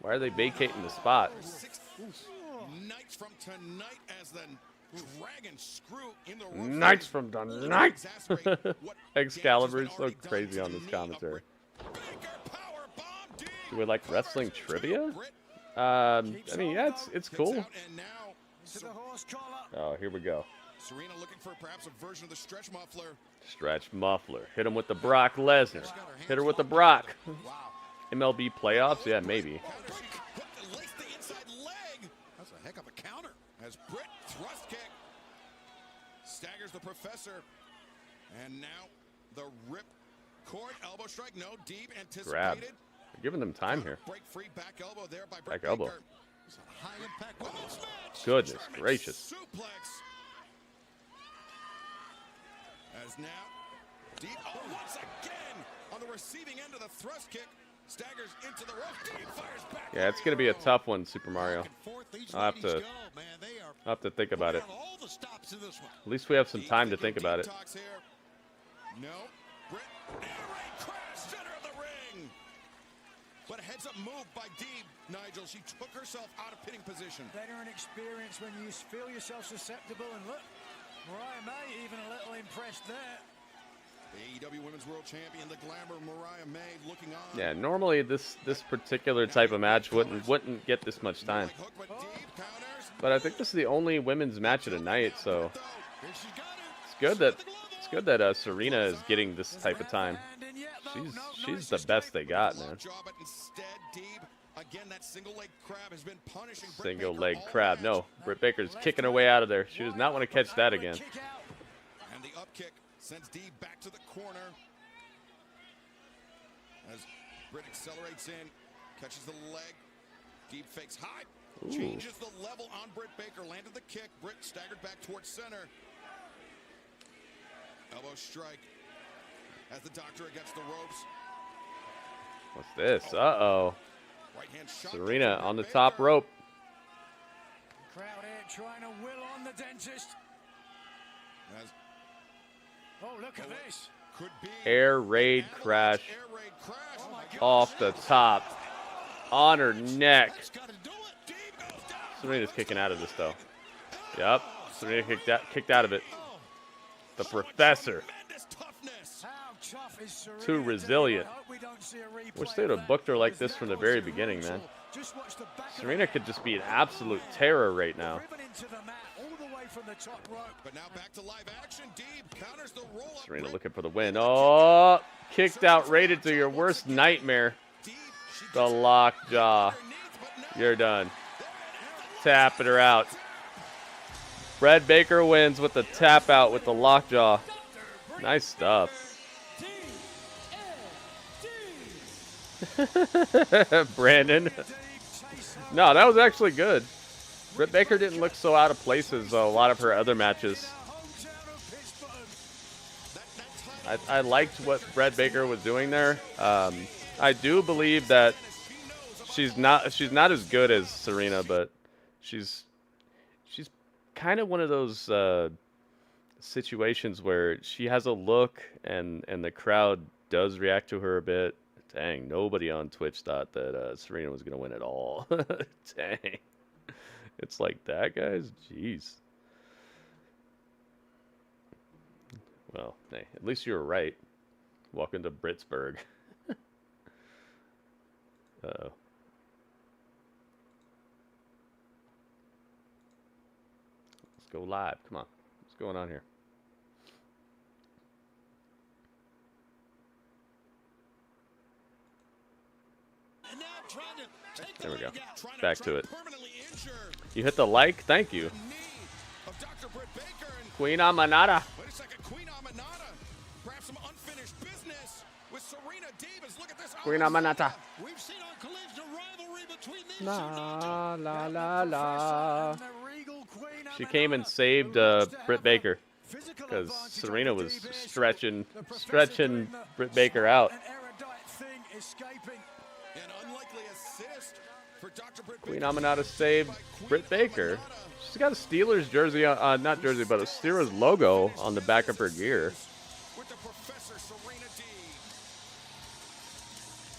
Why are they vacating the spot? Nights from tonight as the dragon screw in the Nights from tonight. Excalibur's so crazy on this commentary. Do we like wrestling trivia? I mean, yeah, it's cool. Oh, here we go. Serena looking for perhaps a version of the stretch muffler. Stretch muffler. Hit him with the Brock Lesnar. Hit her with the Brock. MLB playoffs? Yeah, maybe. That's a heck of a counter. As Britt thrust kick staggers the professor. And now the rip cord elbow strike. No, Deeb anticipated. Grab. We're giving them time here. Break free back elbow there by Britt Back elbow. Baker. It's a high impact women's match. Goodness German gracious. Suplex. As now Deeb, once again on the receiving end of the thrust kick. Staggers into the rope. Deeb fires back. Yeah, it's gonna be a tough one, Super Mario. I'll have to think about it. At least we have some time to think about it. No, Britt, air raid crash, center of the ring. But a heads-up move by Deeb, Nigel. She took herself out of pitting position. Veteran experience when you feel yourself susceptible, and look, Mariah May even a little impressed there. The AEW Women's World Champion, the Glamour Mariah May, looking on. Yeah, normally this particular type of match wouldn't get this much time. But I think this is the only women's match of the night, so it's good that Serena is getting this type of time. She's the best they got, man. Again, that single leg crab has been punishing Single leg crab. No, Britt Baker's kicking her way out of there. She does not want to catch that again. And the up kick sends Deeb back to the corner. As Britt accelerates in, catches the leg. Deeb fakes high. Ooh. Changes the level on Britt Baker. Landed the kick. Britt staggered back towards center. Elbow strike. As the doctor against the ropes. What's this? Uh-oh. Right hand shot. Serena on the top rope. Crowd here trying to will on the dentist. As oh, look at this. Could be Air raid crash off the top. On her neck. Serena's kicking out of this, though. Yep. Serena kicked out of it. The professor. Too resilient. Wish they would have booked her like this from the very beginning, man. Serena could just be an absolute terror right now. But now back to live action. Deeb counters the roll up. Serena looking for the win. Oh, kicked out, rated to your worst nightmare. The lockjaw. You're done. Tapping her out. Britt Baker wins with the tap out with the lockjaw. Nice stuff. Brandon. No, that was actually good. Britt Baker didn't look so out of place as a lot of her other matches. I liked what Britt Baker was doing there. I do believe that she's not as good as Serena, but she's kind of one of those situations where she has a look and the crowd does react to her a bit. Dang, nobody on Twitch thought that Serena was going to win at all. Dang. It's like that, guys? Jeez. Well, hey, at least you were right. Welcome to Britsburg. Uh-oh. Let's go live. Come on. What's going on here? There we go. Back to it. You hit the like? Thank you. Queen Amanada. Wait a second, Queen Amanada. Perhaps some unfinished business with Serena Deeb. Look at this. Queen Amanata. We've seen on collision rivalry between these La la la la. She came and saved Britt Baker because Serena was stretching Britt Baker out. Queen Amanata saved Britt Baker. She's got a Steelers jersey, not jersey, but a Steelers logo on the back of her gear. With the Professor Serena Deeb.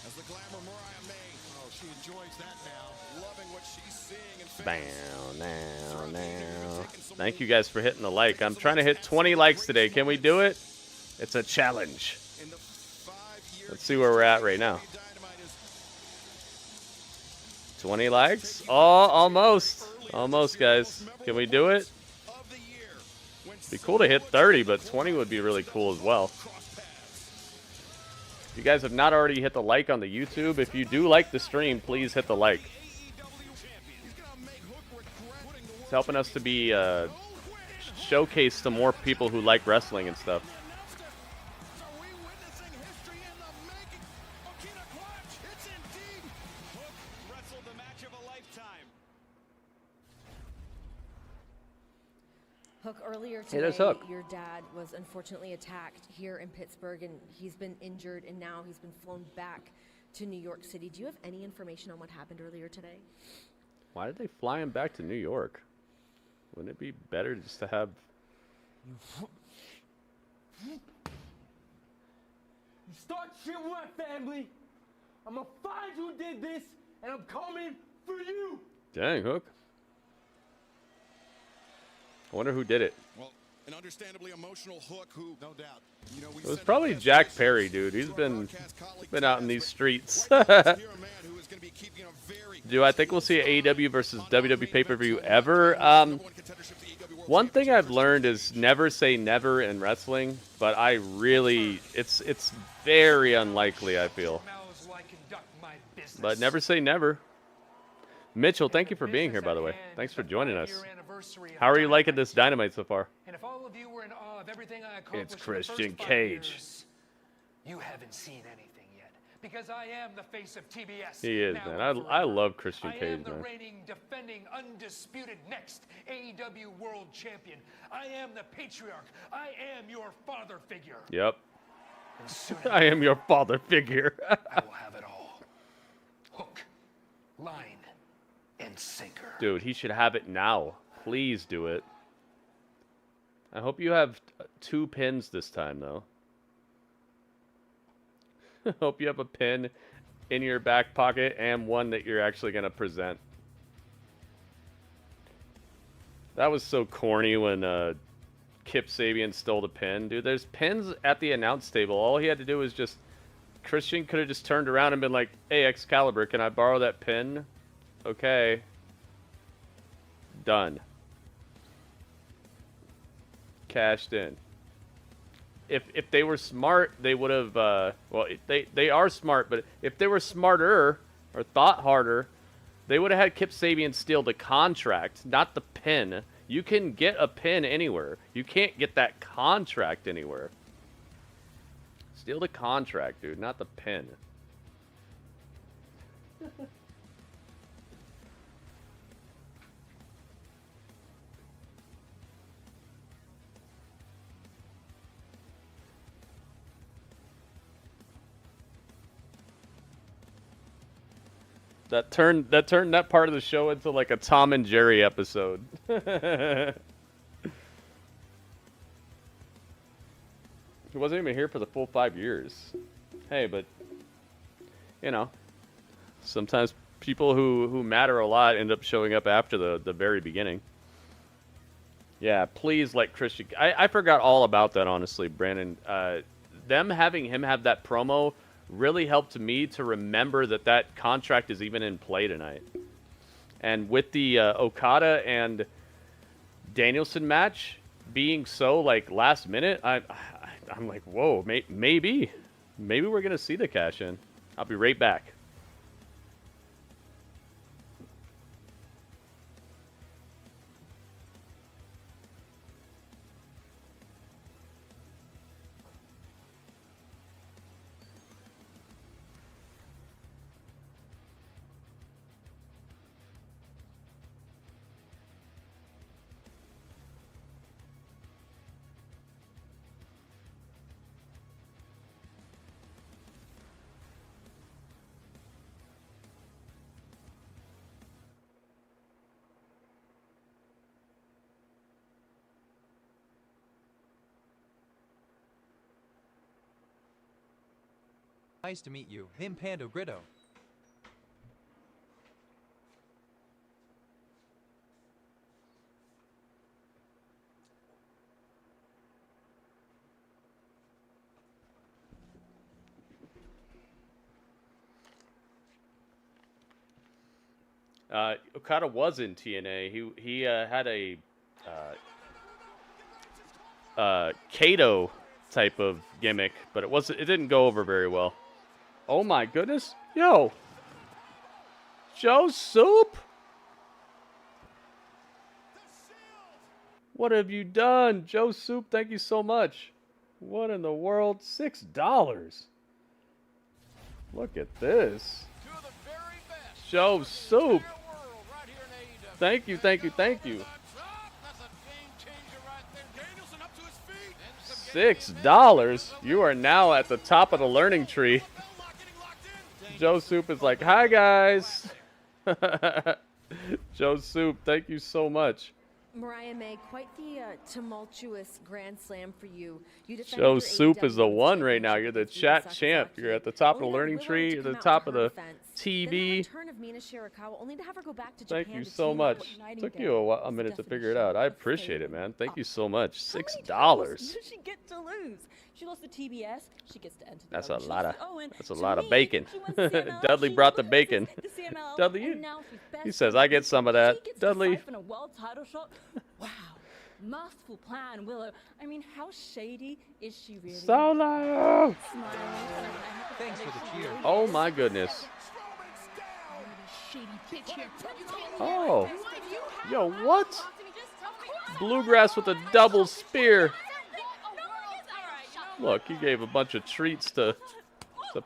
As the glamour Mariah May. Oh, she enjoys that now. Loving what she's seeing and Now. Thank you guys for hitting the like. I'm trying to hit 20 likes today. Can we do it? It's a challenge. Let's see where we're at right now. 20 likes? Oh, almost. Almost, guys. Can we do it? It'd be cool to hit 30, but 20 would be really cool as well. If you guys have not already hit the like on the YouTube, if you do like the stream, please hit the like. It's helping us to be showcased to more people who like wrestling and stuff. Hook, earlier Hey, there's today, Hook. your dad was unfortunately attacked here in Pittsburgh, and he's been injured, and now he's been flown back to New York City. Do you have any information on what happened earlier today? Why did they fly him back to New York? Wouldn't it be better just to have... You start shit with my family, I'm gonna find who did this, and I'm coming for you. Dang, Hook. I wonder who did it. Well, an understandably emotional Hook who, no doubt, you know, we It was probably Jack Perry, dude. He's been out in these streets. Do I think we'll see an AEW versus WWE pay-per-view ever? One thing I've learned is never say never in wrestling, but I really, it's very unlikely, I feel. But never say never. Mitchell, thank you for being here, by the way. Thanks for joining us. How are you liking this Dynamite so far? And if all of you were in awe of everything I accomplished It's Christian in the first 5 Cage. years, you haven't seen anything yet, because I am the face of TBS. He is, now man. and I forever. love Christian I am Cage, the man. reigning, defending, undisputed next AEW World Champion. I am the patriarch. I am your father figure. Yep. And soon I am your father figure. I will have it all. Hook, line, and sinker. Dude, he should have it now. Please do it. I hope you have 2 pins this time, though. Hope you have a pin in your back pocket and one that you're actually going to present. That was so corny when Kip Sabian stole the pin. Dude, there's pins at the announce table. All he had to do was just... Christian could have just turned around and been like, hey, Excalibur, can I borrow that pin? Okay. Done. Cashed in. If they were smart, they would have... well, they are smart, but if they were smarter or thought harder, they would have had Kip Sabian steal the contract, not the pin. You can get a pin anywhere. You can't get that contract anywhere. Steal the contract, dude, not the pin. That turned that part of the show into like a Tom and Jerry episode. He wasn't even here for the full 5 years. Hey, but you know, sometimes people who matter a lot end up showing up after the very beginning. Yeah, please let Christian. I forgot all about that, honestly, Brandon. Them having him have that promo really helped me to remember that contract is even in play tonight. And with the Okada and Danielson match being so like last minute, I'm like, whoa, maybe we're gonna see the cash in. I'll be right back. Nice to meet you. Him Pando Gritto. Okada was in TNA. He had a Kato type of gimmick, but it didn't go over very well. Oh my goodness. Yo. Joe Soup? What have you done? Joe Soup, thank you so much. What in the world? $6. Look at this. Joe Soup. Thank you, thank you, thank you. $6. You are now at the top of the learning tree. Joe Soup is like, hi guys. Joe Soup, thank you so much. Mariah May, quite the tumultuous Grand Slam for you. Joe Soup is the one right now. You're the chat champ. You're at the top of the learning tree. You're the top of the TV. Thank you so much. Took you a minute to figure it out. I appreciate it, man. Thank you so much. $6. Does she get to lose? She lost to TBS. She gets to enter. That's a lot of bacon. Dudley brought the bacon. Dudley, he says I get some of that. Dudley. Wow. Masterful plan, Willow. I mean, how shady is she really? Solo! Thanks for the cheer. Oh my goodness. Oh. Yo, what? Bluegrass with a double spear. Look, he gave a bunch of treats to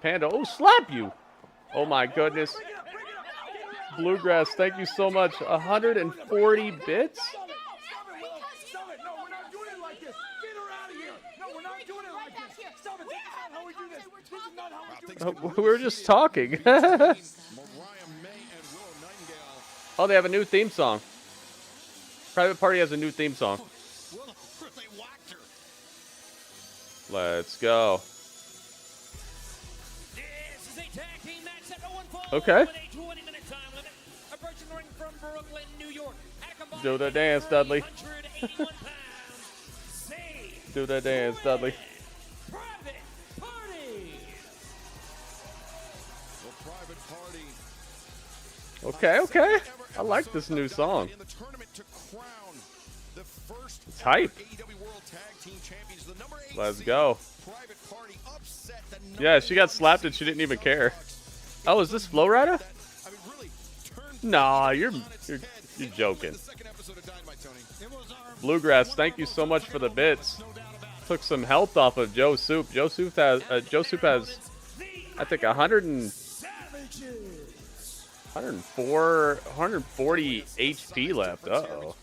Panda. Oh, slap you. Oh my goodness. Bluegrass, thank you so much. 140 bits? We were just talking. Oh, they have a new theme song. Private Party has a new theme song. Let's go. Okay. Do the dance, Dudley. Do the dance, Dudley. Okay, okay. I like this new song. It's hype. Let's go. Yeah, she got slapped and she didn't even care. Oh, is this Flow Rider? Nah, you're joking. Bluegrass, thank you so much for the bits. Took some health off of Joe Soup. Joe Soup has I think 140 HP left. Uh-oh.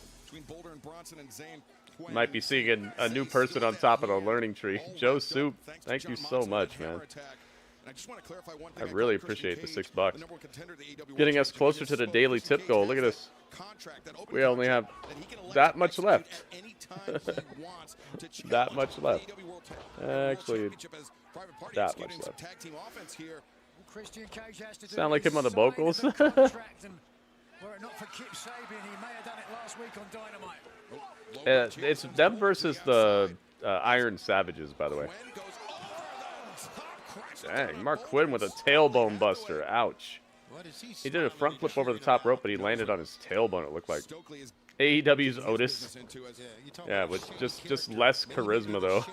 Might be seeing a new person on top of the learning tree. Joe Soup, thank you so much, man. I really appreciate the $6. Getting us closer to the daily tip goal. Look at this. We only have that much left. That much left. Actually, that much left. Sound like him on the vocals? It's them versus the Iron Savages, by the way. Dang, Mark Quinn with a tailbone buster. Ouch. He did a front flip over the top rope, but he landed on his tailbone, it looked like. AEW's Otis. Yeah, with just less charisma, though.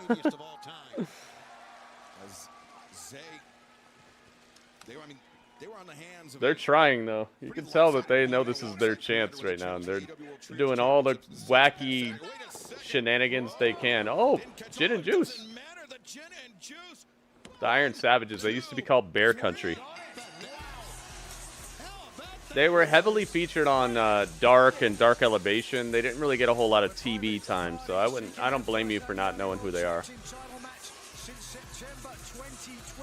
They're trying, though. You can tell that they know this is their chance right now, and they're doing all the wacky shenanigans they can. Oh, Gin and Juice. The Iron Savages. They used to be called Bear Country. They were heavily featured on Dark and Dark Elevation. They didn't really get a whole lot of TV time, so I don't blame you for not knowing who they are.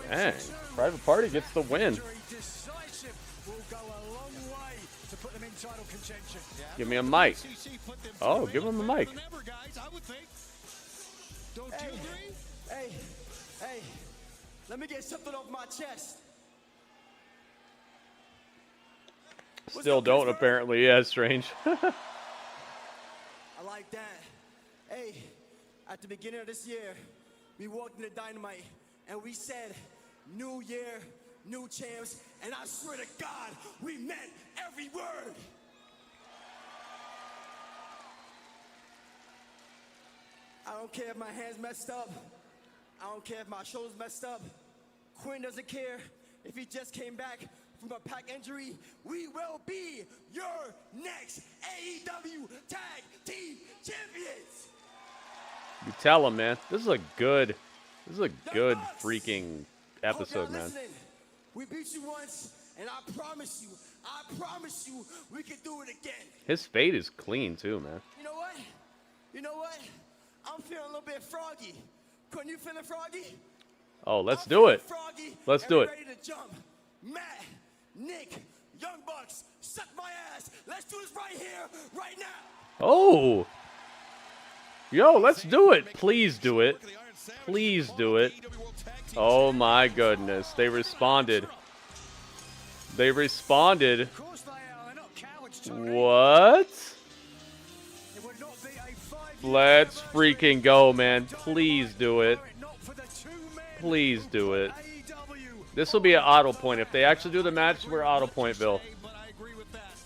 Dang, Private Party gets the win. Give me a mic. Oh, give him a mic. Hey, let me get something off my chest. Still don't, apparently. Yeah, strange. I like that. Hey, at the beginning of this year, we walked into Dynamite, and we said, new year, new champs, and I swear to God, we meant every word. I don't care if my hand's messed up. I don't care if my shoulder's messed up. Quinn doesn't care if he just came back from a pack injury. We will be your next AEW Tag Team Champions. You tell him, man. This is a good freaking episode, man. We beat you once, and I promise you, we can do it again. His fade is clean too, man. You know what? I'm feeling a little bit froggy. Couldn't you feel it, froggy? Oh, let's do it. Let's do it. Ready to jump. Matt, Nick, Young Bucks, suck my ass. Let's do this right here, right now. Oh. Yo, let's do it. Please do it. Please do it. Oh my goodness. They responded. They responded. What? Let's freaking go, man. Please do it. Please do it. This will be an auto point. If they actually do the match, we're auto point, Bill.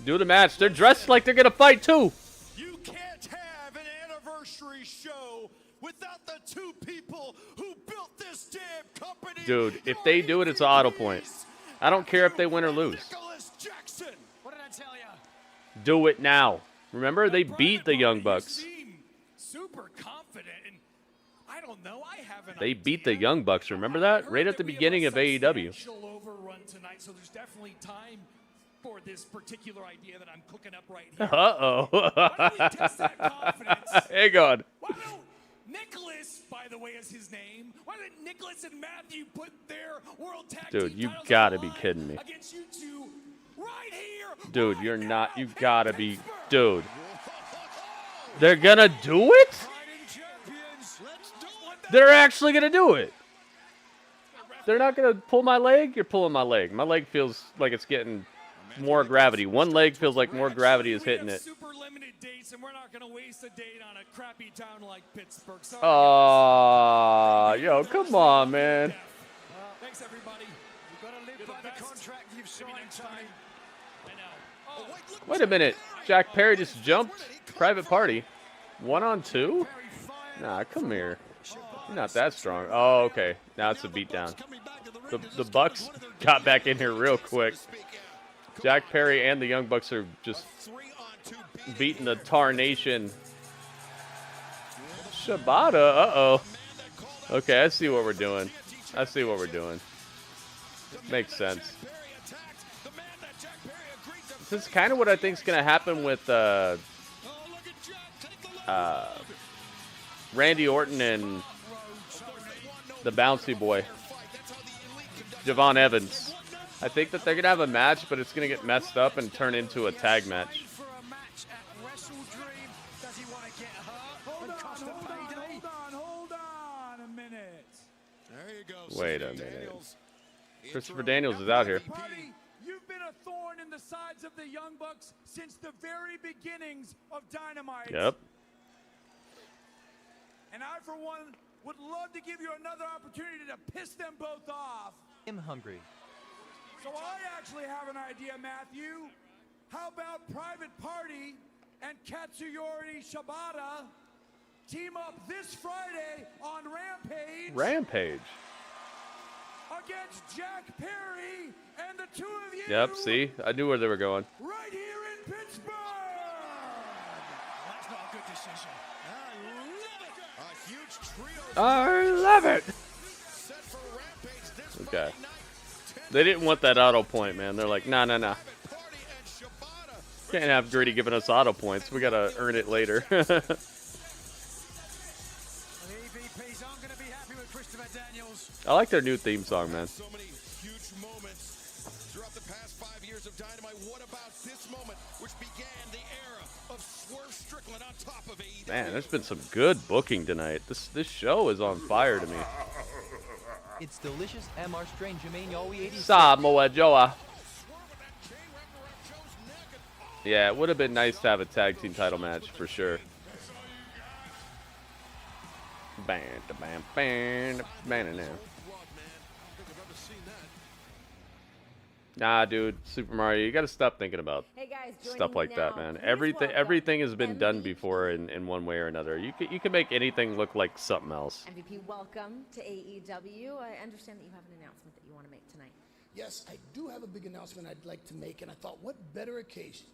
Do the match. They're dressed like they're going to fight, too. You can't have an anniversary show without the two people who built this damn company. Dude, if they do it, it's an auto point. I don't care if they win or lose. What did I tell you? Do it now. Remember, they beat the Young Bucks. Super confident, and I don't know. I haven't. They beat the Young Bucks. Remember that? Right at the beginning of AEW. Overrun tonight, so there's definitely time for this particular idea that I'm cooking up right here. Uh-oh. Why don't we test that confidence? Hang on. Why don't Nicholas, by the way, is his name? Why didn't Nicholas and Matthew put their World Tag Dude, Team you titles gotta on be the line kidding me. against you two right here? Dude, you're not. You gotta be. Dude. They're gonna do it? They're actually gonna do it. They're not gonna pull my leg? You're pulling my leg. My leg feels like it's getting more gravity. One leg feels like more gravity is hitting it. Super limited dates, and we're not going to waste a date on a crappy town like Pittsburgh. Sorry, Yo, come on, man. Thanks, everybody. You've got to live by the contract you've signed, Tony. I know. Wait a minute. Jack Perry just jumped Private Party. 1-on-2? Nah, come here. You're not that strong. Oh, okay. Now it's a beatdown. The Bucks got back in here real quick. Jack Perry and the Young Bucks are just beating the Tarnation. Shibata, uh-oh. Okay, I see what we're doing. I see what we're doing. Makes sense. This is kind of what I think is going to happen with Randy Orton and the bouncy boy, Javon Evans. I think that they're going to have a match, but it's going to get messed up and turn into a tag match. Wait a minute. Christopher Daniels is out here. Buddy, you've been a thorn in the sides of the Young Bucks since the very beginnings of Dynamite. Yep. And I, for one, would love to give you another opportunity to piss them both off. I'm hungry. So I actually have an idea, Matthew. How about Private Party and Katsuyori Shibata team up this Friday on Rampage? Rampage. Against Jack Perry and the two of you. Yep, see? I knew where they were going. Right here in Pittsburgh. That's not a good decision. I love it. Okay. They didn't want that auto point, man. They're like, nah. Can't have Gritty giving us auto points. We gotta earn it later. I like their new theme song, man. So many huge moments throughout the past 5 years of Dynamite. What about this moment, which began the era of Swerve Strickland on top of AEW? Man, there's been some good booking tonight. This show is on fire to me. It's delicious MR Strange Jermaine Yawee 86. Samoa Joe. Yeah, it would have been nice to have a tag team title match for sure. Bam, bam, bam, bam, bam. Nah, dude, Super Mario, you gotta stop thinking about stuff like that, man. Everything has been done before in one way or another. You can make anything look like something else. MVP, welcome to AEW. I understand that you have an announcement that you want to make tonight. Yes, I do have a big announcement I'd like to make, and I thought, what better occasion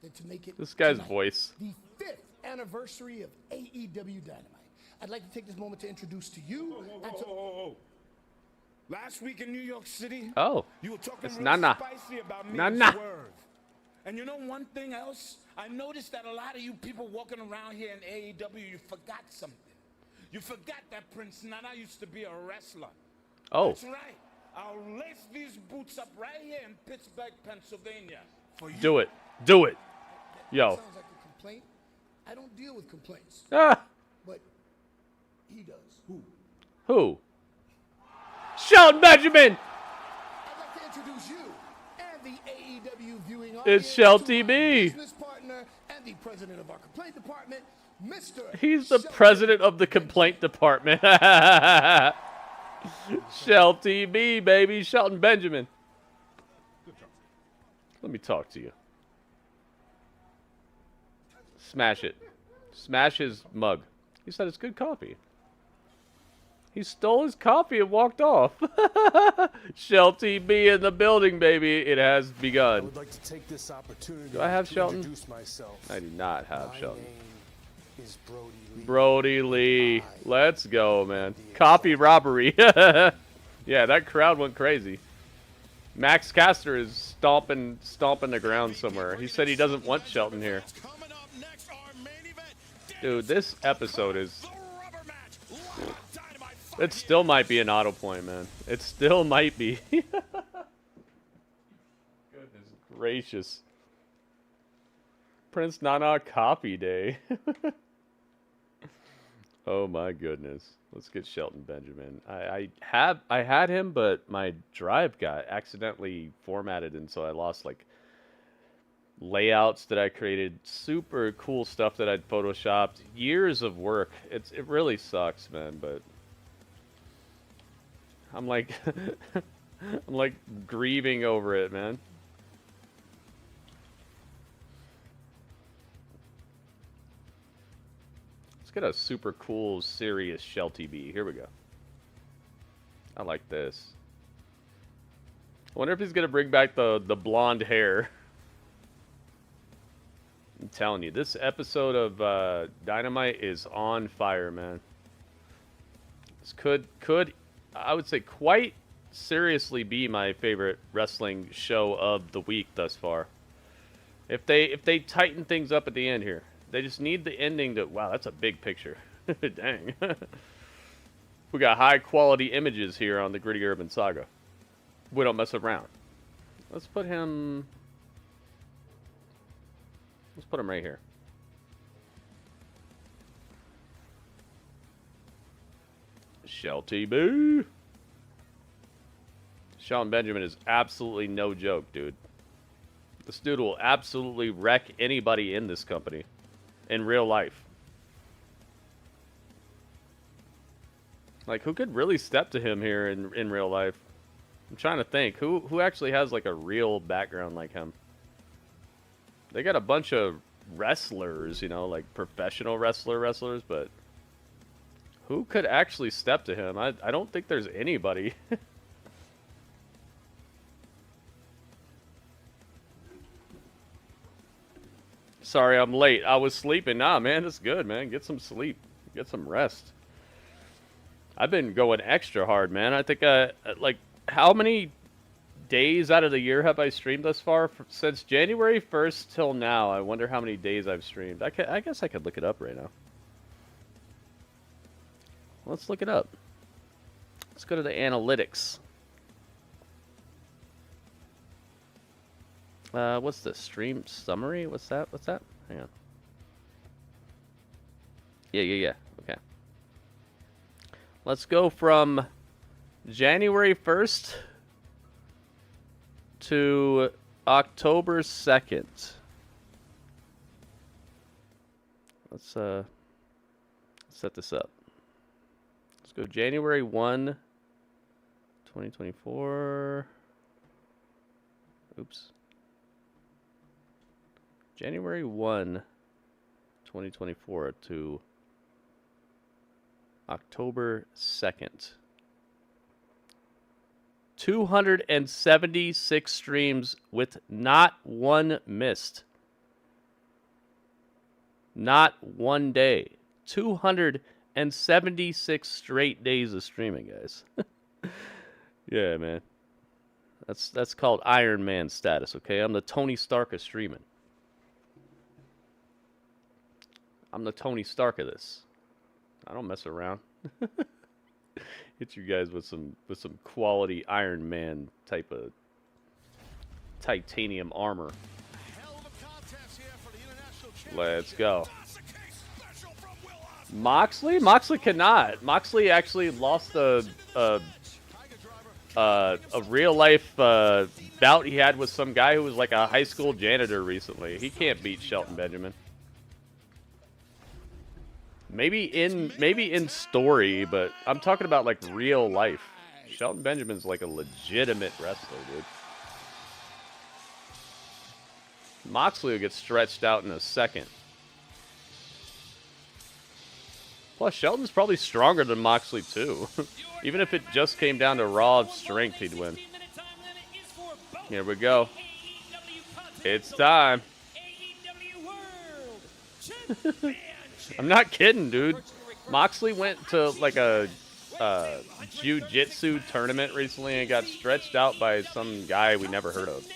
than to make it This guy's tonight, voice. the 5th anniversary of AEW Dynamite. I'd like to take this moment to introduce to you. Last week in New York City, Oh, you were talking it's real Nana. spicy about me Nana. and Swerve. And you know one thing else? I noticed that a lot of you people walking around here in AEW, you forgot something. You forgot that Prince Nana used to be a wrestler. Oh. That's right. I'll lace these boots up right here in Pittsburgh, Pennsylvania. For you. Do it. Do it. Yo. Sounds like a complaint. I don't deal with complaints. Ah. But he does. Who? Shelton Benjamin. I'd like to introduce you and the AEW viewing audience It's Shelty to my B. business partner and the president of our complaint department, Mr. He's the president of the complaint department. Shelty B, baby. Shelton Benjamin. Let me talk to you. Smash it. Smash his mug. He said it's good coffee. He stole his coffee and walked off. Shelty B in the building, baby. It has I begun. would like to take this opportunity Do I have to Shelton? introduce myself. I do not have My Shelton. name is Brody Lee. Brody Lee. Let's go, man. Coffee robbery. Yeah, that crowd went crazy. Max Caster is stomping the ground somewhere. He said he doesn't want Shelton here. Dude, this episode is... It still might be an auto point, man. It still might be. Goodness gracious. Prince Nana Coffee Day. Oh my goodness. Let's get Shelton Benjamin. I had him, but my drive got accidentally formatted, and so I lost like layouts that I created, super cool stuff that I'd photoshopped, years of work. It really sucks, man, but I'm like I'm like grieving over it, man. Let's get a super cool, serious Shelty B. Here we go. I like this. I wonder if he's gonna bring back the blonde hair. I'm telling you, this episode of Dynamite is on fire, man. This could I would say quite seriously be my favorite wrestling show of the week thus far. If they tighten things up at the end here, they just need the ending to. Wow, that's a big picture. Dang. We got high quality images here on the Gritty Urban Saga. We don't mess around. Let's put him right here. Shelty Boo. Shelton Benjamin is absolutely no joke, dude. This dude will absolutely wreck anybody in this company in real life. Like, who could really step to him here in real life? I'm trying to think. Who actually has, like, a real background like him? They got a bunch of wrestlers, you know, like professional wrestlers, but who could actually step to him? I don't think there's anybody. Sorry, I'm late. I was sleeping. Nah, man, it's good, man. Get some sleep. Get some rest. I've been going extra hard, man. I think, like, how many days out of the year have I streamed thus far? Since January 1st till now, I wonder how many days I've streamed. I guess I could look it up right now. Let's look it up. Let's go to the analytics. What's the stream summary? What's that? Hang on. Yeah. Okay. Let's go from January 1st to October 2nd. Let's set this up. Let's go January 1, 2024. Oops. January 1, 2024 to October 2nd. 276 streams with not one missed. Not one day. 276 straight days of streaming, guys. Yeah, man. That's called Iron Man status, okay? I'm the Tony Stark of streaming. I'm the Tony Stark of this. I don't mess around. Hit you guys with some quality Iron Man type of titanium armor. Let's go. Moxley? Moxley cannot. Moxley actually lost a real life bout he had with some guy who was like a high school janitor recently. He can't beat Shelton Benjamin. Maybe in story, but I'm talking about like real life. Shelton Benjamin's like a legitimate wrestler, dude. Moxley will get stretched out in a second. Plus, Shelton's probably stronger than Moxley too. Even if it just came down to raw strength, he'd win. Here we go. It's time. I'm not kidding, dude. Moxley went to like a jiu-jitsu tournament recently and got stretched out by some guy we never heard of.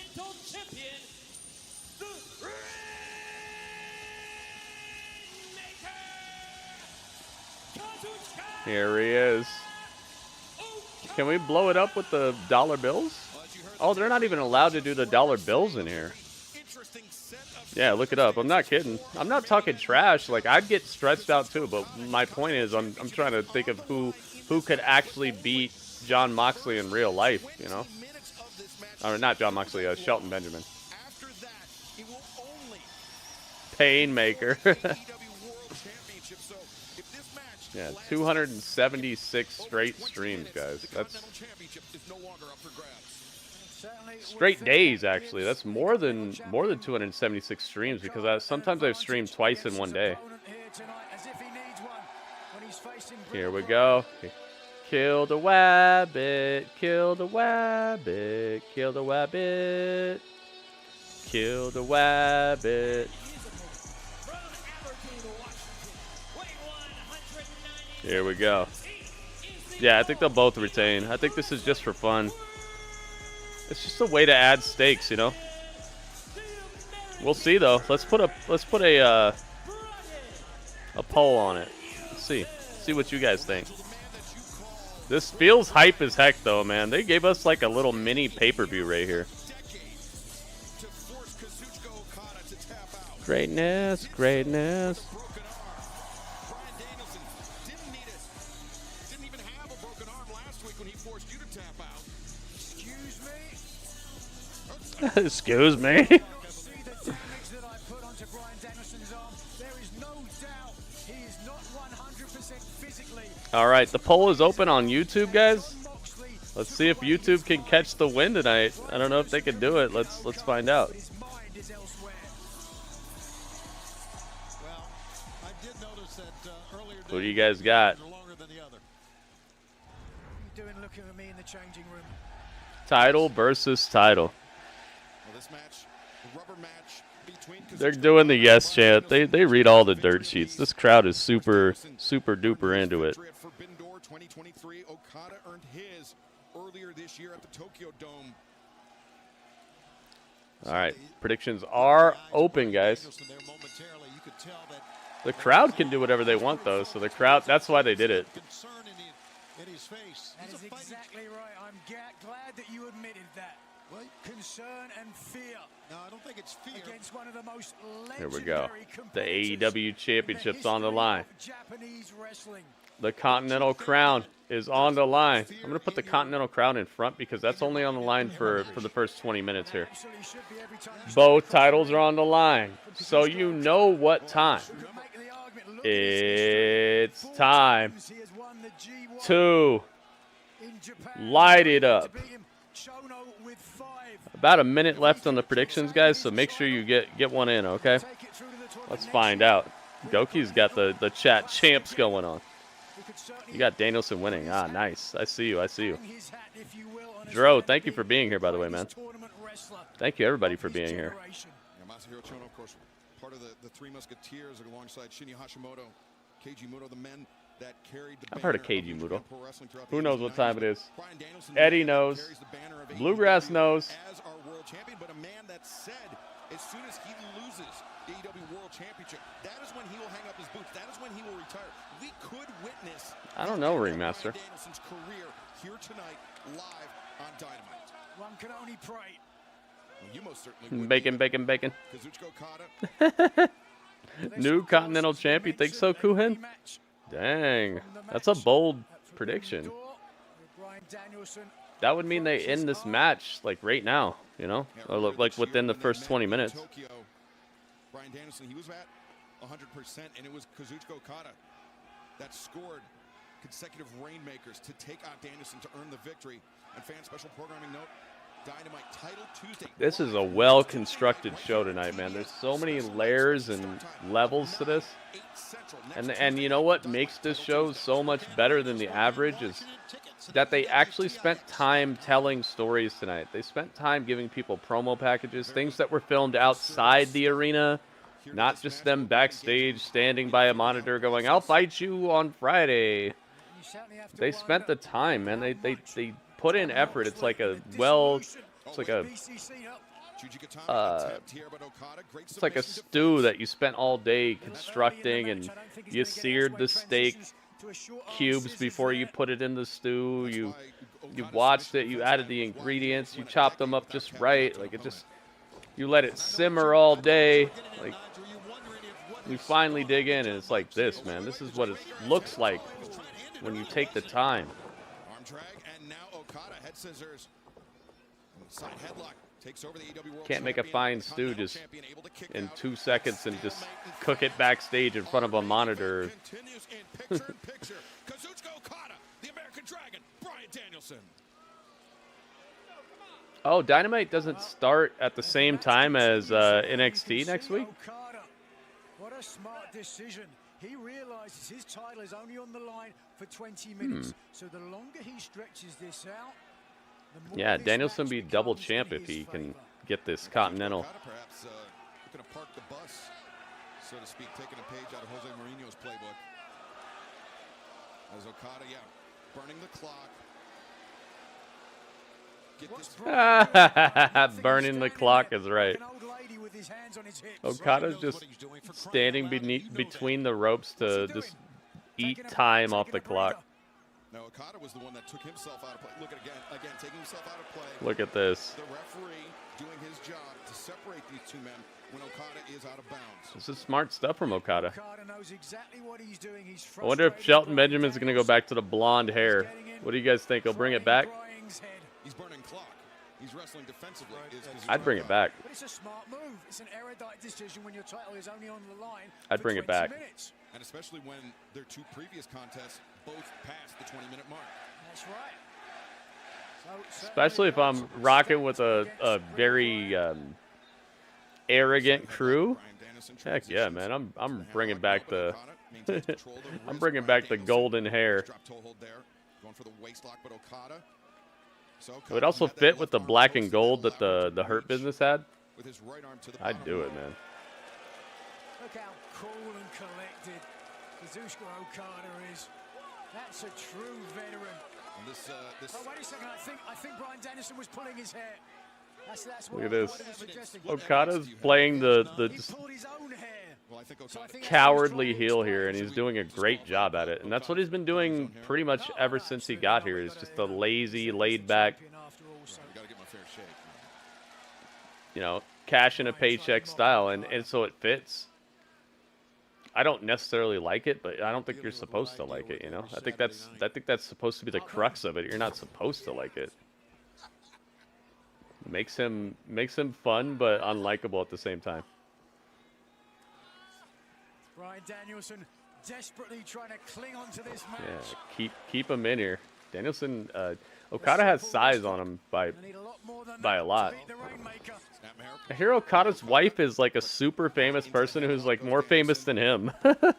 Here he is. Can we blow it up with the dollar bills? Oh, they're not even allowed to do the dollar bills in here. Yeah, look it up. I'm not kidding. I'm not talking trash. Like, I'd get stretched out too, but my point is I'm trying to think of who could actually beat John Moxley in real life, you know? Or not John Moxley, Shelton Benjamin. Painmaker. Yeah, 276 straight streams, guys. That's straight days, actually. That's more than 276 streams because sometimes I've streamed twice in one day. Here we go. Kill the wabbit, kill the wabbit, kill the wabbit, kill the wabbit. Here we go. Yeah, I think they'll both retain. I think this is just for fun. It's just a way to add stakes, you know. We'll see though. Let's put a poll on it. Let's see what you guys think. This feels hype as heck though, man. They gave us like a little mini pay-per-view right here. Greatness, greatness. Excuse me. See the damage that I put onto Bryan Danielson's arm. There is no doubt he is not 100% physically. All right, the poll is open on YouTube, guys. Let's see if YouTube can catch the win tonight. I don't know if they can do it. Let's find out. Who do you guys got? Title versus title. They're doing the yes chant. They read all the dirt sheets. This crowd is super duper into it. For Bindor 2023, Okada earned his earlier this year at the Tokyo Dome. All right, predictions are open, guys. The crowd can do whatever they want, though. So the crowd, that's why they did it. In his face. That is exactly right. I'm glad that you admitted that. Concern and fear. No, I don't think it's fear. Against one of the most Here we go. The AEW Championship's on the line. Japanese wrestling. The Continental Crown is on the line. I'm going to put the Continental Crown in front because that's only on the line for the first 20 minutes here. Both titles are on the line. So you know what time. It's time to light it up. About a minute left on the predictions, guys, so make sure you get one in, okay? Let's find out. Goki's got the chat champs going on. You got Danielson winning. Ah, nice. I see you. I see you. Dro, thank you for being here, by the way, man. Thank you, everybody, for being here. Masahiro Chono, of course, part of the Three Musketeers alongside Shinya Hashimoto, Keiji Muto, the men that carried the I've heard of Keiji Muto. Who knows what time it is? Eddie knows. Bluegrass knows. As our world champion, but a man that said as soon as he loses the AEW World Championship, that is when he will hang up his boots. That is when he will retire. We could witness I don't know, Ringmaster. Bryan Danielson's career here tonight live on Dynamite. One can only pray. Well, you most certainly would. Bacon. Kazuchika Okada. New Continental Champ. You think so, Kuhin? Dang. That's a bold prediction. That would mean they end this match, like, right now, you know? Or look like within the first 20 minutes. Bryan Danielson, he was at 100%, and it was Kazuchika Okada that scored consecutive rainmakers to take out Danielson to earn the victory. And fan special programming note, Dynamite Title Tuesday. This is a well-constructed show tonight, man. There's so many layers and levels to this. And you know what makes this show so much better than the average is that they actually spent time telling stories tonight. They spent time giving people promo packages, things that were filmed outside the arena, not just them backstage standing by a monitor going, "I'll fight you on Friday." They spent the time, man. They put in effort. It's like a it's like a stew that you spent all day constructing, and you seared the steak cubes before you put it in the stew. You watched it, you added the ingredients, you chopped them up just right. Like, it just, you let it simmer all day. Like, you finally dig in, and it's like this, man. This is what it looks like when you take the time. Arm drag, and now Okada head scissors. Side headlock takes over the AEW World Can't make a Champion. fine stew just in 2 seconds and just cook it backstage in front of a monitor. Continues in picture-in-picture. Kazuchika Okada, the American Dragon, Bryan Danielson. Oh, Dynamite doesn't start at the same time as NXT next week? What a smart decision. He realizes his title is only on the line for 20 minutes. So the longer he stretches this out, the more Yeah, this Danielson match be becomes double in champ if his he can favor. get this Continental. Okada perhaps looking to park the bus, so to speak, taking a page out of Jose Mourinho's playbook. As Okada, burning the clock. Get this Burning the clock is right. Okada's just standing between the ropes to just eat time off the clock. Now Okada was the one that took himself out of play. Look at again, taking himself out of play. Look at this. The referee doing his job to separate these two men when Okada is out of bounds. This is smart stuff from Okada. Okada knows exactly what he's doing. He's I wonder if Shelton Benjamin's going to go back to the blonde hair. What do you guys think? He'll bring it back? He's burning clock. He's wrestling defensively. I'd bring it back. But it's a smart move. It's an erudite decision when your title is only on the line. I'd bring it back. Minutes. And especially when their two previous contests both passed the 20-minute mark. That's right. Especially if I'm rocking with a very arrogant crew. Heck yeah, man! I'm bringing back the I'm bringing back the golden hair. It would also fit with the black and gold that the Hurt Business had. I'd do it, man. Look how cool and collected Kazuchika Okada is. That's a true veteran. Oh, wait a second. I think Bryan Danielson was pulling his hair. That's Look at this. Okada's playing the cowardly heel here, and he's doing a great job at it. And that's what he's been doing pretty much ever since he got here. Is just a lazy, laid-back, you know, cash in a paycheck style, and so it fits. I don't necessarily like it, but I don't think you're supposed to like it. You know, I think that's supposed to be the crux of it. You're not supposed to like it. Makes him fun, but unlikable at the same time. Bryan Danielson desperately trying to cling on to this match. Yeah, keep him in here. Danielson, Okada has size on him by a lot. I hear Okada's wife is like a super famous person who's like more famous than him. I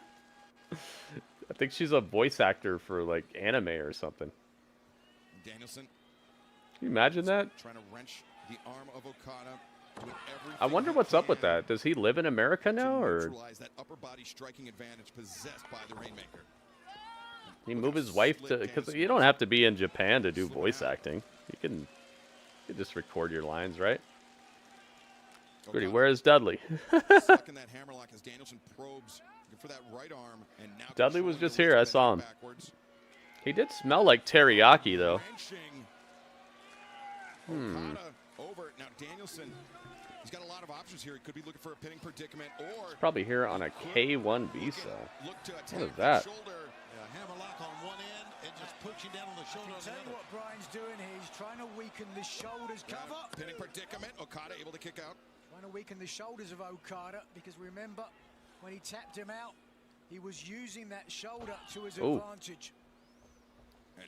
think she's a voice actor for like anime or something. Danielson. Can you imagine that? Trying to wrench the arm of Okada. I wonder what's up with that. Does he live in America now, or that upper body striking advantage possessed by the Rainmaker? He move his wife to? Because you don't have to be in Japan to do voice acting. You can just record your lines, right? Goody, where is Dudley? Dudley was just here. I saw him. He did smell like teriyaki, though. Over now, Danielson. He's got a lot of options here. He could be looking for a pinning predicament, or he's probably here on a K1 visa. What is that? Hammerlock on one end and just pushing down on the shoulder. Tell you what Bryan's doing here. He's trying to weaken the shoulders. Cover. Pinning predicament. Okada able to kick out. Trying to weaken the shoulders of Okada, because remember when he tapped him out, he was using that shoulder to his advantage. And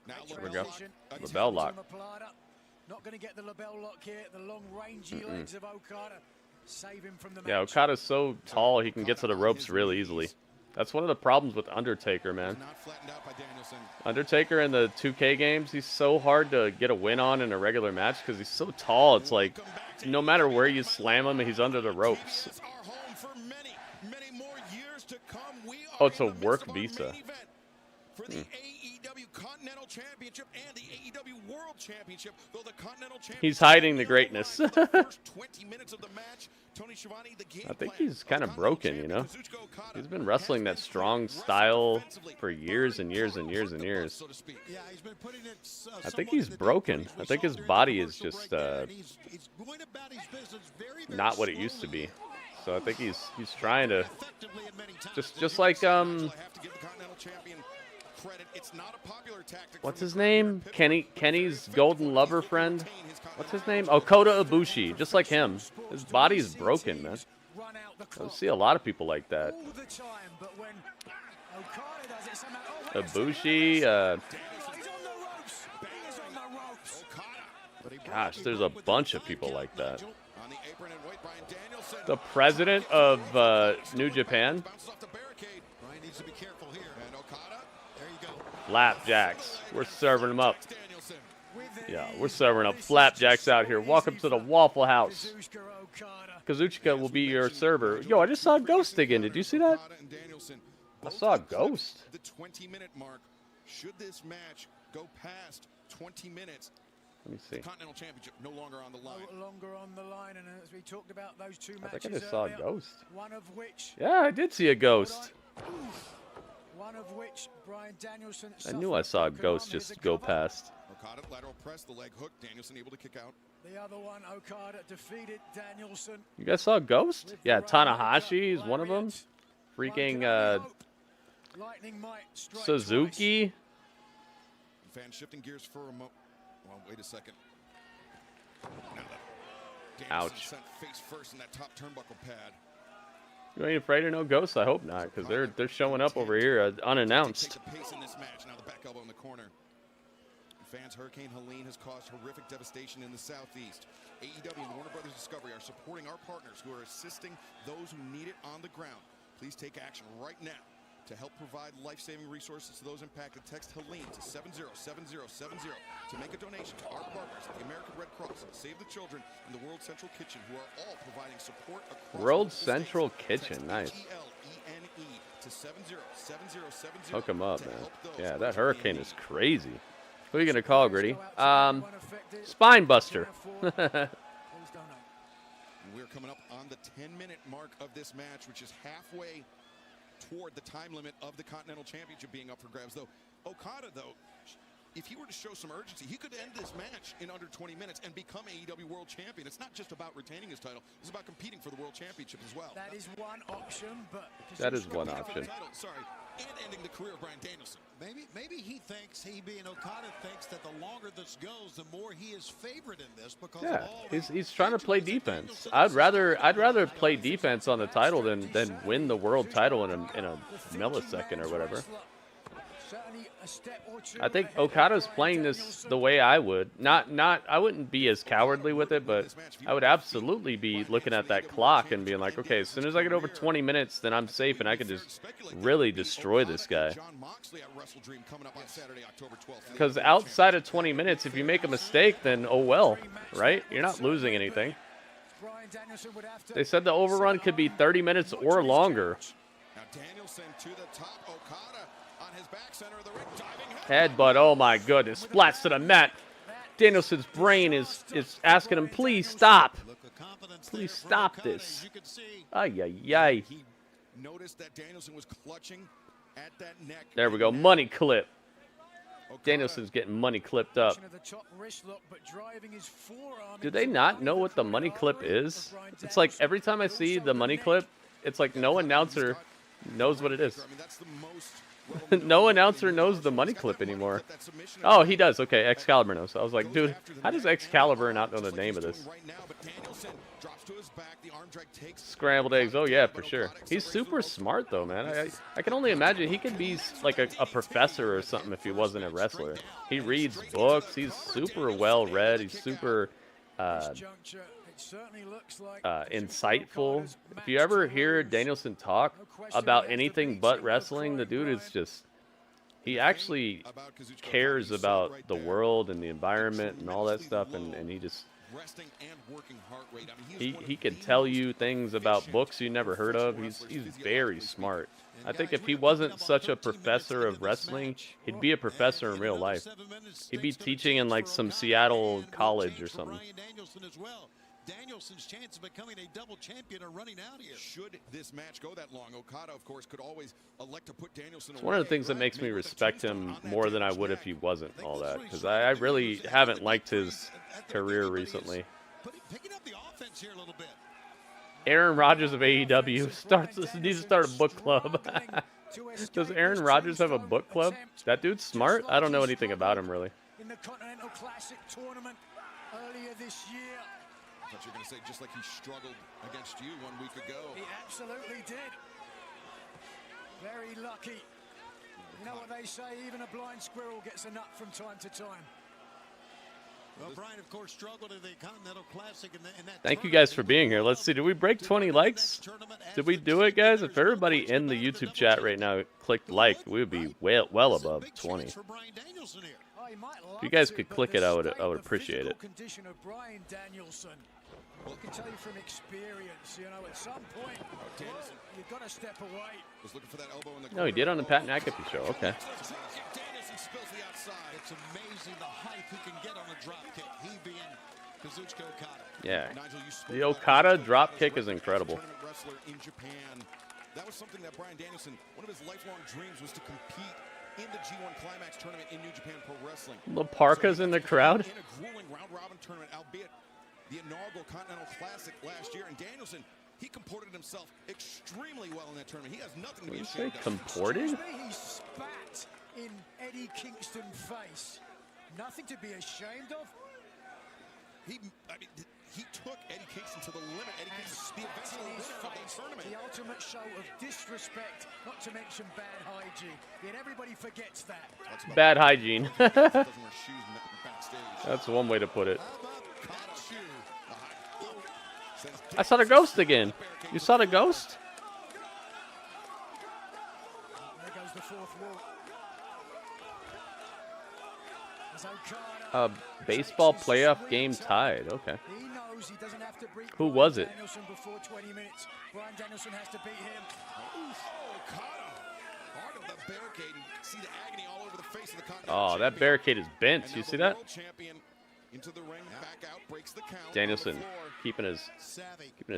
now there we go. Label lock. Not going to get the label lock here. The long rangy legs of Okada save him from the match. Yeah, Okada's so tall he can get to the ropes really easily. That's one of the problems with Undertaker, man. Undertaker in the 2K games, he's so hard to get a win on in a regular match because he's so tall. It's like no matter where you slam him, he's under the ropes. Oh, it's a work visa. For the AEW Continental Championship and the AEW World Championship, though the Continental Championship, he's hiding the greatness. the first 20 minutes of the match, Tony Schiavone, the game I think he's kind of broken, you know. He's been wrestling that strong style for years and years and years and years. I think he's broken. I think his body is just not what it used to be. So I think he's trying to just like what's his name? Kenny's golden lover friend. What's his name? Oh, Kota Ibushi. Just like him. His body's broken, man. I see a lot of people like that. Ibushi. Gosh, there's a bunch of people like that. The president of New Japan. Flapjacks. We're serving them up. Yeah, we're serving up flapjacks out here. Welcome to the Waffle House. Kazuchika will be your server. Yo, I just saw a ghost again. Did you see that? I saw a ghost. The 20-minute mark. Should this match go past 20 minutes? Let me see. The Continental Championship no longer on the line. No longer on the line, and as we talked about those two matches, I think I just saw a ghost. One of which. Yeah, I did see a ghost. One of which Bryan Danielson. I knew I saw a ghost just go past. Okada lateral press, the leg hook. Danielson able to kick out. The other one, Okada defeated Danielson. You guys saw a ghost? Yeah, Tanahashi is one of them. Freaking Suzuki. Fan shifting gears for a moment. Well, wait a second. Ouch. Sent face first in that top turnbuckle pad. You ain't afraid of no ghosts? I hope not, because they're showing up over here unannounced. Take the pace in this match. Now the back elbow in the corner. Fans, Hurricane Helene has caused horrific devastation in the Southeast. AEW and Warner Brothers Discovery are supporting our partners who are assisting those who need it on the ground. Please take action right now to help provide life-saving resources to those impacted. Text Helene to 707070 to make a donation to our partners at the American Red Cross, Save the Children, and the World Central Kitchen, who are all providing support across World Central Kitchen, nice. HELENE to 707070. Hook him up, man. Yeah, that hurricane is crazy. Who are you going to call, Gritty? Spine Buster. We're coming up on the 10-minute mark of this match, which is halfway toward the time limit of the Continental Championship being up for grabs. Though Okada, if he were to show some urgency, he could end this match in under 20 minutes and become AEW World Champion. It's not just about retaining his title. It's about competing for the World Championship as well. That is one option, but... That is one option. Sorry, and ending the career of Bryan Danielson. Maybe he thinks, he being Okada thinks that the longer this goes, the more he is favored in this because Yeah, of all he's trying to play defense. I'd rather play defense on the title than win the world title in a millisecond or whatever. I think Okada's playing this the way I would. I wouldn't be as cowardly with it, but I would absolutely be looking at that clock and being like, okay, as soon as I get over 20 minutes, then I'm safe and I can just really destroy this guy. Because outside of 20 minutes, if you make a mistake, then oh well, right? You're not losing anything. They said the overrun could be 30 minutes or longer. Now Danielson to the top, Okada on his back center of the ring, diving Headbutt, oh my goodness, splats to the mat. Danielson's brain is asking him, please stop. Please stop this. Ay, ay, ay. He noticed that Danielson was clutching at that neck. There we go, money clip. Danielson's getting money clipped up. Do they not know what the money clip is? It's like every time I see the money clip, it's like no announcer knows what it is. No announcer knows the money clip anymore. Oh, he does. Okay, Excalibur knows. I was like, dude, how does Excalibur not know the name of this? Scrambled eggs. Oh, yeah, for sure. He's super smart, though, man. I can only imagine he could be like a professor or something if he wasn't a wrestler. He reads books. He's super well-read. He's super insightful. If you ever hear Danielson talk about anything but wrestling, the dude is just, he actually cares about the world and the environment and all that stuff, and he just, he can tell you things about books you never heard of. He's very smart. I think if he wasn't such a professor of wrestling, he'd be a professor in real life. He'd be teaching in like some Seattle college or something. Danielson's chance of becoming a double champion are running out here. Should this match go that long, Okada, of course, could always elect to put Danielson away. It's one of the things that makes me respect him more than I would if he wasn't all that, because I really haven't liked his career recently. Picking up the offense here a little bit. Aaron Rodgers of AEW needs to start a book club. Does Aaron Rodgers have a book club? That dude's smart. I don't know anything about him really. In the Continental Classic tournament earlier this year. I thought you were going to say just like he struggled against you 1 week ago. He absolutely did. Very lucky. You know what they say, even a blind squirrel gets a nut from time to time. Well, Bryan, of course, struggled in the Continental Classic. In that Thank you guys for being here. Let's see, did we break 20 likes? Did we do it, guys? If everybody in the YouTube chat right now clicked like, we would be well above 20. If you guys could click it, I would appreciate it. Condition of Bryan Danielson. I can tell you from experience, you know, at some point, you've got to step away. Was looking for that elbow in the No, he did on the Pat McAfee show. Okay. Danielson spills the outside. It's amazing the height he can get on a drop kick. He being Kazuchika Okada. Yeah. The Okada drop kick is incredible. Wrestler in Japan. That was something that Bryan Danielson, one of his lifelong dreams was to compete in the G1 Climax tournament in New Japan Pro Wrestling. La Parka's in the crowd. In a grueling round-robin tournament, albeit the inaugural Continental Classic last year, and Danielson, he comported himself extremely well in that tournament. He has nothing to be ashamed of. Comported? He spat in Eddie Kingston's face. Nothing to be ashamed of. He took Eddie Kingston to the limit. Eddie Kingston, the eventual winner of the tournament. The ultimate show of disrespect, not to mention bad hygiene. Yet everybody forgets that. Bad hygiene. That's one way to put it. I saw the ghost again. You saw the ghost? There goes the fourth wall. Baseball playoff game tied. Okay. Who was it? Before 20 minutes. Bryan Danielson has to beat him. Oh, that barricade is bent. You see that? Danielson keeping his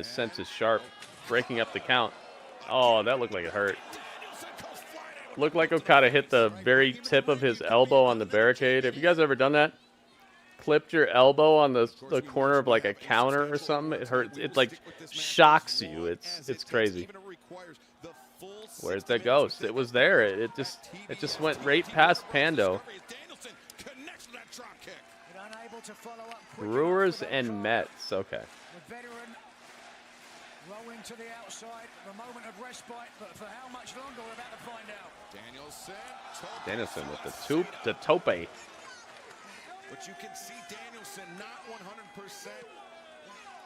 senses sharp, breaking up the count. Oh, that looked like it hurt. Looked like Okada hit the very tip of his elbow on the barricade. Have you guys ever done that? Clipped your elbow on the corner of like a counter or something? It hurts. It like shocks you. It's crazy. Where's the ghost? It was there. It just went right past Pando. Brewers and Mets. Okay. Rolling to the outside, the moment of respite, but for how much longer we're about to find out. Danielson with the tope. But you can see Danielson not 100%.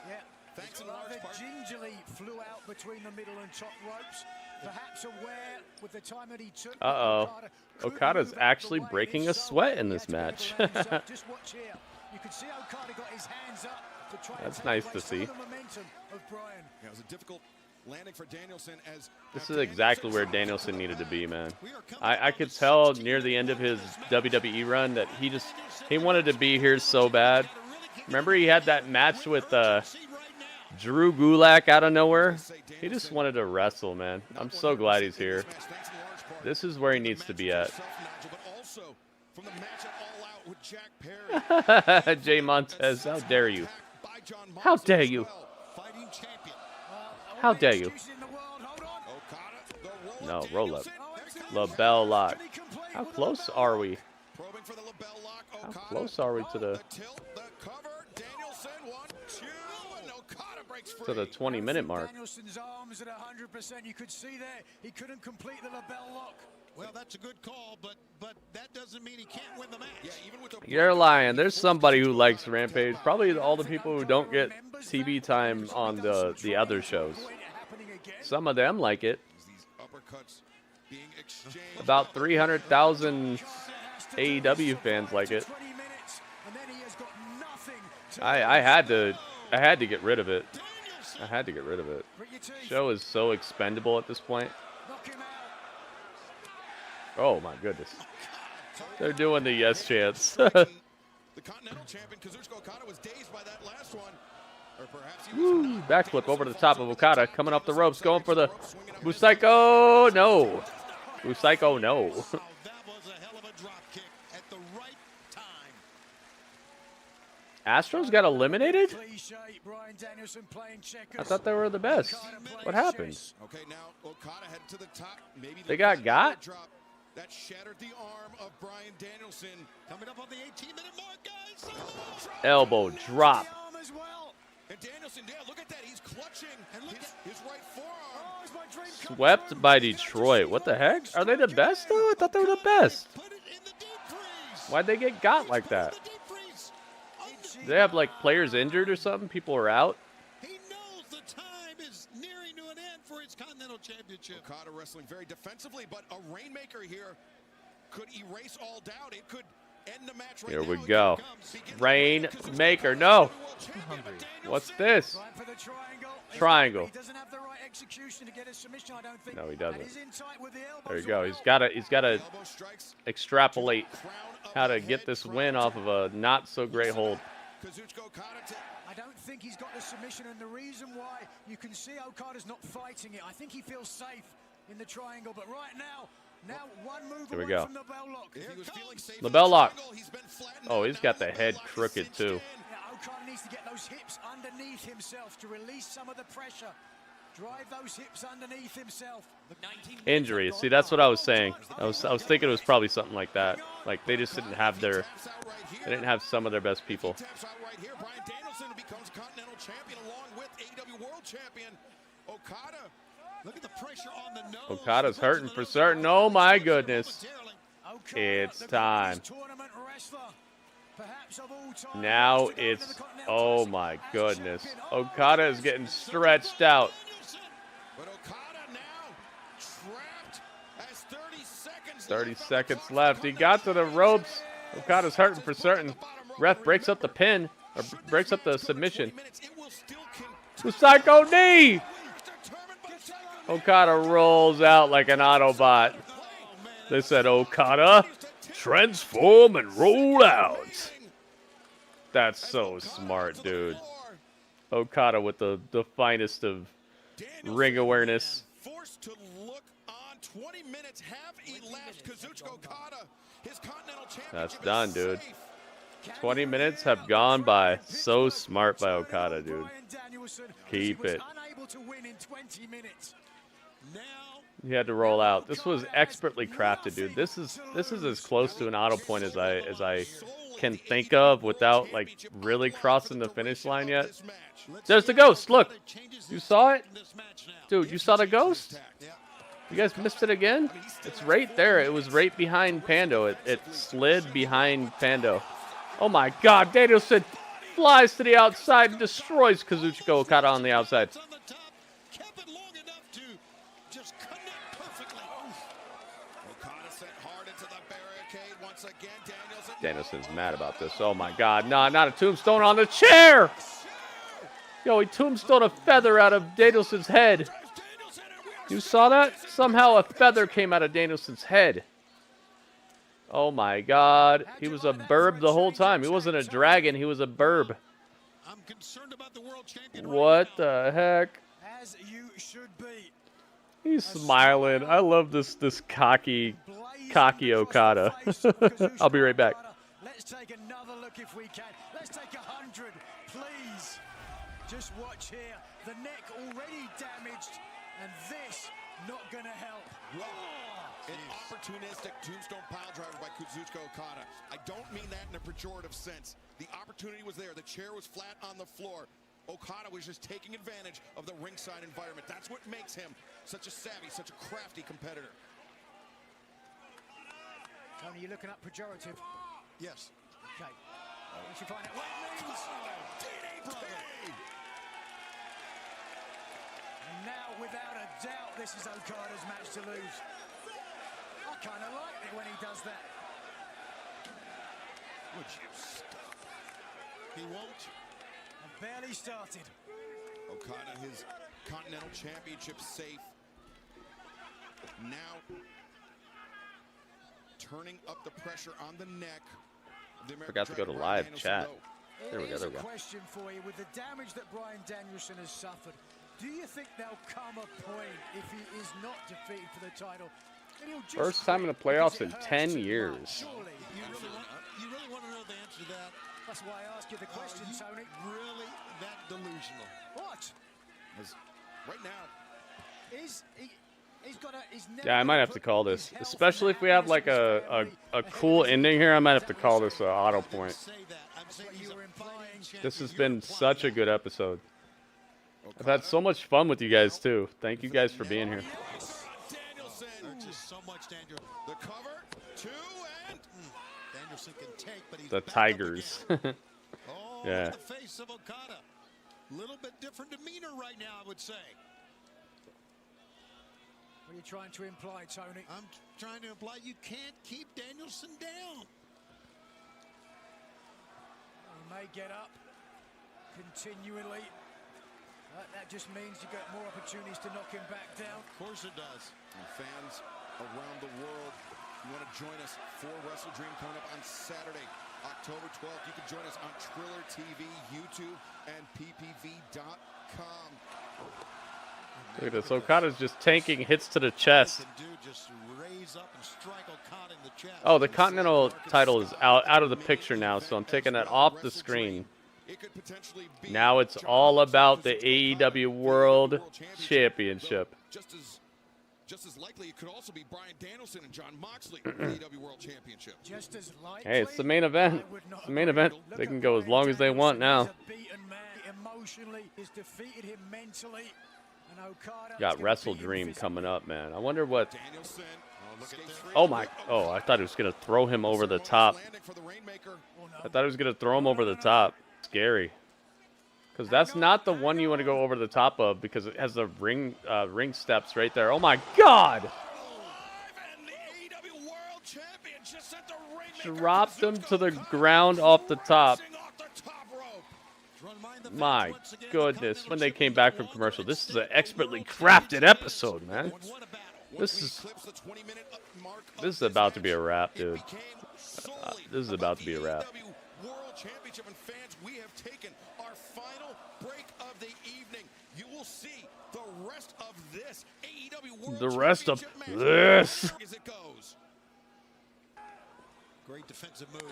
Yeah, thanks a large part. Gingerly flew out between the middle and top ropes, perhaps aware with the time that he took. Okada's actually breaking a sweat in this match. Just watch here. You can see Okada got his hands up. That's nice to see. Yeah, it was a difficult landing for Danielson as this is exactly where Danielson needed to be, man. I could tell near the end of his WWE run that he wanted to be here so bad. Remember he had that match with Drew Gulak out of nowhere? He just wanted to wrestle, man. I'm so glad he's here. This is where he needs to be at. Jay Montez, how dare you? How dare you? How dare you? No, roll up. LaBelle lock. How close are we? How close are we to the 20-minute mark? Danielson's arms at 100%. You could see there he couldn't complete the LaBelle lock. Well, that's a good call, but that doesn't mean he can't win the match. Yeah, even with the You're lying. There's somebody who likes Rampage. Probably all the people who don't get TV time on the other shows. Some of them like it. About 300,000 AEW fans like it. I had to get rid of it. I had to get rid of it. Show is so expendable at this point. Oh my goodness. They're doing the yes chants. The Continental Champion Kazuchika Okada was dazed by that last one. Or perhaps he Woo, backflip over the top of Okada, coming off the ropes, going for the Busaiko. No. Busaiko, no. that was a hell of a drop kick at the right time. Astros got eliminated? I thought they were the best. What happened? Okay, now Okada headed to the top. Maybe they got? That shattered the arm of Bryan Danielson. Coming up on the 18-minute mark, guys. Elbow drop. And Danielson, yeah, look at that. He's clutching his right forearm. Swept by Detroit. What the heck? Are they the best, though? I thought they were the best. Why'd they get got like that? Do they have, like, players injured or something? People are out? He knows the time is nearing to an end for his Continental Championship. Okada wrestling very defensively, but a Rainmaker here could erase all doubt. It could end the match right Here now. we go. Rainmaker. No. What's this? Triangle. No, he doesn't. There you go. He's got to extrapolate how to get this win off of a not so great hold. I don't think he's got the submission, and the reason why you can see Okada's not fighting it. I think he feels safe in the triangle, but right now one move Here we away go. from the bell lock. LaBelle lock. Oh, he's got the head crooked too. Yeah, Okada needs to get those hips underneath himself to release some of the pressure. drive those hips underneath himself. Injury. See, that's what I was saying. I was thinking it was probably something like that. Like they just didn't have they didn't have some of their best people. Right here, Bryan Danielson becomes Continental Champion along with AEW World Champion Okada. Look at the pressure on the nose. Okada's hurting for certain. Oh my goodness. It's time. Now it's, oh my goodness. Okada is getting stretched out. But Okada now trapped as 30 seconds left. He got to the ropes. Okada's hurting for certain. Ref breaks up the pin, or breaks up the submission. The Psycho knee! Okada rolls out like an Autobot. They said, Okada, transform and roll out. That's so smart, dude. Okada with the finest of ring awareness. forced to look on. 20 minutes have elapsed. Kazuchika Okada, his Continental Championship. That's done, dude. 20 minutes have gone by. So smart by Okada, dude. Keep it. He had to roll out. This was expertly crafted, dude. This is as close to an auto point as I can think of without like really crossing the finish line yet. There's the ghost. Look, you saw it, dude. You saw the ghost. You guys missed it again. It's right there. It was right behind Pando. It slid behind Pando. Oh my God! Danielson flies to the outside and destroys Kazuchika Okada on the outside. Danielson's mad about this. Oh my God. No, not a tombstone on the chair. Yo, he tombstoned a feather out of Danielson's head. You saw that? Somehow a feather came out of Danielson's head. Oh my God. He was a burb the whole time. He wasn't a dragon. He was a burb. What the heck? As you should be. He's smiling. I love this cocky Okada. I'll be right back. Let's take another look if we can. Let's take 100, please. Just watch here. The neck already damaged, and this not gonna help. An opportunistic tombstone piledriver by Kazuchika Okada. I don't mean that in a pejorative sense. The opportunity was there. The chair was flat on the floor. Okada was just taking advantage of the ringside environment. That's what makes him such a savvy, such a crafty competitor. Tony, you looking up pejorative? Yes. Okay. Once you find out what it means. And now, without a doubt, this is Okada's match to lose. I kind of like it when he does that. Would you stop? He won't. And barely started. Okada, his Continental Championship safe. Now, turning up the pressure on the neck. Forgot to go to live chat. There we go. Here's a question for you. With the damage that Bryan Danielson has suffered, do you think there'll come a point if he is not defeated for the title? First time in the playoffs in 10 years. You really want to know the answer to that? That's why I asked you the question, Tony. Really that delusional? What? Right now. Yeah, I might have to call this, especially if we have like a cool ending here. I might have to call this an auto point. This has been such a good episode. I've had so much fun with you guys too. Thank you guys for being here. Just so much danger. The cover, 2 and Danielson can take, but he's The Tigers. Yeah. The face of Okada. Little bit different demeanor right now, I would say. What are you trying to imply, Tony? I'm trying to imply you can't keep Danielson down. He may get up continually. That just means you get more opportunities to knock him back down. Of course it does. And fans around the world, you want to join us for Wrestle Dream coming up on Saturday, October 12th. You can join us on Triller TV, YouTube, and ppv.com. Look at this. Okada's just tanking hits to the chest. Oh, the Continental title is out of the picture now, so I'm taking that off the screen. it could potentially be Now it's all about the AEW World Championship. Just as likely, it could also be Bryan Danielson and Jon Moxley for the AEW World Championship. Just as likely, Hey, it's the main event. It's the main event. They can go as long as they want now. emotionally, he's defeated him mentally. And Okada Got Wrestle Dream coming up, man. I wonder what. Oh my! Oh, I thought he was gonna throw him over the top. I thought he was gonna throw him over the top. Scary. Because that's not the one you want to go over the top of, because it has the ring steps right there. Oh my God! Dropped him to the ground off the top. My goodness, when they came back from commercial. This is an expertly crafted episode, man. This is about to be a wrap, dude. This is about to be a wrap. World Championship, and fans, we have taken our final break of the evening. You will see the rest of this AEW World The rest of Championship this. as it goes. Great defensive move.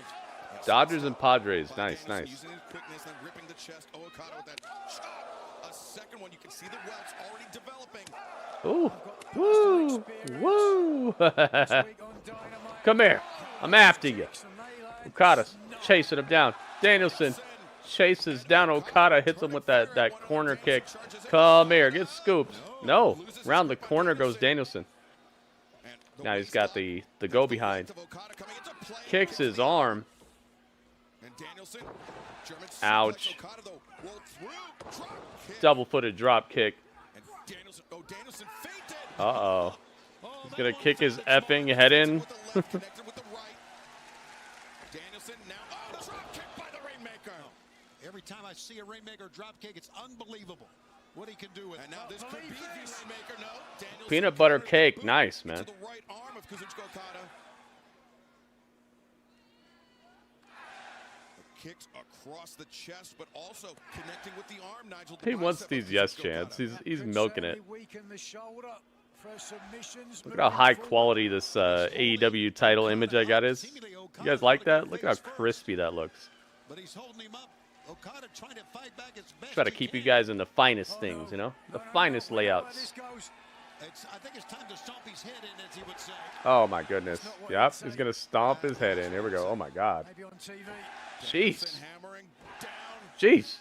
Dodgers and Padres. Nice, nice. Using his quickness and ripping the chest. Okada with that shot. A second one. You can see the welts already developing. Ooh. Woo. Woo. Come here. I'm after you. Okada chasing him down. Danielson chases down Okada, hits him with that corner kick. Come here, get scooped. No, round the corner goes Danielson. Now he's got the go behind. Kicks his arm. Ouch. Double-footed drop kick. Uh-oh. He's going to kick his effing head in. Every time I see a Rainmaker drop kick, it's unbelievable what he can do with it. And now this could be the Rainmaker. No, Danielson Peanut butter cake. Nice, man. to the right arm of Kazuchika Okada. Kicks across the chest, but also connecting with the arm. Nigel, He wants these yes chants. He's milking it. Look at how high quality this AEW title image I got is. You guys like that? Look at how crispy that looks. But he's holding him up. Okada trying to fight back as best Try to keep you guys in the finest things, you know? The finest layouts. I think it's time to stomp his head in, as he would say. Oh my goodness. Yep, he's going to stomp his head in. Here we go. Oh my God. Jeez. Jeez.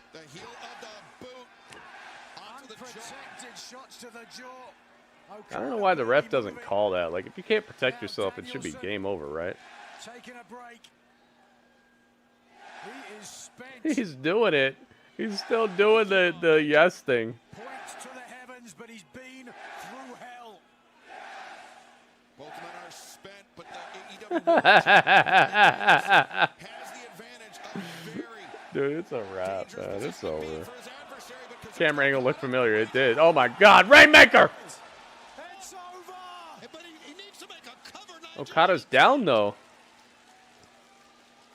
I don't know why the ref doesn't call that. Like, if you can't protect yourself, it should be game over, right? Taking a break. He is spent. He's doing it. He's still doing the yes thing. Points to the heavens, but he's been through hell. Both men are spent, but the AEW has the advantage of very. Dude, it's a wrap, man. It's over. Camera angle looked familiar. It did. Oh my God, Rainmaker! It's over. But he needs to make a cover. Okada's down though.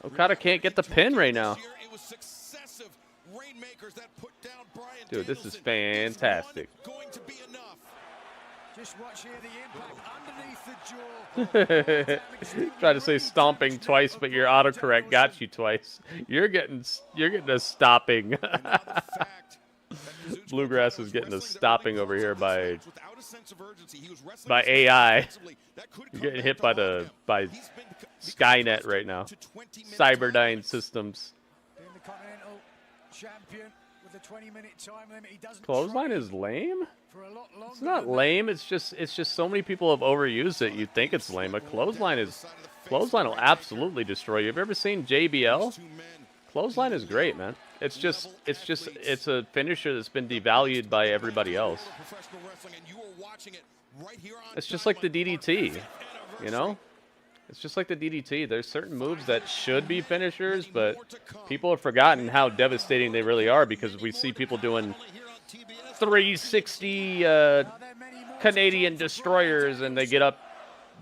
Okada can't get the pin right now. It was successive Rainmakers that put down Bryan Dude, this is fantastic. going to be enough. Just watch here the impact underneath the jaw. Try to say stomping twice, but your autocorrect got you twice. You're getting a stopping. Bluegrass is getting a stopping over here by AI. You're getting hit by Skynet right now. Cyberdyne Systems. Being the Continental Champion with a 20-minute time limit, he doesn't Clothesline is lame? for a lot longer. It's not lame. It's just so many people have overused it. You think it's lame. A clothesline will absolutely destroy you. Have you ever seen JBL? Clothesline is great, man. It's a finisher that's been devalued by everybody else. It's just like the DDT, you know? It's just like the DDT. There's certain moves that should be finishers, but people have forgotten how devastating they really are because we see people doing 360 Canadian destroyers and they get up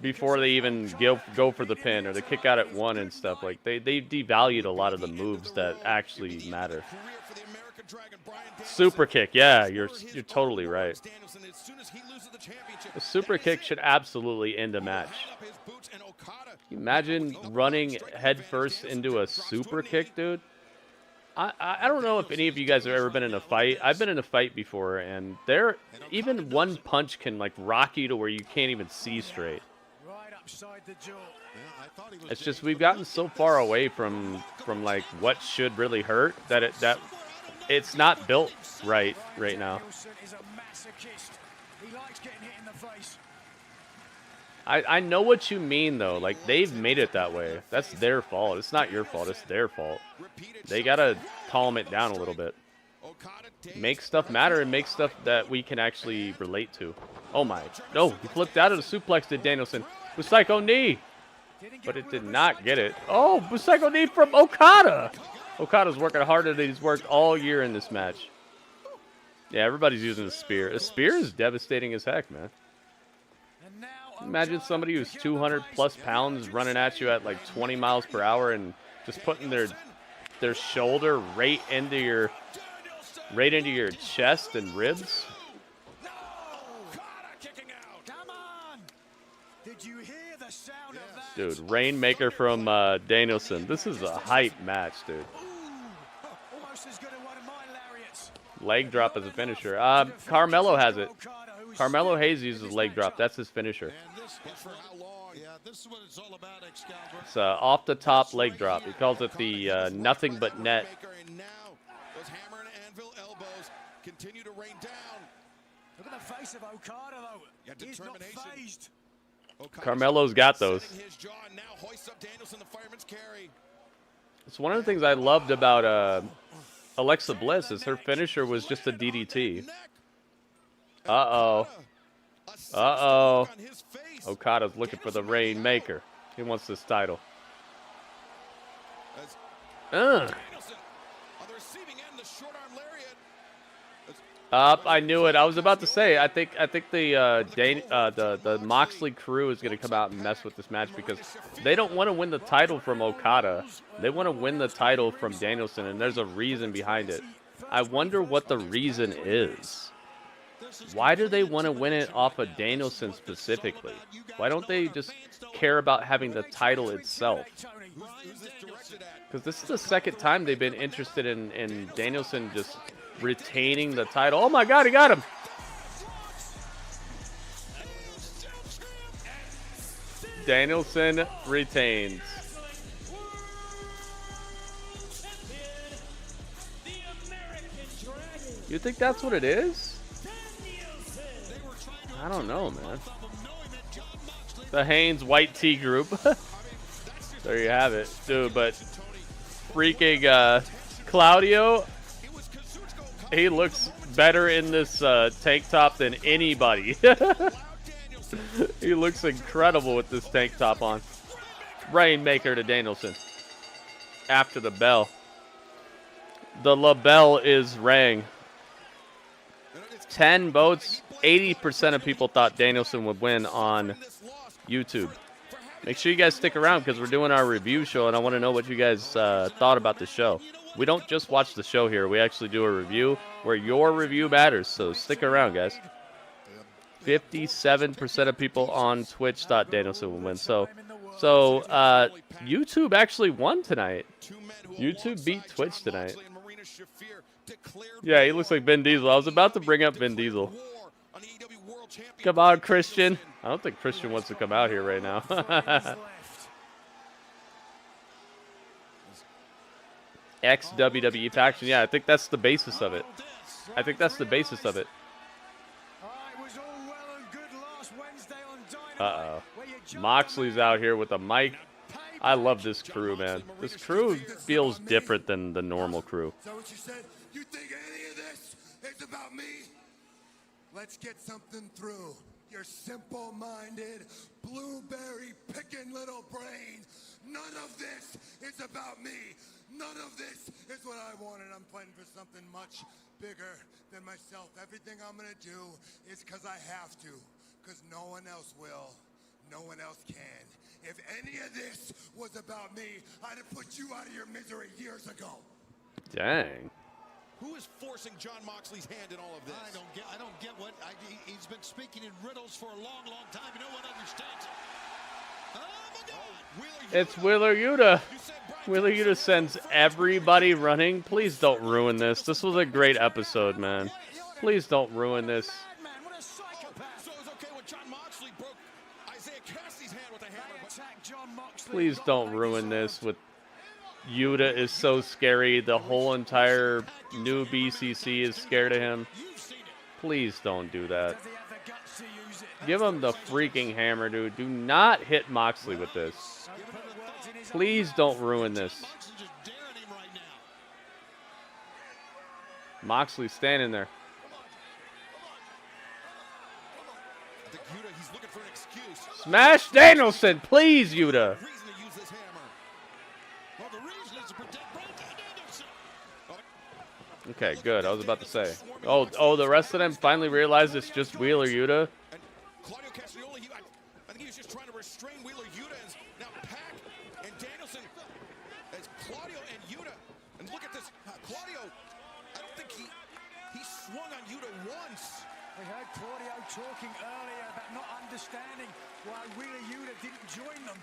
before they even go for the pin, or they kick out at one and stuff. Like they devalued a lot of the moves that actually matter. Super kick, yeah, you're totally right. A super kick should absolutely end a match. Can you imagine running headfirst into a super kick, dude? I don't know if any of you guys have ever been in a fight. I've been in a fight before, and even one punch can like rock you to where you can't even see straight. It's just we've gotten so far away from like what should really hurt that it's not built right now. I know what you mean though. Like they've made it that way. That's their fault. It's not your fault. It's their fault. They gotta calm it down a little bit. Make stuff matter and make stuff that we can actually relate to. Oh my! No, he flipped out of the suplex to Danielson. Busaiku knee, but it did not get it. Oh, Busaiku knee from Okada. Okada's working harder than he's worked all year in this match. Yeah, everybody's using a spear. A spear is devastating as heck, man. Imagine somebody who's 200 plus pounds running at you at like 20 miles per hour and just putting their shoulder right into your chest and ribs. Dude, Rainmaker from Danielson. This is a hype match, dude. Leg drop as a finisher. Carmelo has it. Carmelo Hayes uses leg drop. That's his finisher. It's off the top leg drop. He calls it the nothing but net. Continue to rain down. Look at the face of Okada, though. Yeah, he's not phased. Carmelo's got those. It's one of the things I loved about Alexa Bliss is her finisher was just a DDT. Uh-oh. Uh-oh. Okada's looking for the Rainmaker. He wants this title. I knew it. I was about to say. I think the Moxley crew is going to come out and mess with this match because they don't want to win the title from Okada. They want to win the title from Danielson, and there's a reason behind it. I wonder what the reason is. Why do they want to win it off of Danielson specifically? Why don't they just care about having the title itself? Because this is the second time they've been interested in Danielson just retaining the title. Oh my God, he got him! Danielson retains. You think that's what it is? I don't know, man. The Haynes White Tea Group. There you have it, dude. But freaking Claudio, he looks better in this tank top than anybody. He looks incredible with this tank top on. Rainmaker to Danielson. After the bell. The LaBelle is rang. 10 votes. 80% of people thought Danielson would win on YouTube. Make sure you guys stick around because we're doing our review show, and I want to know what you guys thought about the show. We don't just watch the show here. We actually do a review where your review matters, so stick around, guys. 57% of people on Twitch thought Danielson would win. So YouTube actually won tonight. YouTube beat Twitch tonight. Yeah, he looks like Vin Diesel. I was about to bring up Vin Diesel. Come on, Christian. I don't think Christian wants to come out here right now. Ex-WWE faction. Yeah, I think that's the basis of it. Uh-oh. Moxley's out here with a mic. I love this crew, man. This crew feels different than the normal crew. Is that what you said? You think any of this is about me? Let's get something through. Your simple-minded, blueberry-picking little brain. None of this is about me. None of this is what I wanted. I'm fighting for something much bigger than myself. Everything I'm going to do is because I have to. Because no one else will. No one else can. If any of this was about me, I'd have put you out of your misery years ago. Dang. Who is forcing Jon Moxley's hand in all of this? I don't get what he's been speaking in riddles for a long, long time. No one understands it. Oh my God! It's Wheeler Yuta. Wheeler Yuta sends everybody running. Please don't ruin this. This was a great episode, man. Please don't ruin this. Please don't ruin this with Yuta is so scary. The whole entire new BCC is scared of him. Please don't do that. Give him the freaking hammer, dude. Do not hit Moxley with this. Please don't ruin this. Moxley standing there. Smash Danielson, please, Yuta. Okay, good. I was about to say. Oh, the rest of them finally realized it's just Wheeler Yuta. Claudio Castagnoli, I think he was just trying to restrain Wheeler Yuta as now Pac and Danielson as Claudio and Yuta. And look at this, Claudio, I don't think he swung on Yuta once. We heard Claudio talking earlier about not understanding why Wheeler Yuta didn't join them.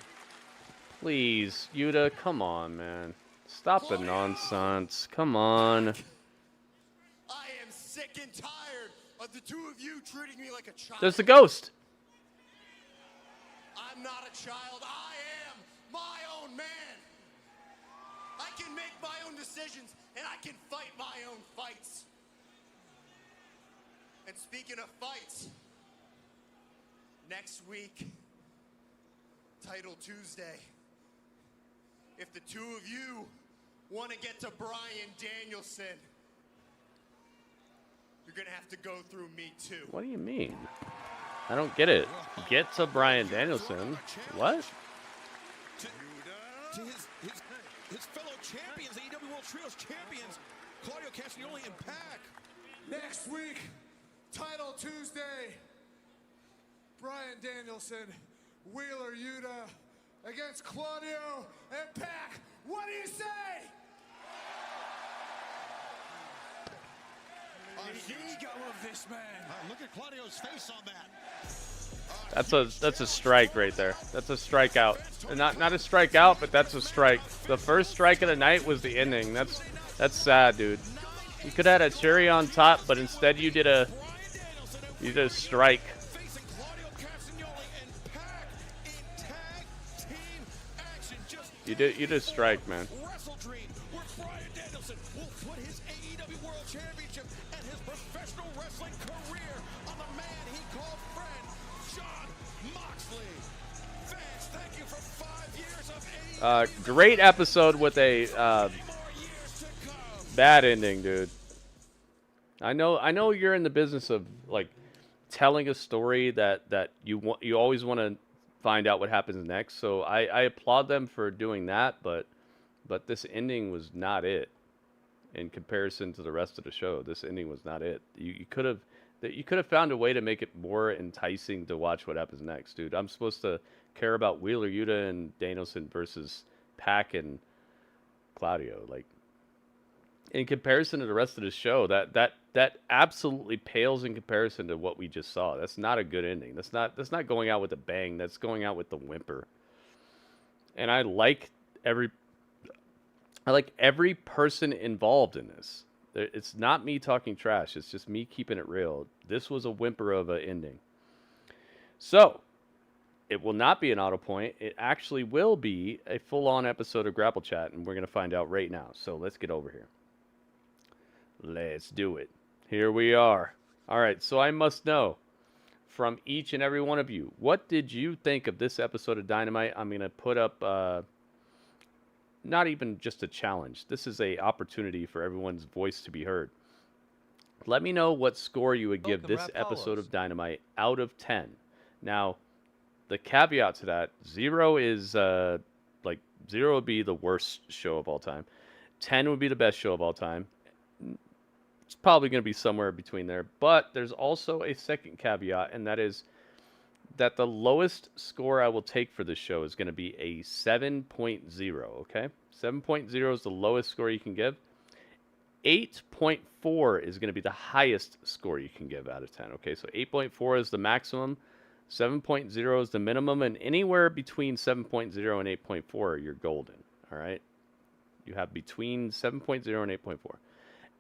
Please, Yuta, come on, man. Stop the nonsense. Come on. I am sick and tired of the two of you treating me like a child. There's the ghost. I'm not a child. I am my own man. I can make my own decisions, and I can fight my own fights. And speaking of fights, next week, Title Tuesday, if the two of you want to get to Bryan Danielson, you're going to have to go through me too. What do you mean? I don't get it. Get to Bryan Danielson. What? To his fellow champions, AEW World Trios champions, Claudio Castagnoli and Pac. Next week, Title Tuesday, Bryan Danielson, Wheeler Yuta against Claudio and Pac. What do you say? The ego of this man. Look at Claudio's face on that. That's a strike right there. That's a strikeout. And not a strikeout, but that's a strike. The first strike of the night was the ending. That's sad, dude. You could have had a cherry on top, but instead you did a strike. You did a strike, man. Great episode with a bad ending, dude. I know you're in the business of like telling a story that you always want to find out what happens next. So I applaud them for doing that, but this ending was not it in comparison to the rest of the show. This ending was not it. You could have found a way to make it more enticing to watch what happens next, dude. I'm supposed to care about Wheeler Yuta and Danielson versus Pac and Claudio. Like, in comparison to the rest of the show, that absolutely pales in comparison to what we just saw. That's not a good ending. That's not going out with a bang. That's going out with the whimper. And I like every person involved in this. It's not me talking trash. It's just me keeping it real. This was a whimper of an ending. So, it will not be an auto point. It actually will be a full-on episode of Grapple Chat, and we're going to find out right now. So let's get over here. Let's do it. Here we are. All right, so I must know from each and every one of you, what did you think of this episode of Dynamite? I'm going to put up not even just a challenge. This is an opportunity for everyone's voice to be heard. Let me know what score you would give this episode of Dynamite out of 10. Now, the caveat to that, 0 is 0 would be the worst show of all time. 10 would be the best show of all time. It's probably going to be somewhere between there. But there's also a second caveat, and that is that the lowest score I will take for this show is going to be a 7.0, okay? 7.0 is the lowest score you can give. 8.4 is going to be the highest score you can give out of 10, okay? So 8.4 is the maximum. 7.0 is the minimum, and anywhere between 7.0 and 8.4, you're golden. All right? You have between 7.0 and 8.4.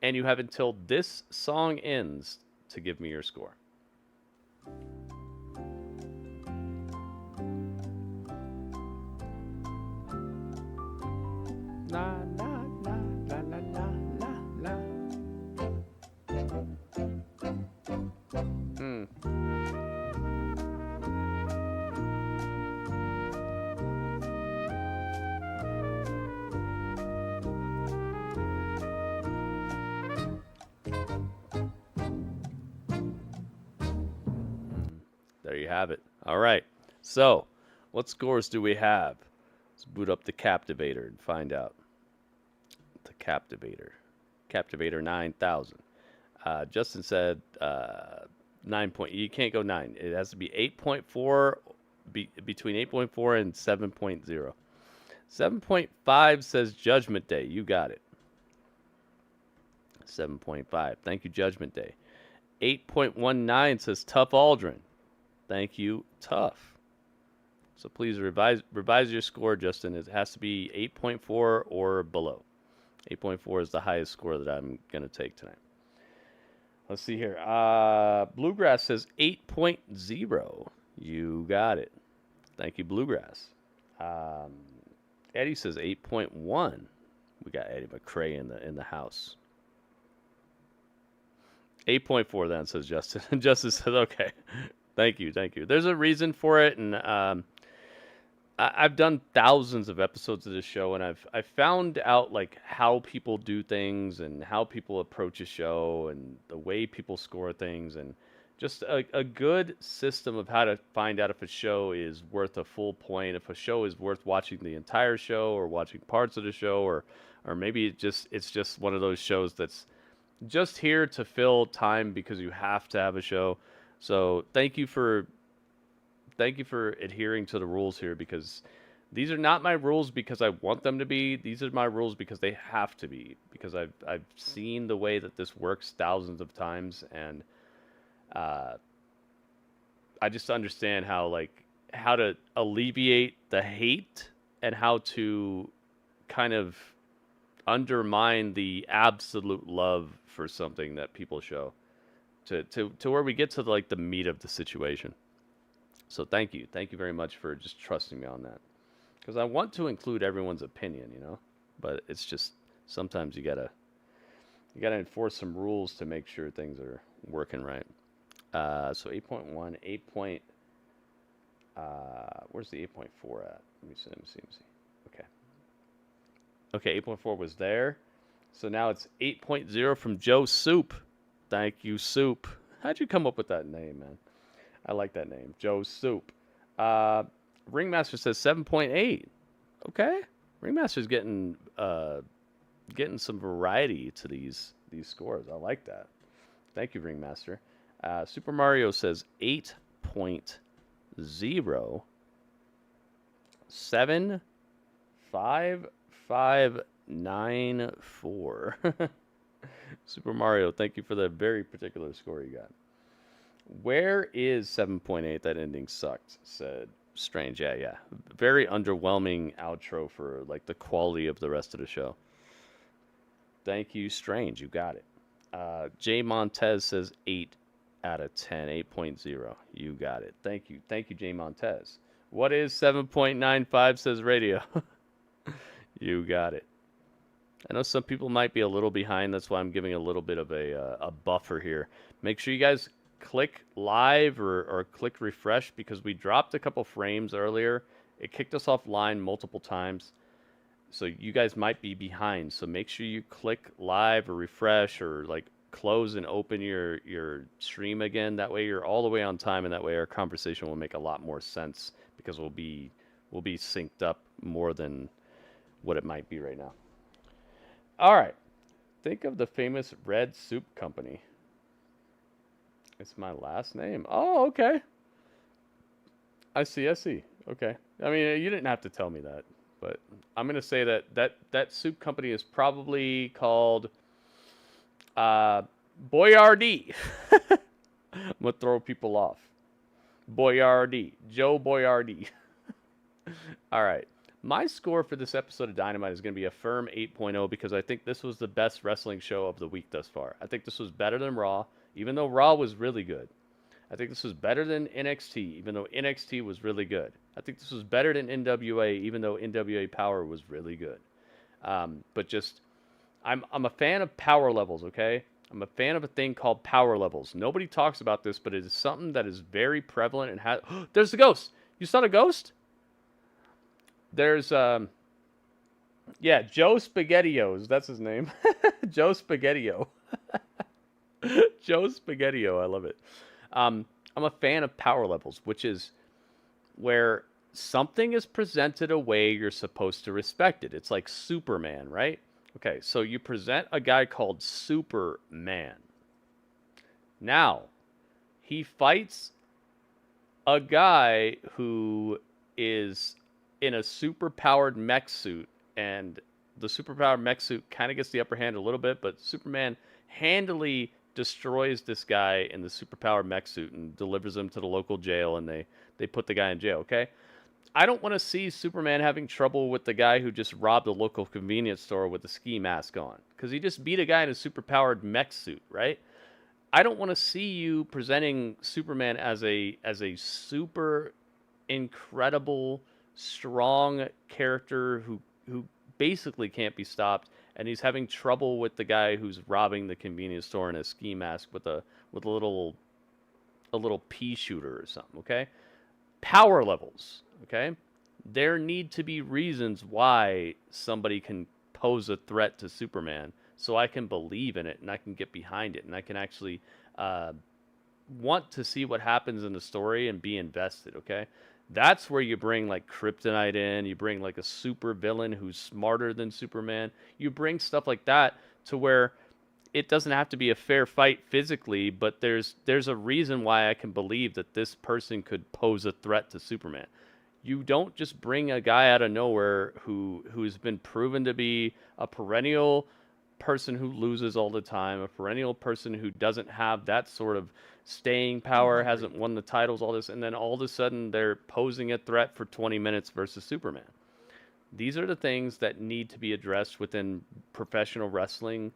And you have until this song ends to give me your score. La, la, la, la, la, la, la, la. There you have it. All right. So, what scores do we have? Let's boot up the Captivator and find out. The Captivator. Captivator 9,000. Justin said 9 point. You can't go 9. It has to be 8.4, between 8.4 and 7.0. 7.5 says Judgment Day. You got it. 7.5. Thank you, Judgment Day. 8.19 says Tough Aldrin. Thank you, Tough. So please revise your score, Justin. It has to be 8.4 or below. 8.4 is the highest score that I'm going to take tonight. Let's see here. Bluegrass says 8.0. You got it. Thank you, Bluegrass. Eddie says 8.1. We got Eddie McCrae in the house. 8.4 then, says Justin. And Justin says, okay. Thank you. There's a reason for it, and I've done thousands of episodes of this show, and I've found out like how people do things and how people approach a show and the way people score things, and just a good system of how to find out if a show is worth a full point, if a show is worth watching the entire show or watching parts of the show, or maybe it's just one of those shows that's just here to fill time because you have to have a show. So thank you for adhering to the rules here, because these are not my rules because I want them to be. These are my rules because they have to be, because I've seen the way that this works thousands of times, and I just understand how to alleviate the hate and how to kind of undermine the absolute love for something that people show to where we get to the meat of the situation. So thank you very much for just trusting me on that, because I want to include everyone's opinion, but it's just sometimes you gotta enforce some rules to make sure things are working right. So 8.1, where's the 8.4 at? Let me see. Okay, 8.4 was there. So now it's 8.0 from Joe Soup. Thank you, Soup. How'd you come up with that name, man? I like that name, Joe Soup. Ringmaster says 7.8. Okay, Ringmaster's getting some variety to these scores. I like that. Thank you, Ringmaster. Super Mario says 8.0. 75594. Super Mario, thank you for the very particular score you got. Where is 7.8? That ending sucked, said Strange. Yeah. Very underwhelming outro for the quality of the rest of the show. Thank you, Strange. You got it. Jay Montez says 8 out of 10. 8.0. You got it. Thank you, Jay Montez. What is 7.95, says Radio. You got it. I know some people might be a little behind. That's why I'm giving a little bit of a buffer here. Make sure you guys click live or click refresh, because we dropped a couple frames earlier. It kicked us offline multiple times. So you guys might be behind. So make sure you click live or refresh or close and open your stream again. That way you're all the way on time, and that way our conversation will make a lot more sense, because we'll be synced up more than what it might be right now. All right. Think of the famous Red Soup Company. It's my last name. Oh, okay. I see. Okay. I mean, you didn't have to tell me that, but I'm going to say that soup company is probably called Boyardee. I'm going to throw people off. Boyardi. Joe Boyardi. All right. My score for this episode of Dynamite is going to be a firm 8.0 because I think this was the best wrestling show of the week thus far. I think this was better than Raw, even though Raw was really good. I think this was better than NXT, even though NXT was really good. I think this was better than NWA, even though NWA Power was really good. But just, I'm a fan of power levels, okay? I'm a fan of a thing called power levels. Nobody talks about this, but it is something that is very prevalent and has... There's the ghost! You saw the ghost? There's, yeah, Joe Spaghettios. That's his name. Joe Spaghettio. Joe Spaghettio. I love it. I'm a fan of power levels, which is where something is presented a way you're supposed to respect it. It's like Superman, right? Okay, so you present a guy called Superman. Now, he fights a guy who is in a super-powered mech suit, and the super-powered mech suit kind of gets the upper hand a little bit, but Superman handily destroys this guy in the super-powered mech suit and delivers him to the local jail, and they put the guy in jail, okay? I don't want to see Superman having trouble with the guy who just robbed a local convenience store with a ski mask on, because he just beat a guy in a super-powered mech suit, right? I don't want to see you presenting Superman as a super incredible, strong character who basically can't be stopped, and he's having trouble with the guy who's robbing the convenience store in a ski mask with a little pea shooter or something, okay? Power levels, okay? There need to be reasons why somebody can pose a threat to Superman so I can believe in it and I can get behind it and I can actually want to see what happens in the story and be invested, okay? That's where you bring like Kryptonite in, you bring like a super villain who's smarter than Superman. You bring stuff like that to where it doesn't have to be a fair fight physically, but there's a reason why I can believe that this person could pose a threat to Superman. You don't just bring a guy out of nowhere who's been proven to be a perennial person who loses all the time, a perennial person who doesn't have that sort of staying power, hasn't won the titles, all this, and then all of a sudden they're posing a threat for 20 minutes versus Superman. These are the things that need to be addressed within professional wrestling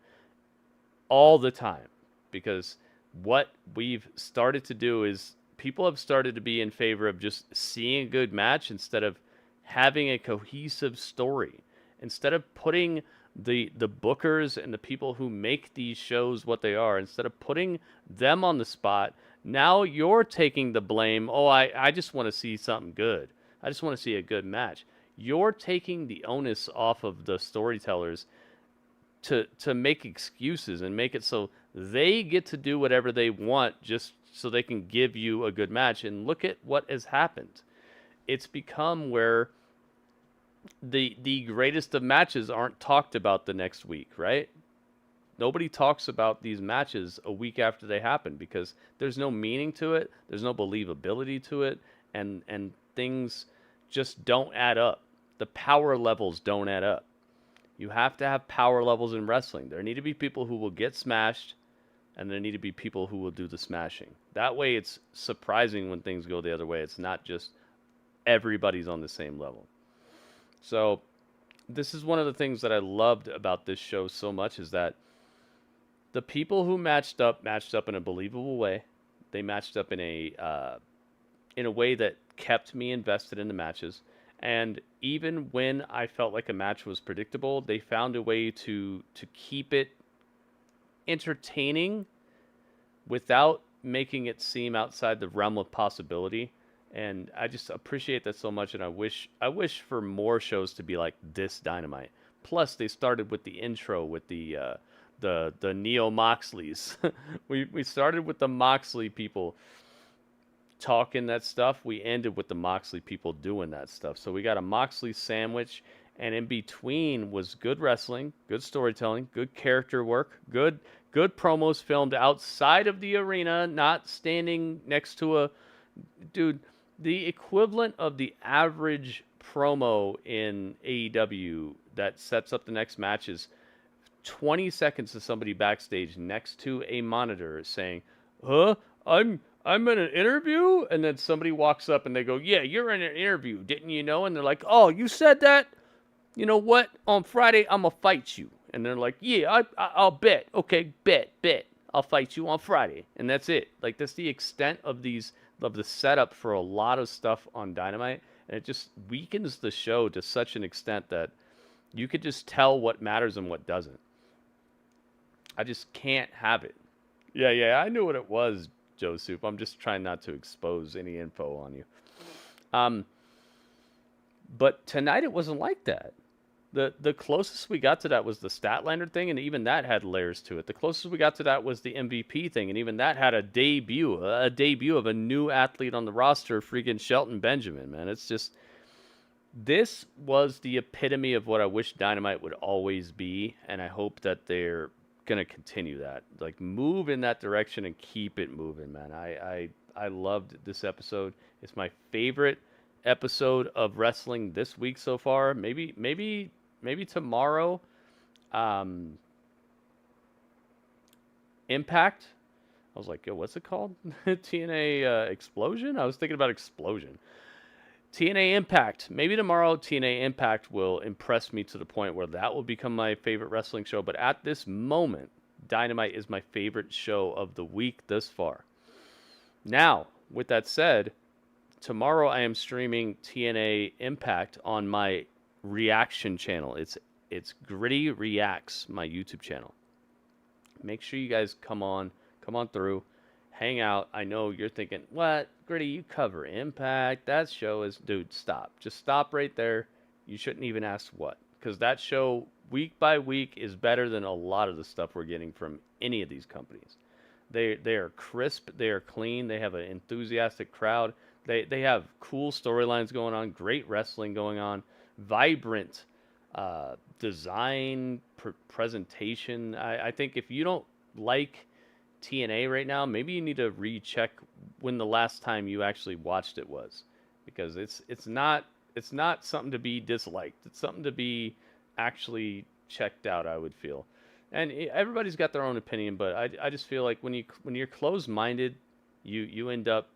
all the time, because what we've started to do is people have started to be in favor of just seeing a good match instead of having a cohesive story, instead of putting the bookers and the people who make these shows what they are, instead of putting them on the spot. Now you're taking the blame. Oh, I just want to see something good. I just want to see a good match. You're taking the onus off of the storytellers to make excuses and make it so they get to do whatever they want just so they can give you a good match. And look at what has happened. It's become where the greatest of matches aren't talked about the next week, right? Nobody talks about these matches a week after they happen because there's no meaning to it, there's no believability to it, and things just don't add up. The power levels don't add up. You have to have power levels in wrestling. There need to be people who will get smashed, and there need to be people who will do the smashing. That way it's surprising when things go the other way. It's not just everybody's on the same level. So this is one of the things that I loved about this show so much, is that the people who matched up in a believable way. They matched up in a way that kept me invested in the matches. And even when I felt like a match was predictable, they found a way to keep it entertaining without making it seem outside the realm of possibility. And I just appreciate that so much, and I wish for more shows to be like this Dynamite. Plus, they started with the intro with the Neo Moxleys. we started with the Moxley people talking that stuff. We ended with the Moxley people doing that stuff. So we got a Moxley sandwich, and in between was good wrestling, good storytelling, good character work, good promos filmed outside of the arena, not standing next to a dude. The equivalent of the average promo in AEW that sets up the next match is 20 seconds of somebody backstage next to a monitor saying, I'm I'm in an interview, and then somebody walks up and they go, yeah, you're in an interview, didn't you know? And they're like, oh, you said that? You know what? On Friday, I'm going to fight you. And they're like, yeah, I'll bet. Okay, bet. I'll fight you on Friday. And that's it. Like, that's the extent of the setup for a lot of stuff on Dynamite. And it just weakens the show to such an extent that you could just tell what matters and what doesn't. I just can't have it. Yeah, I knew what it was, Joe Soup. I'm just trying not to expose any info on you. But tonight it wasn't like that. The closest we got to that was the Statlander thing, and even that had layers to it. The closest we got to that was the MVP thing, and even that had a debut of a new athlete on the roster, freaking Shelton Benjamin, man. It's just, this was the epitome of what I wish Dynamite would always be, and I hope that they're going to continue that. Like, move in that direction and keep it moving, man. I loved this episode. It's my favorite episode of wrestling this week so far. Maybe tomorrow. Impact. I was like, yo, what's it called? TNA Explosion? I was thinking about Explosion. TNA Impact. Maybe tomorrow TNA Impact will impress me to the point where that will become my favorite wrestling show. But at this moment, Dynamite is my favorite show of the week thus far. Now, with that said, tomorrow I am streaming TNA Impact on my reaction channel. It's Gritty Reacts, my YouTube channel. Make sure you guys come on through, hang out. I know you're thinking, what, Gritty, you cover Impact? That show is, dude, stop. Just stop right there. You shouldn't even ask what, because that show week by week is better than a lot of the stuff we're getting from any of these companies. They are crisp, they are clean, they have an enthusiastic crowd. They have cool storylines going on, great wrestling going on, vibrant design, presentation. I think if you don't like TNA right now, maybe you need to recheck when the last time you actually watched it was, because it's not something to be disliked. It's something to be actually checked out, I would feel. And everybody's got their own opinion, but I just feel like when you're closed-minded, you end up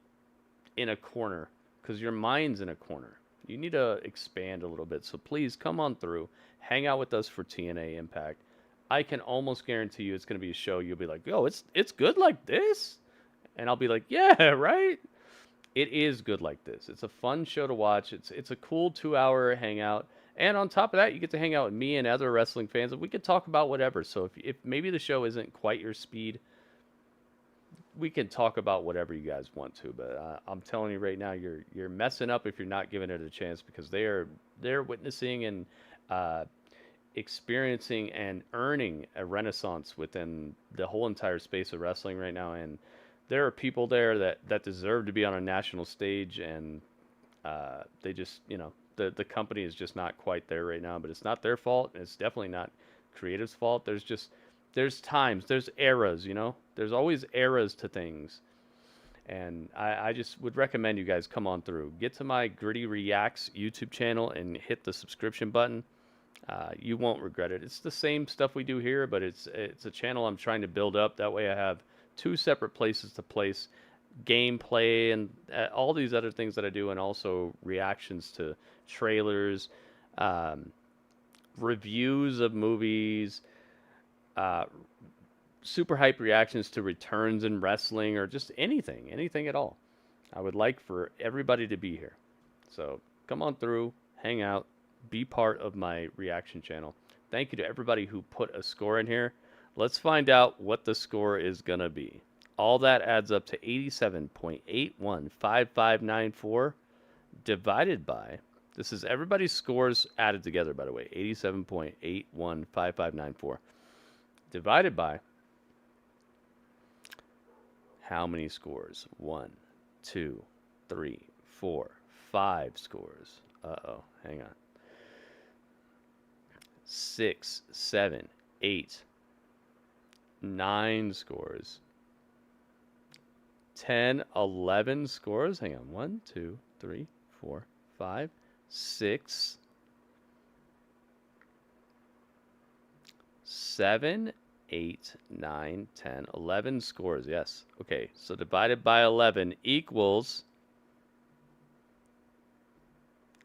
in a corner because your mind's in a corner. You need to expand a little bit. So please come on through, hang out with us for TNA Impact. I can almost guarantee you it's going to be a show you'll be like, "Yo, it's good like this?" And I'll be like, "Yeah, right?" It is good like this. It's a fun show to watch. It's a cool 2-hour hangout. And on top of that, you get to hang out with me and other wrestling fans, and we could talk about whatever. So if maybe the show isn't quite your speed, we can talk about whatever you guys want to. But I'm telling you right now, you're messing up if you're not giving it a chance, because they're witnessing and experiencing and earning a renaissance within the whole entire space of wrestling right now. And there are people there that deserve to be on a national stage, and they just, the company is just not quite there right now. But it's not their fault, and it's definitely not creative's fault. There's times, there's eras, there's always eras to things. And I just would recommend you guys come on through, get to my Gritty Reacts YouTube channel and hit the subscription button. You won't regret it. It's the same stuff we do here, but it's a channel I'm trying to build up. That way I have 2 separate places to place gameplay and all these other things that I do, and also reactions to trailers, reviews of movies, super hype reactions to returns in wrestling, or just anything at all. I would like for everybody to be here. So come on through, hang out, be part of my reaction channel. Thank you to everybody who put a score in here. Let's find out what the score is going to be. All that adds up to 87.815594 divided by, this is everybody's scores added together, by the way, 87.815594 divided by how many scores? 1, 2, 3, 4, 5 scores. Uh-oh, hang on. 6, 7, 8, 9 scores. 10, 11 scores. Hang on. 1, 2, 3, 4, 5, 6, 7, 8, 9, 10, 11 scores. Yes. Okay. So divided by 11 equals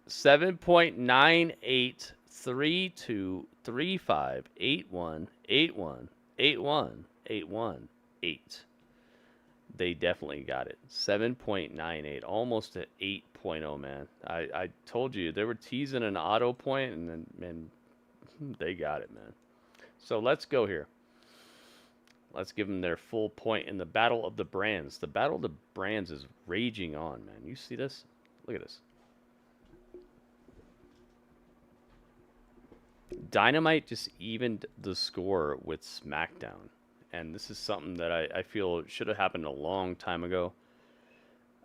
7.9832358181818181 They definitely got it. 7.98, almost at 8.0, man. I told you they were teasing an auto point, and then they got it, man. So let's go here. Let's give them their full point in the Battle of the Brands. The Battle of the Brands is raging on, man. You see this? Look at this. Dynamite just evened the score with SmackDown. And this is something that I feel should have happened a long time ago.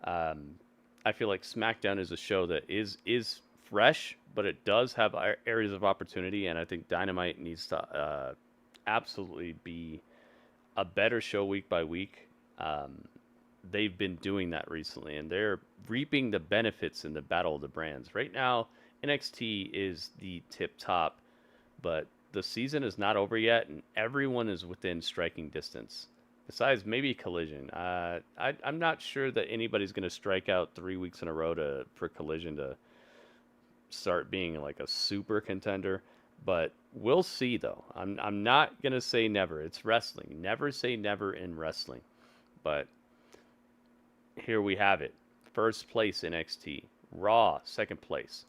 I feel like SmackDown is a show that is fresh, but it does have areas of opportunity. And I think Dynamite needs to absolutely be a better show week by week. They've been doing that recently, and they're reaping the benefits in the Battle of the Brands. Right now, NXT is the tip-top, but the season is not over yet, and everyone is within striking distance. Besides maybe Collision. I'm not sure that anybody's going to strike out 3 weeks in a row for Collision to start being like a super contender. But we'll see, though. I'm not going to say never. It's wrestling. Never say never in wrestling. But here we have it. First place NXT. Raw, second place.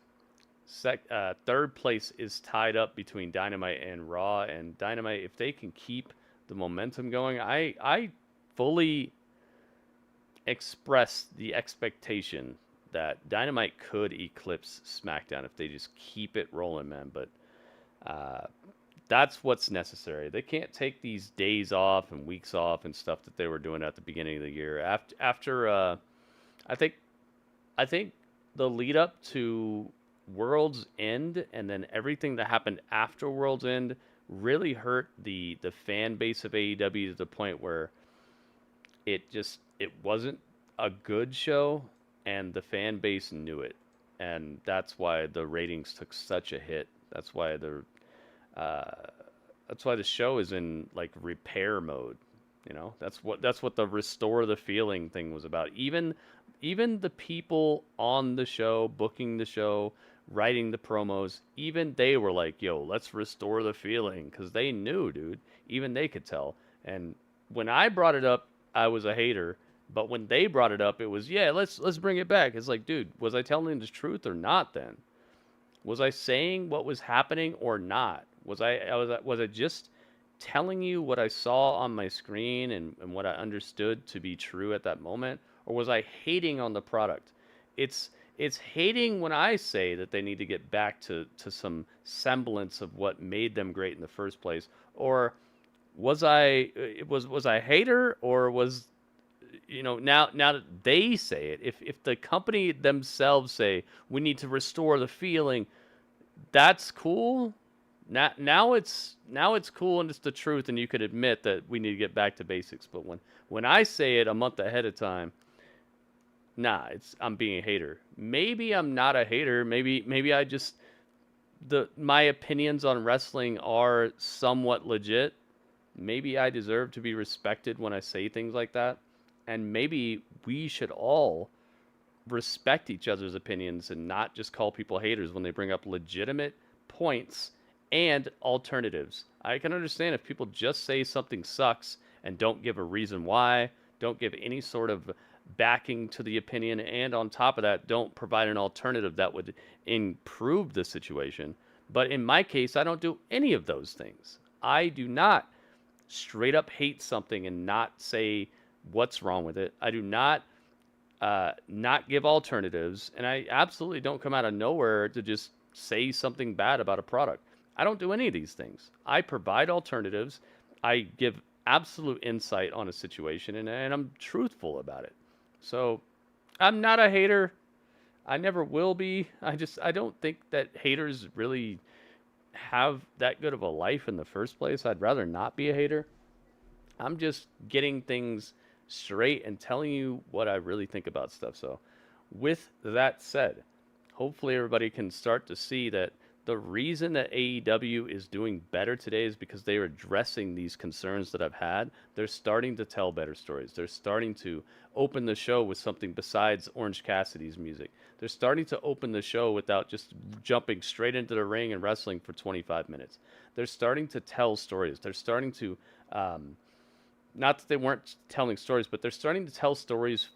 Third place is tied up between Dynamite and Raw. And Dynamite, if they can keep the momentum going, I fully express the expectation that Dynamite could eclipse SmackDown if they just keep it rolling, man. But that's what's necessary. They can't take these days off and weeks off and stuff that they were doing at the beginning of the year. After I think the lead up to World's End and then everything that happened after World's End really hurt the fan base of AEW to the point where it wasn't a good show, and the fan base knew it, and that's why the ratings took such a hit. That's why the show is in like repair mode. You know, that's what the restore the feeling thing was about. Even the people on the show, booking the show, writing the promos, even they were like, yo, let's restore the feeling, because they knew, dude. Even they could tell. And when I brought it up, I was a hater. But when they brought it up, it was, yeah, let's bring it back. It's like, dude, was I telling the truth or not then? Was I saying what was happening or not? Was I just telling you what I saw on my screen and what I understood to be true at that moment? Or was I hating on the product? It's hating when I say that they need to get back to some semblance of what made them great in the first place. Or was I a hater, or was, you know, now that they say it, if the company themselves say we need to restore the feeling, that's cool. Now it's cool and it's the truth, and you could admit that we need to get back to basics. But when I say it a month ahead of time, nah, I'm being a hater. Maybe I'm not a hater. Maybe I just my opinions on wrestling are somewhat legit. Maybe I deserve to be respected when I say things like that. And maybe we should all respect each other's opinions and not just call people haters when they bring up legitimate points and alternatives. I can understand if people just say something sucks and don't give a reason why, don't give any sort of backing to the opinion, and on top of that, don't provide an alternative that would improve the situation. But in my case, I don't do any of those things. I do not straight up hate something and not say what's wrong with it. I do not give alternatives, and I absolutely don't come out of nowhere to just say something bad about a product. I don't do any of these things. I provide alternatives. I give absolute insight on a situation, and I'm truthful about it. So I'm not a hater. I never will be. I don't think that haters really have that good of a life in the first place. I'd rather not be a hater. I'm just getting things straight and telling you what I really think about stuff. So with that said, hopefully everybody can start to see that The reason that AEW is doing better today is because they are addressing these concerns that I've had. They're starting to tell better stories. They're starting to open the show with something besides Orange Cassidy's music. They're starting to open the show without just jumping straight into the ring and wrestling for 25 minutes. They're starting to tell stories. They're starting to, not that they weren't telling stories, but they're starting to tell stories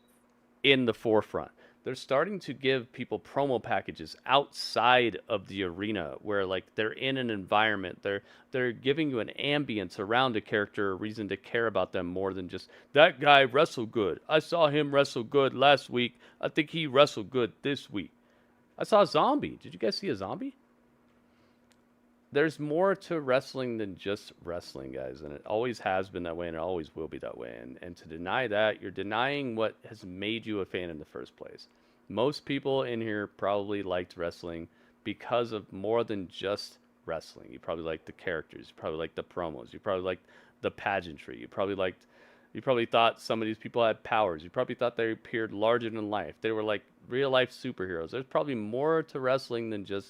in the forefront. They're starting to give people promo packages outside of the arena where like they're in an environment. They're giving you an ambience around a character, a reason to care about them more than just that guy wrestled good. I saw him wrestle good last week. I think he wrestled good this week. I saw a zombie. Did you guys see a zombie? There's more to wrestling than just wrestling, guys, and it always has been that way, and it always will be that way. And to deny that, you're denying what has made you a fan in the first place. Most people in here probably liked wrestling because of more than just wrestling. You probably liked the characters. You probably liked the promos. You probably liked the pageantry. You probably thought some of these people had powers. You probably thought they appeared larger than life. They were like real life superheroes. There's probably more to wrestling than just,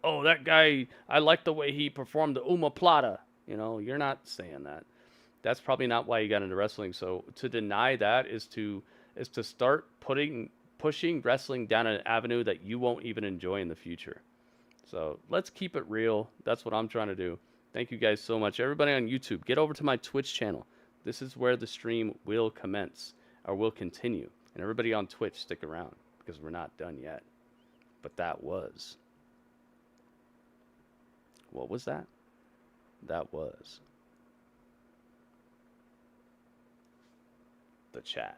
oh, that guy, I like the way he performed the Uma Plata. You know, you're not saying that. That's probably not why you got into wrestling. So to deny that is to start pushing wrestling down an avenue that you won't even enjoy in the future. So let's keep it real. That's what I'm trying to do. Thank you guys so much. Everybody on YouTube, get over to my Twitch channel. This is where the stream will commence or will continue. And everybody on Twitch, stick around because we're not done yet. But that was... What was that? That was the chat.